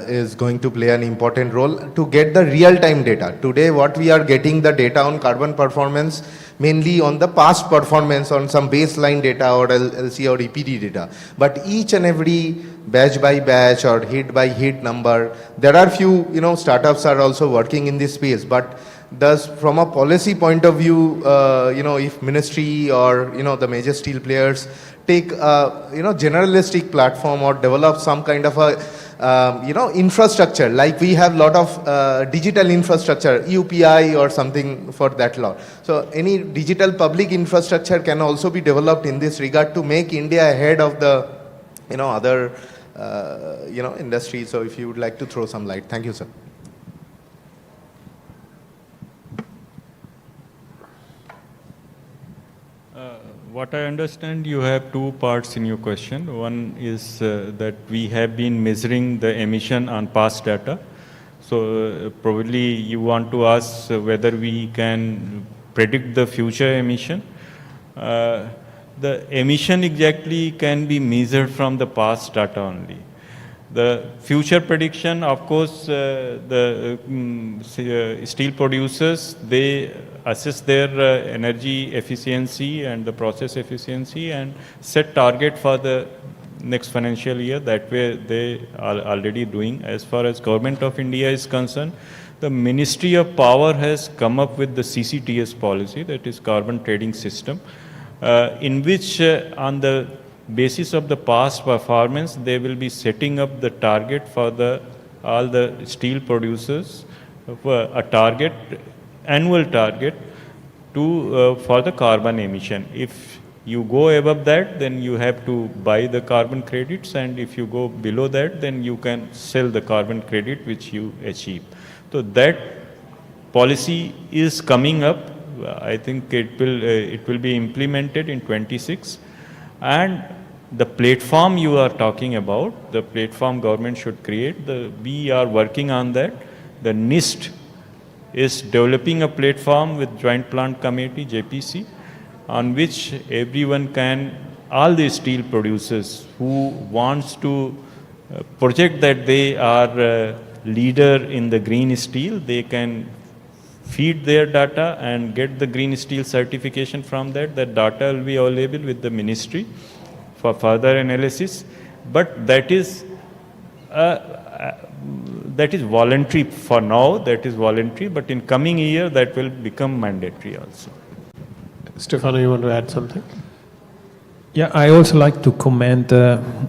is going to play an important role to get the real-time data. Today, what we are getting the data on carbon performance, mainly on the past performance on some baseline data or LC or EPD data. But each and every batch by batch or hit by hit number, there are few, startups are also working in this space. But thus, from a policy point of view, if ministry or, the major steel players take a, generalistic platform or develop some kind of a infrastructure, like we have lot of digital infrastructure, UPI or something for that lot. So any digital public infrastructure can also be developed in this regard to make India ahead of the, other, industries. So if you would like to throw some light. Thank you, sir. What I understand, you have two parts in your question. One is that we have been measuring the emission on past data. So probably you want to ask whether we can predict the future emission. The emission exactly can be measured from the past data only. The future prediction, of course, the steel producers, they assess their energy efficiency and the process efficiency and set target for the next financial year. That way they are already doing. As far as Government of India is concerned, the Ministry of Power has come up with the CCTS policy, that is Carbon Trading System, in which on the basis of the past performance, they will be setting up the target for all the steel producers, a target, annual target for the carbon emission. If you go above that, then you have to buy the carbon credits, and if you go below that, then you can sell the carbon credit which you achieve. So that policy is coming up. I think it will be implemented in 26. And the platform you are talking about, the platform government should create, we are working on that. The NIST is developing a platform with Joint Plant Committee, JPC, on which everyone can, all the steel producers who wants to project that they are a leader in the green steel, they can feed their data and get the green steel certification from that. That data will be available with the ministry for further analysis. But that is voluntary for now, that is voluntary, but in coming year that will become mandatory also. Stefano, you want to add something? Yeah, I also like to comment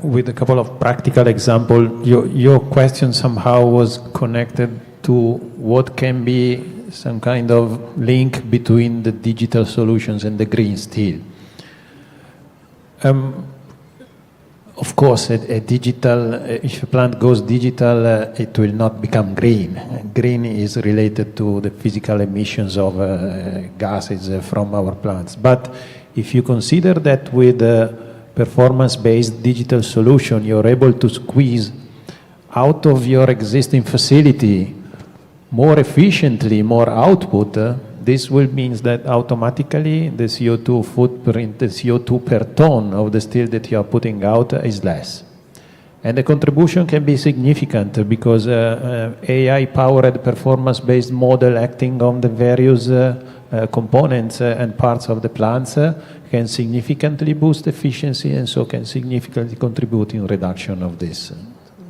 with a couple of practical examples. Your question somehow was connected to what can be some kind of link between the digital solutions and the green steel. Of course, if a plant goes digital, it will not become green. Green is related to the physical emissions of gases from our plants. But if you consider that with a performance-based digital solution, you're able to squeeze out of your existing facility more efficiently, more output, this will mean that automatically the CO2 footprint, the CO2 per ton of the steel that you are putting out is less. And the contribution can be significant because AI-powered performance-based model acting on the various components and parts of the plants can significantly boost efficiency and so can significantly contribute in reduction of this.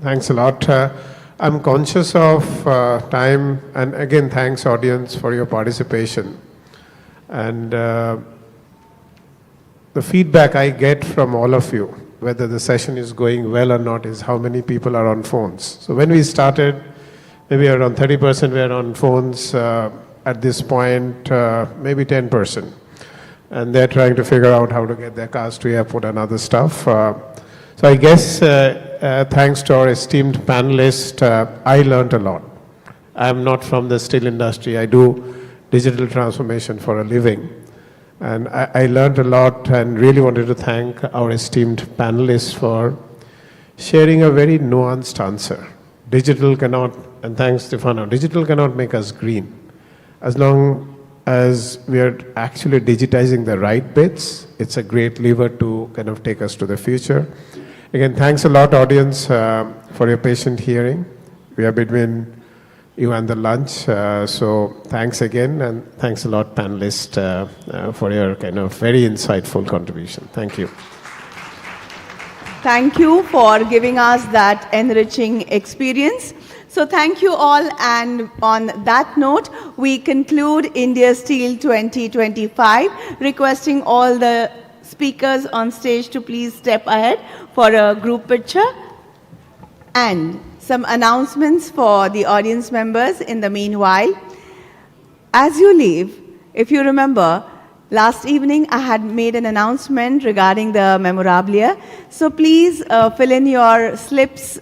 Thanks a lot. I'm conscious of time, and again, thanks audience for your participation. And the feedback I get from all of you, whether the session is going well or not, is how many people are on phones. So when we started, maybe around 30% were on phones. At this point, maybe 10%. And they're trying to figure out how to get their cars to airport and other stuff. So I guess thanks to our esteemed panelists, I learned a lot. I'm not from the steel industry. I do digital transformation for a living. And I learned a lot and really wanted to thank our esteemed panelists for sharing a very nuanced answer. Digital cannot, and thanks Stefano, digital cannot make us green. As long as we are actually digitizing the right bits, it's a great lever to kind of take us to the future. Again, thanks a lot, audience, for your patient hearing. We are between you and the lunch, so thanks again, and thanks a lot, panelists, for your kind of very insightful contribution. Thank you. Thank you for giving us that enriching experience. So thank you all, and on that note, we conclude India Steel 2025, requesting all the speakers on stage to please step ahead for a group picture. And some announcements for the audience members in the meanwhile. As you leave, if you remember, last evening I had made an announcement regarding the memorabilia. So please fill in your slips,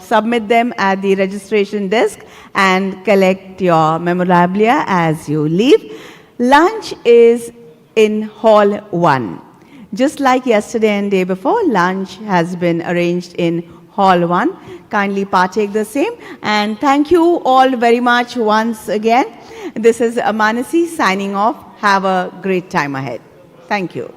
submit them at the registration desk and collect your memorabilia as you leave. Lunch is in Hall 1. Just like yesterday and day before, lunch has been arranged in Hall 1. Kindly partake the same. And thank you all very much once again. This is Manasi signing off. Have a great time ahead. Thank you.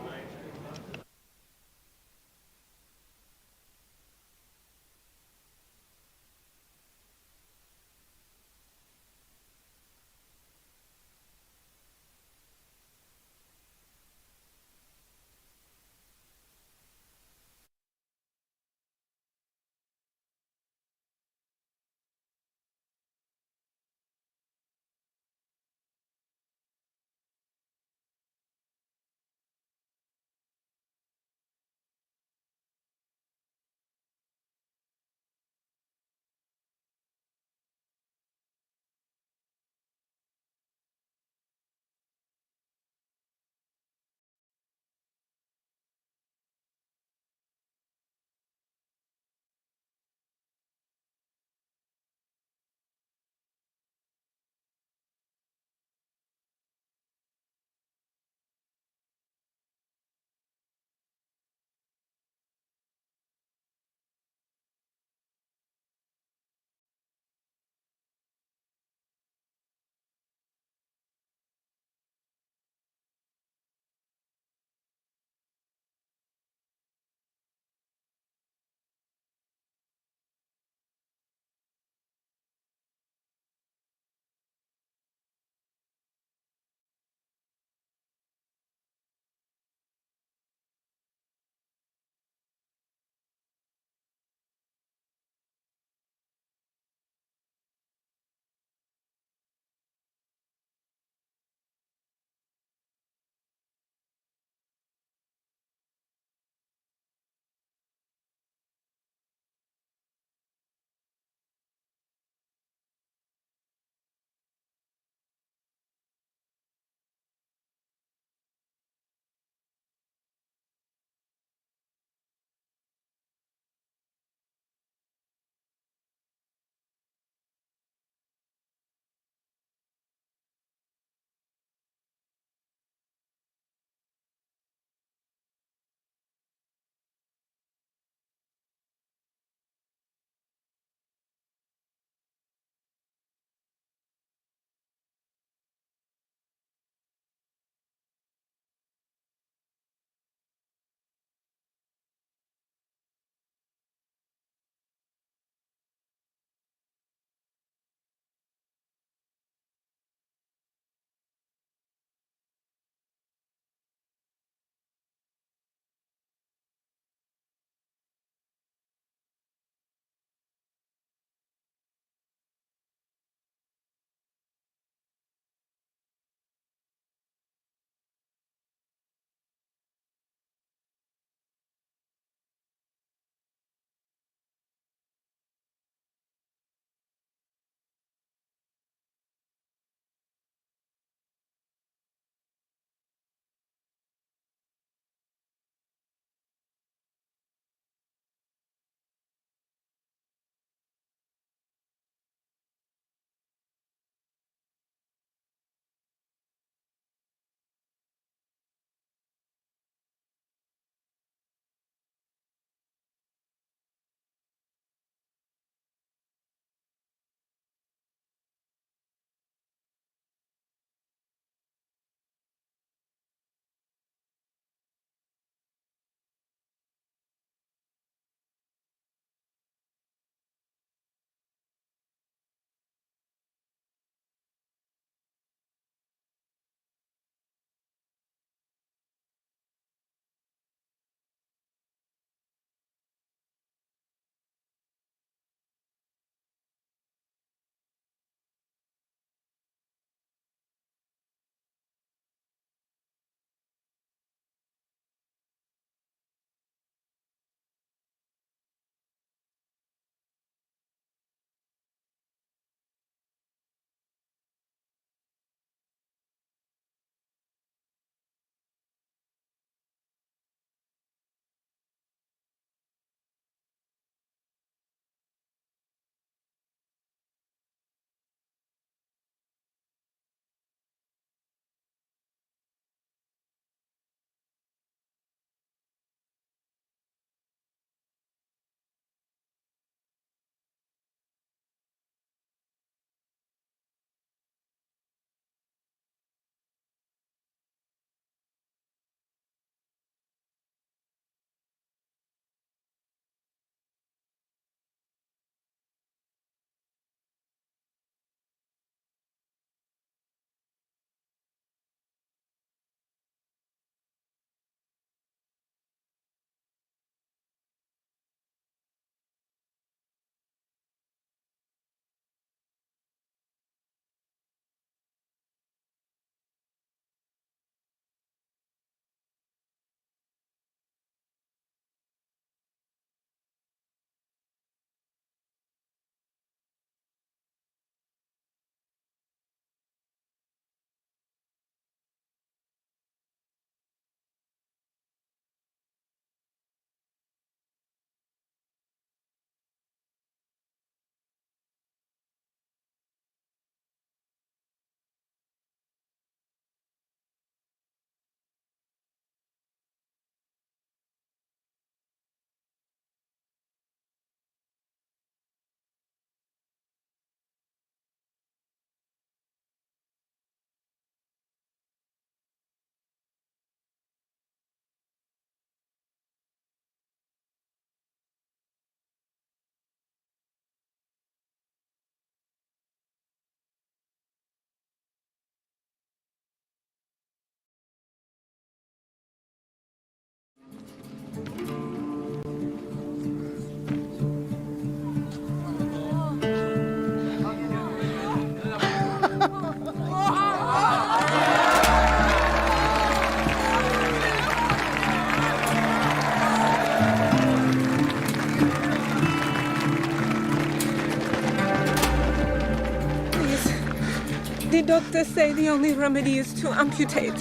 The doctors say the only remedy is to amputate.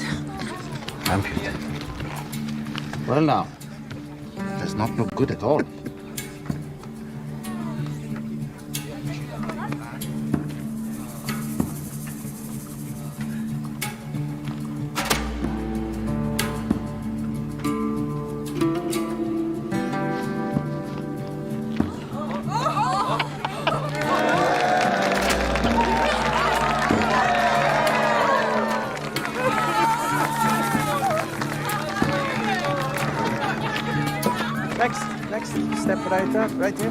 Amputate. Well now, does not look good at all. Next, step right up, right here.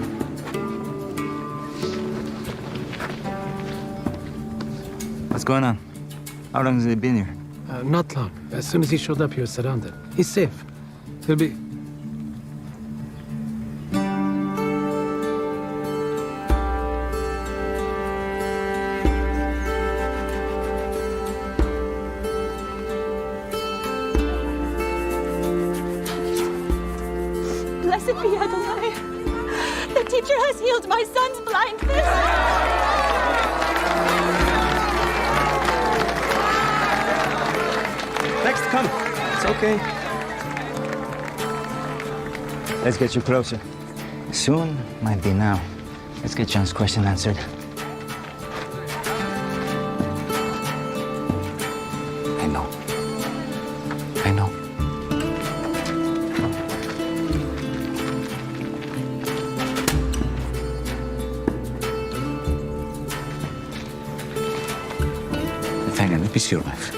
What's going on? How long has he been here? Not long. As soon as he showed up, he was surrounded. He's safe. He'll be... Blessed be Adonai. The teacher has healed my son's blindness. Next, come. It's okay. Let's get you closer. Soon might be now. Let's get John's question answered. I know. I know. Nathaniel, let me see your knife.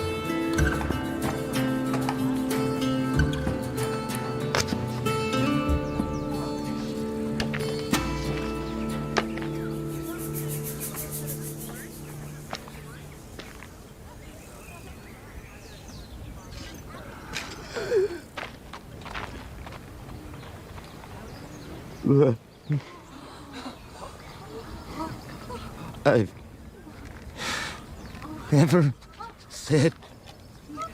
I've never said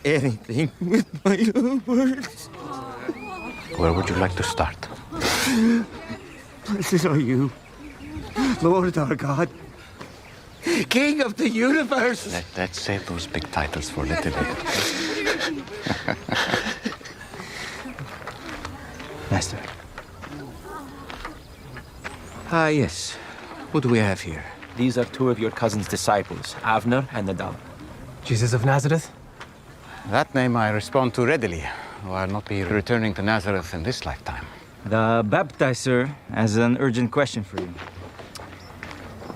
anything with my own words. Where would you like to start? Blessed are you, Lord our God, King of the universe. Let's save those big titles for a little later. Master. Ah, yes. What do we have here? These are two of your cousin's disciples, Avner and Nadal. Jesus of Nazareth? That name I respond to readily. I'll not be returning to Nazareth in this lifetime. The baptizer has an urgent question for you.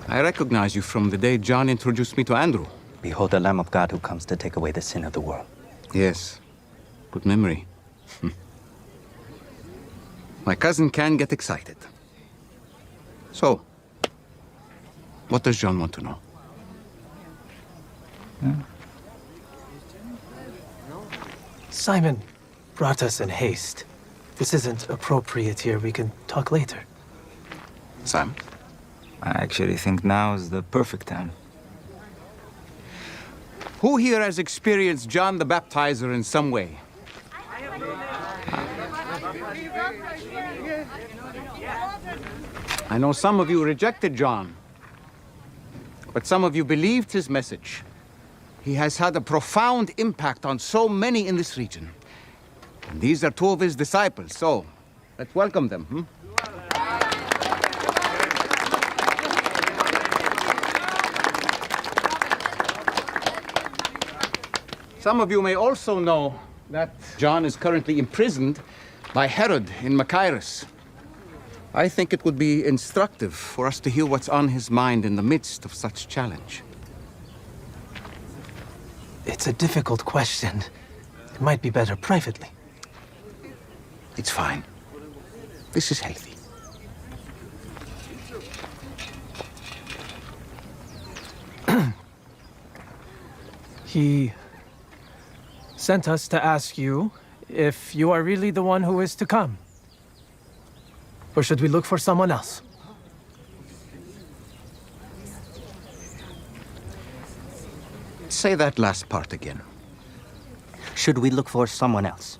I recognize you from the day John introduced me to Andrew. Behold the Lamb of God who comes to take away the sin of the world. Yes. Good memory. My cousin can get excited. So, what does John want to know? Simon brought us in haste. This isn't appropriate here. We can talk later. Sam? I actually think now is the perfect time. Who here has experienced John the Baptizer in some way? I know some of you rejected John, but some of you believed his message. He has had a profound impact on so many in this region. And these are two of his disciples, so let's welcome them. Some of you may also know that John is currently imprisoned by Herod in Machaerus. I think it would be instructive for us to hear what's on his mind in the midst of such challenge. It's a difficult question. It might be better privately. It's fine. This is healthy. He sent us to ask you if you are really the one who is to come. Or should we look for someone else? Say that last part again. Should we look for someone else?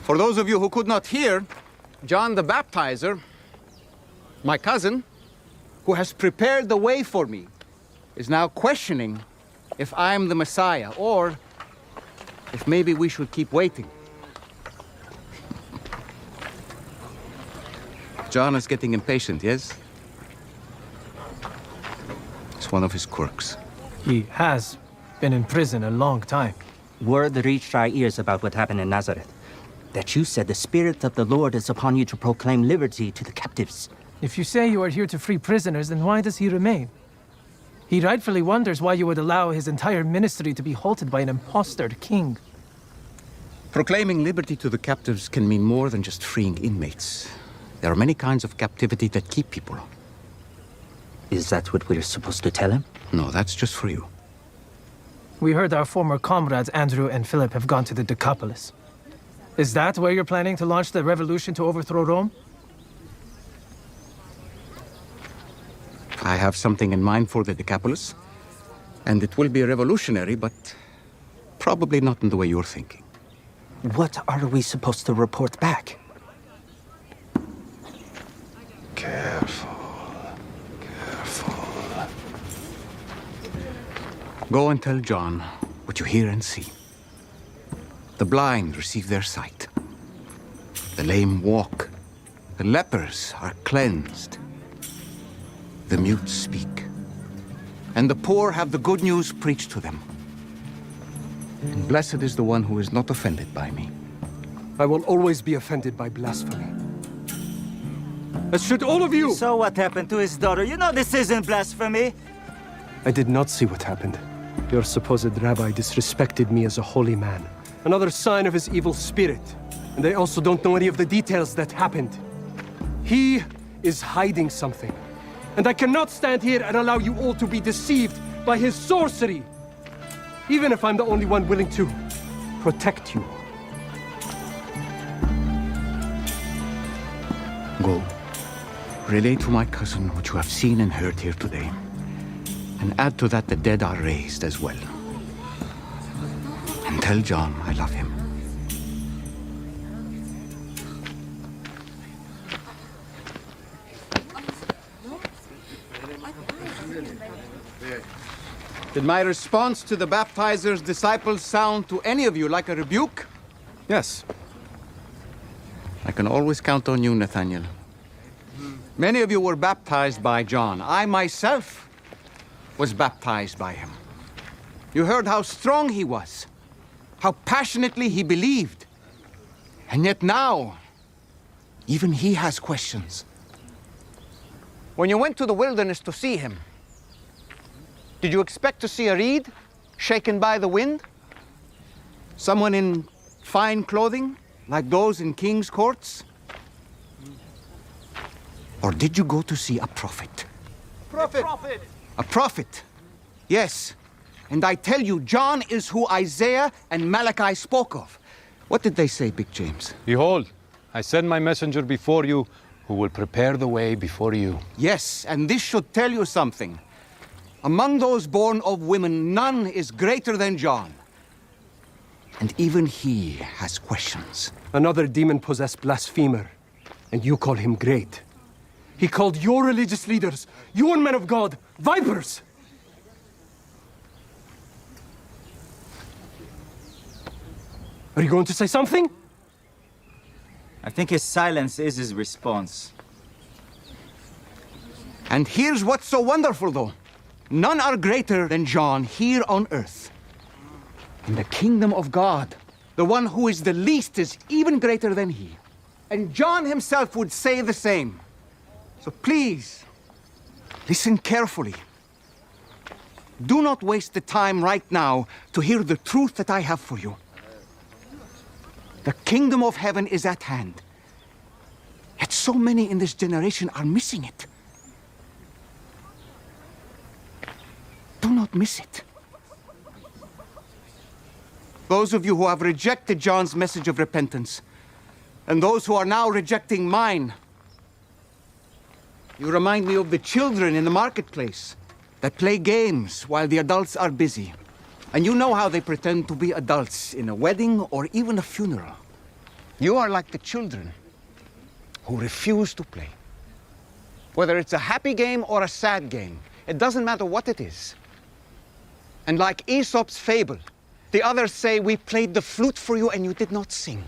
For those of you who could not hear, John the Baptizer, my cousin, who has prepared the way for me, is now questioning if I'm the Messiah, or if maybe we should keep waiting. John is getting impatient, yes? It's one of his quirks. He has been in prison a long time. Word reached our ears about what happened in Nazareth. That you said the Spirit of the Lord is upon you to proclaim liberty to the captives. If you say you are here to free prisoners, then why does he remain? He rightfully wonders why you would allow his entire ministry to be halted by an impostor king. Proclaiming liberty to the captives can mean more than just freeing inmates. There are many kinds of captivity that keep people. Is that what we're supposed to tell him? No, that's just for you. We heard our former comrades Andrew and Philip have gone to the Decapolis. Is that where you're planning to launch the revolution to overthrow Rome? I have something in mind for the Decapolis, and it will be revolutionary, but probably not in the way you're thinking. What are we supposed to report back? Careful. Go and tell John what you hear and see. The blind receive their sight. The lame walk. The lepers are cleansed. The mute speak. And the poor have the good news preached to them. And blessed is the one who is not offended by me. I will always be offended by blasphemy. As should all of you! So what happened to his daughter? You know this isn't blasphemy. I did not see what happened. Your supposed rabbi disrespected me as a holy man. Another sign of his evil spirit. And I also don't know any of the details that happened. He is hiding something. And I cannot stand here and allow you all to be deceived by his sorcery. Even if I'm the only one willing to protect you. Go. Relay to my cousin what you have seen and heard here today. And add to that the dead are raised as well. And tell John I love him. Did my response to the baptizer's disciples sound to any of you like a rebuke? Yes. I can always count on you, Nathaniel. Many of you were baptized by John. I myself was baptized by him. You heard how strong he was, how passionately he believed. And yet now, even he has questions. When you went to the wilderness to see him, did you expect to see a reed shaken by the wind? Someone in fine clothing, like those in king's courts? Or did you go to see a prophet? Prophet! A prophet, yes. And I tell you, John is who Isaiah and Malachi spoke of. What did they say, Big James? Behold, I send my messenger before you, who will prepare the way before you. Yes, and this should tell you something. Among those born of women, none is greater than John. And even he has questions. Another demon-possessed blasphemer, and you call him great. He called your religious leaders, your men of God, vipers! Are you going to say something? I think his silence is his response. And here's what's so wonderful, though. None are greater than John here on earth. In the kingdom of God, the one who is the least is even greater than he. And John himself would say the same. So please, listen carefully. Do not waste the time right now to hear the truth that I have for you. The kingdom of heaven is at hand. Yet so many in this generation are missing it. Do not miss it. Those of you who have rejected John's message of repentance, and those who are now rejecting mine, you remind me of the children in the marketplace that play games while the adults are busy. And you know how they pretend to be adults in a wedding or even a funeral. You are like the children who refuse to play. Whether it's a happy game or a sad game, it doesn't matter what it is. And like Aesop's fable, the others say, we played the flute for you and you did not sing.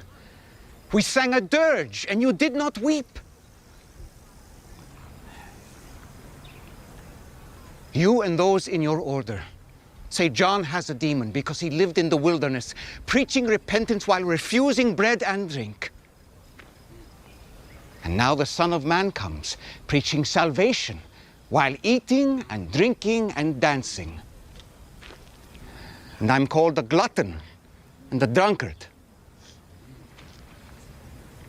We sang a dirge and you did not weep. You and those in your order say John has a demon because he lived in the wilderness, preaching repentance while refusing bread and drink. And now the Son of Man comes, preaching salvation while eating and drinking and dancing. And I'm called a glutton and a drunkard,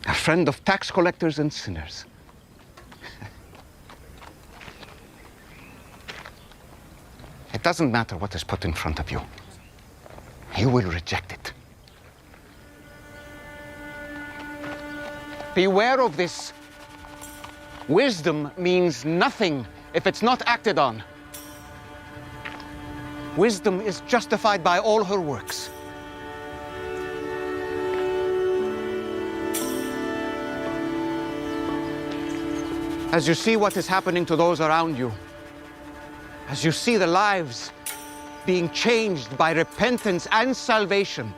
a friend of tax collectors and sinners. It doesn't matter what is put in front of you. You will reject it. Beware of this. Wisdom means nothing if it's not acted on. Wisdom is justified by all her works. As you see what is happening to those around you, as you see the lives being changed by repentance and salvation,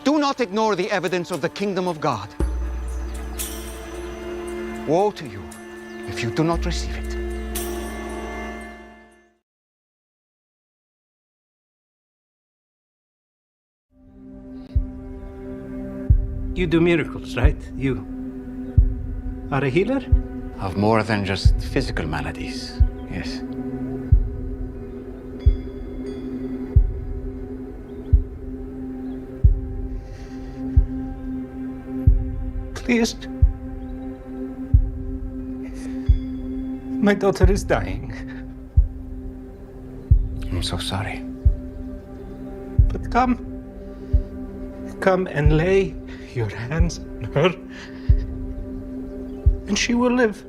do not ignore the evidence of the kingdom of God. Woe to you if you do not receive it. You do miracles, right? You are a healer? Of more than just physical maladies, yes. Please. My daughter is dying. I'm so sorry. But come and lay your hands on her, and she will live.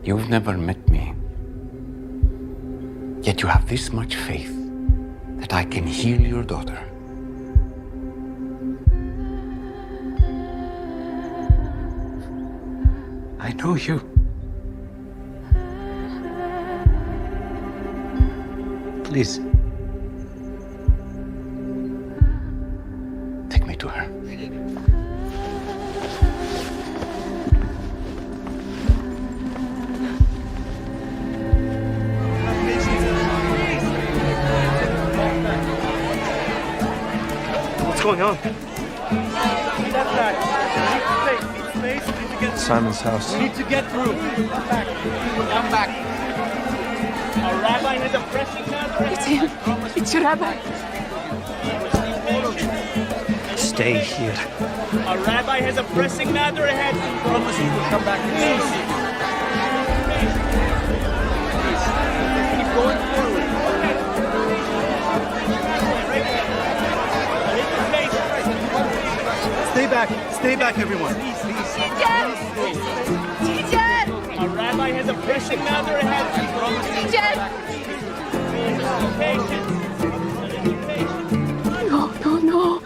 You've never met me, yet you have this much faith that I can heal your daughter. I know you. Please. Take me to her. What's going on? Simon's house. We need to get through. Come back. Come back. Our rabbi has a pressing matter. It's him. It's your rabbi. Stay here. Our rabbi has a pressing matter ahead. Promise you will come back. Please. Keep going forward. Stay back, everyone. Teacher! Our rabbi has a pressing matter ahead. Teacher! No.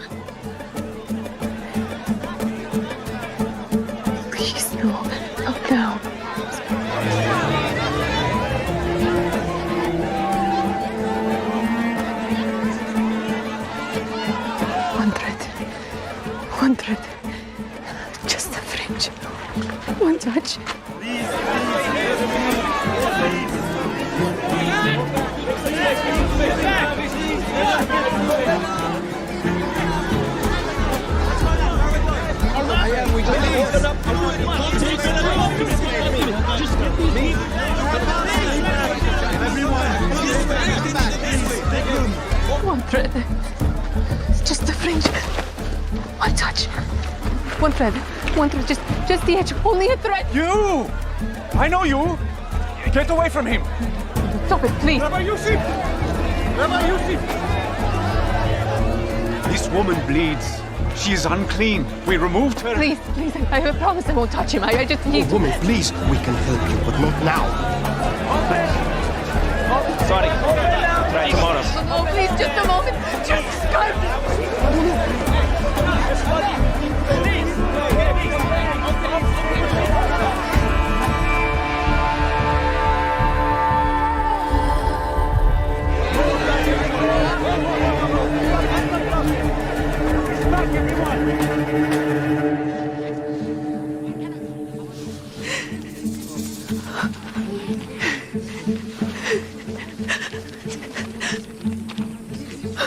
Please, no. Not now. $100. Just a fringe. One touch. One thread. Just a fringe. One touch. One thread. Just the edge. Only a thread. You! I know you! Get away from him! Stop it, please. Rabbi Yosef! Rabbi Yosef! This woman bleeds. She is unclean. We removed her. Please. I promise I won't touch him. I just need to... Woman, please. We can help you, but not now. Sorry. Try tomorrow. Oh, please, just a moment. Just Skype.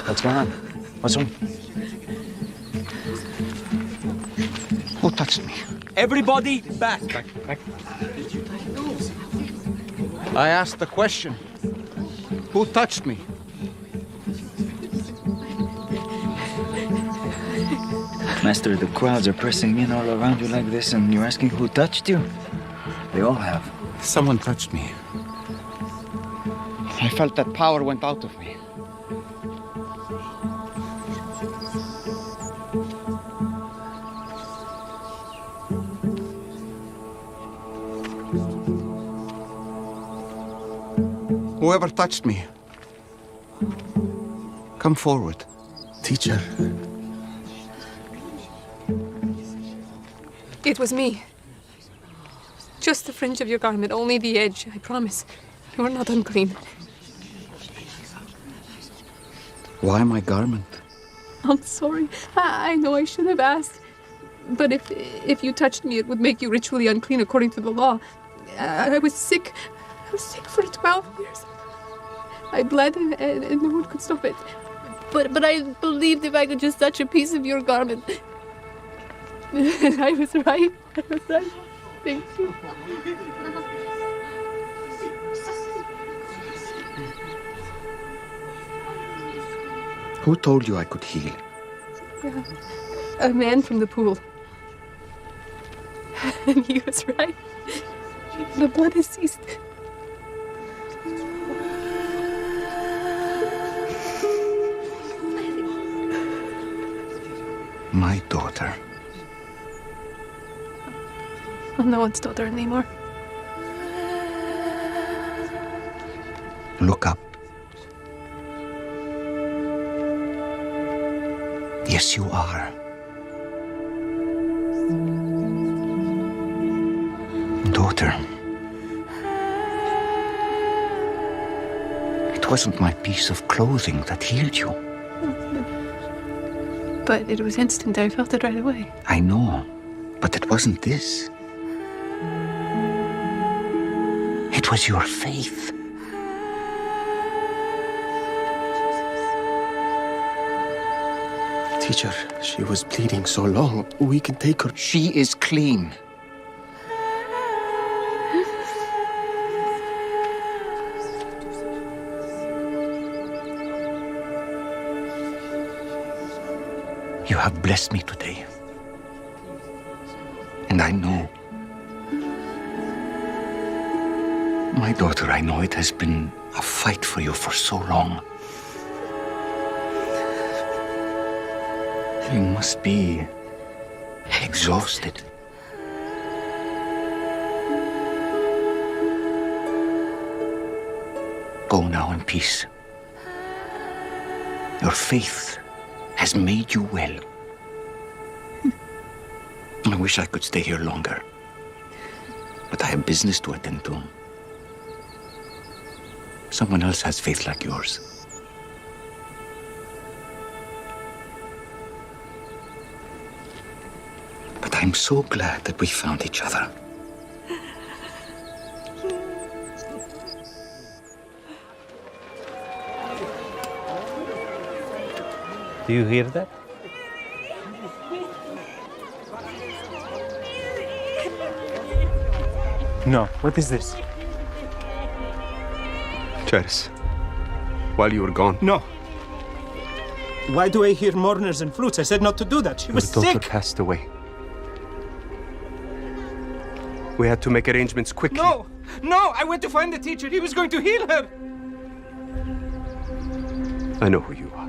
What's going on? What's wrong? Who touched me? Everybody back. I asked the question. Who touched me? Master, the crowds are pressing in all around you like this, and you're asking who touched you? They all have. Someone touched me. I felt that power went out of me. Whoever touched me, come forward. Teacher. It was me. Just the fringe of your garment, only the edge, I promise. You are not unclean. Why my garment? I'm sorry. I know I should have asked. But if you touched me, it would make you ritually unclean according to the law. I was sick. I was sick for 12 years. I bled and no one could stop it. But I believed if I could just touch a piece of your garment. I was right. I was right. Thank you. Who told you I could heal? A man from the pool. And he was right. The blood has ceased. My daughter. I'm no one's daughter anymore. Look up. Yes, you are. Daughter. It wasn't my piece of clothing that healed you. But it was instant. I felt it right away. I know, but it wasn't this. It was your faith. Teacher, she was bleeding so long. We can take her. She is clean. You have blessed me today. And I know. My daughter, I know it has been a fight for you for so long. You must be exhausted. Go now in peace. Your faith has made you well. I wish I could stay here longer, but I have business to attend to. Someone else has faith like yours. But I'm so glad that we found each other. Do you hear that? No. What is this? Charis, while you were gone. No. Why do I hear mourners and flutes? I said not to do that. She was Your daughter sick. passed away. We had to make arrangements quickly. No! No! I went to find the teacher. He was going to heal her. I know who you are.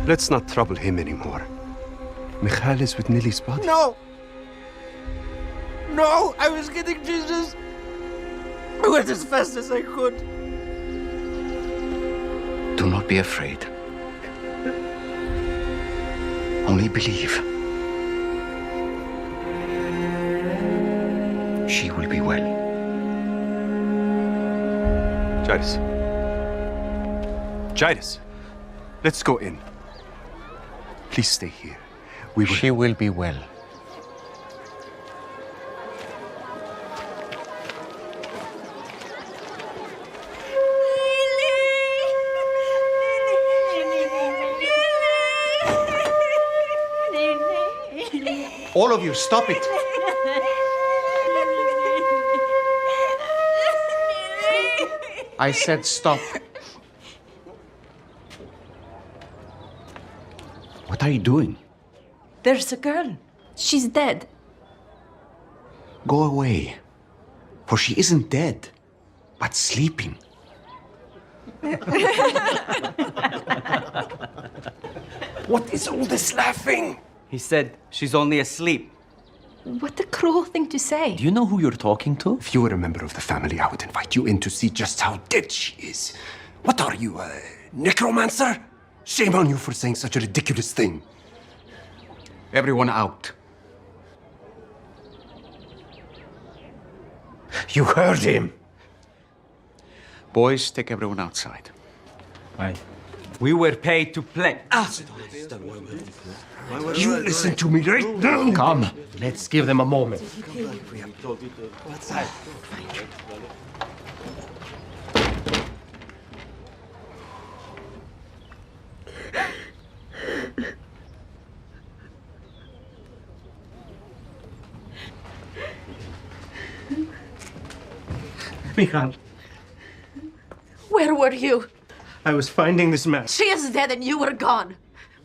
Let's not trouble him anymore. Michal is with Nili's body. No! No! I was getting Jesus. I went as fast as I could. Do not be afraid. Only believe. She will be well. Jairus. Jairus, let's go in. Please stay here. She will be well. All of you, stop it. I said stop. What are you doing? There's a girl. She's dead. Go away. For she isn't dead, but sleeping. What is all this laughing? He said she's only asleep. What a cruel thing to say. Do you know who you're talking to? If you were a member of the family, I would invite you in to see just how dead she is. What are you, a necromancer? Shame on you for saying such a ridiculous thing. Everyone out. You heard him. Boys, take everyone outside. Aye. We were paid to play. You listen to me right now. Come, let's give them a moment. Michal, Where were you? I was finding this mess. She is dead and you were gone.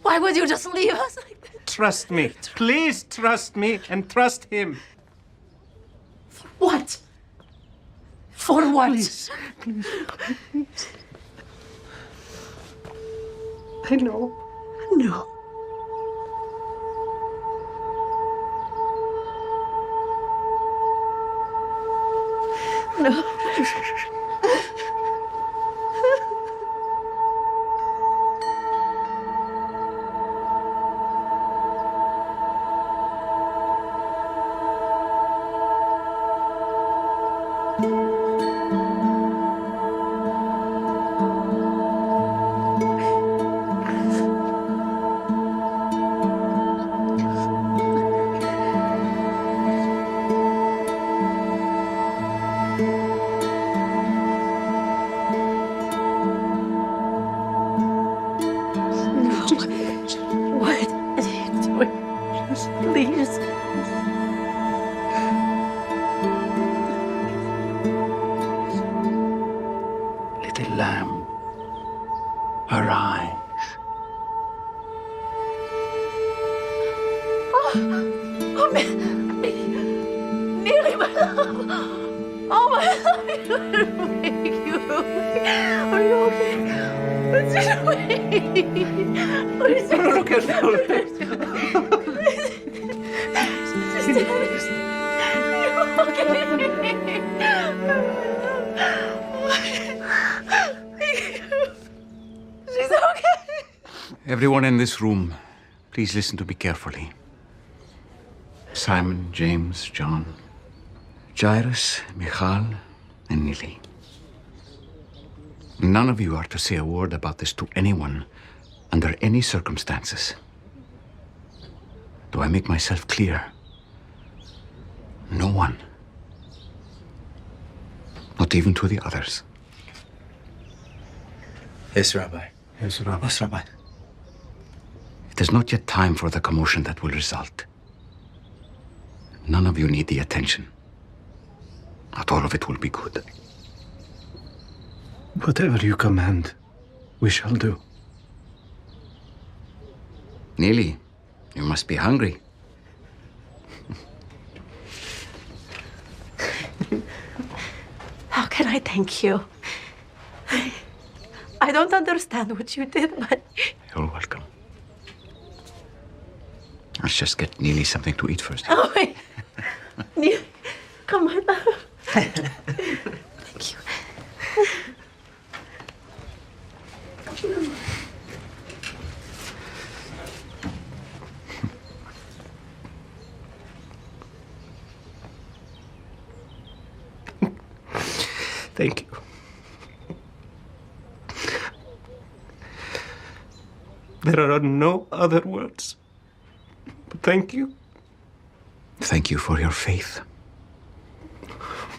Why would you just leave us like that? Trust me. Please trust me and trust him. What? For what? Please. I know. No. No. What are you doing? Please. Little lamb. Arise. Oh, nearly my love. Oh, my love. Are you okay? What's your way? Where's your No, careful. She's okay. Everyone in this room, please listen to me carefully. Simon, James, John, Jairus, Michal, and Nili. None of you are to say a word about this to anyone under any circumstances. Do I make myself clear? No one. Not even to the others. Yes, Rabbi. Yes, Rabbi. Yes, Rabbi. It is not yet time for the commotion that will result. None of you need the attention. Not all of it will be good. Whatever you command, we shall do. Neely, you must be hungry. How can I thank you? I don't understand what you did, but You're welcome. Let's just get Neely something to eat first. oh wait, come on. Thank Thank you. There are no other words. But thank you. Thank you for your faith.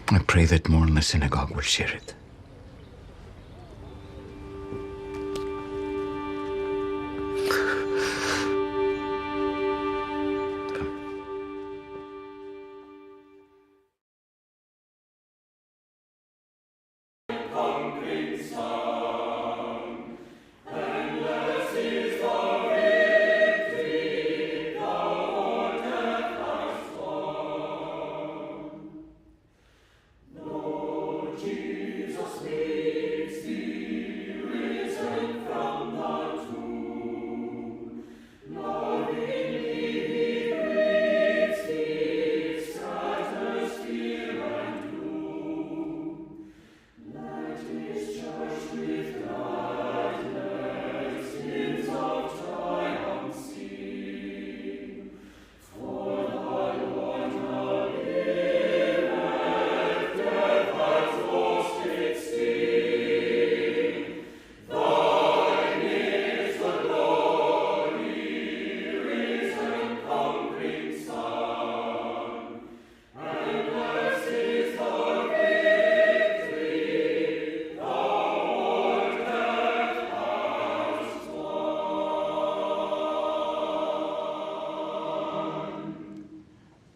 I pray that more in the synagogue will share it.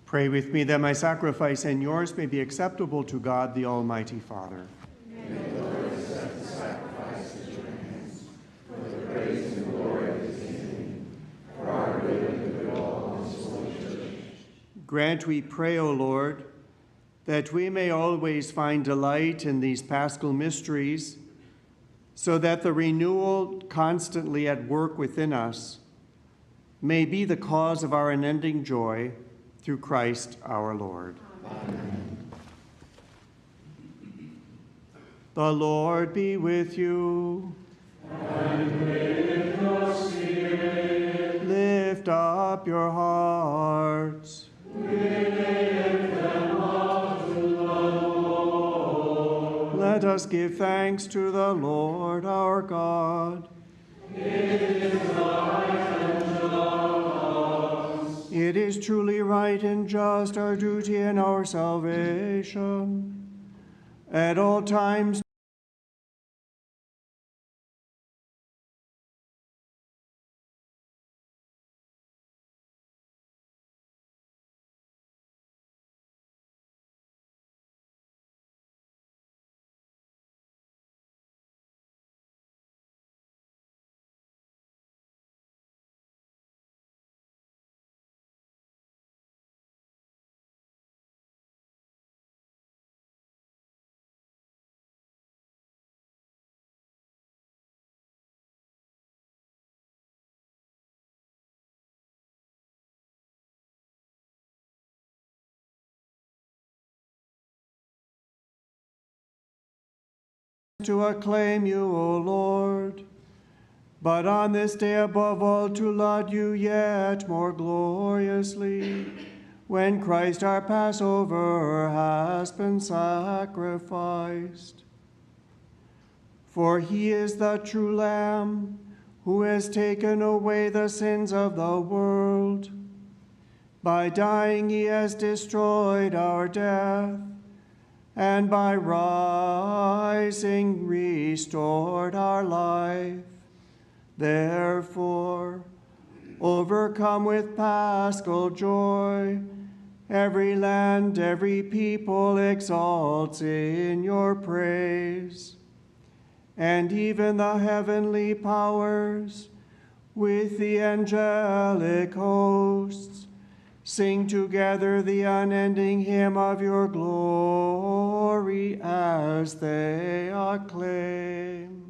Pray with me that my sacrifice and yours may be acceptable to God, the Almighty Father. May the Lord accept the sacrifice at your hands, for the praise and glory of his name, for our good and the good of all his holy church. Grant, we pray, O Lord, that we may always find delight in these paschal mysteries, so that the renewal constantly at work within us may be the cause of our unending joy, through Christ our Lord. Amen. The Lord be with you. And with your spirit. Lift up your hearts. We lift them up to the Lord. Let us give thanks to the Lord our God. It is right and just. It is truly right and just, our duty and our salvation, at all times to acclaim you, O Lord, but on this day above all to laud you yet more gloriously, when Christ our Passover has been sacrificed. For he is the true Lamb, who has taken away the sins of the world. By dying he has destroyed our death, and by rising restored our life. Therefore, overcome with paschal joy, every land, every people exalts in your praise. And even the heavenly powers, with the angelic hosts, sing together the unending hymn of your glory as they acclaim.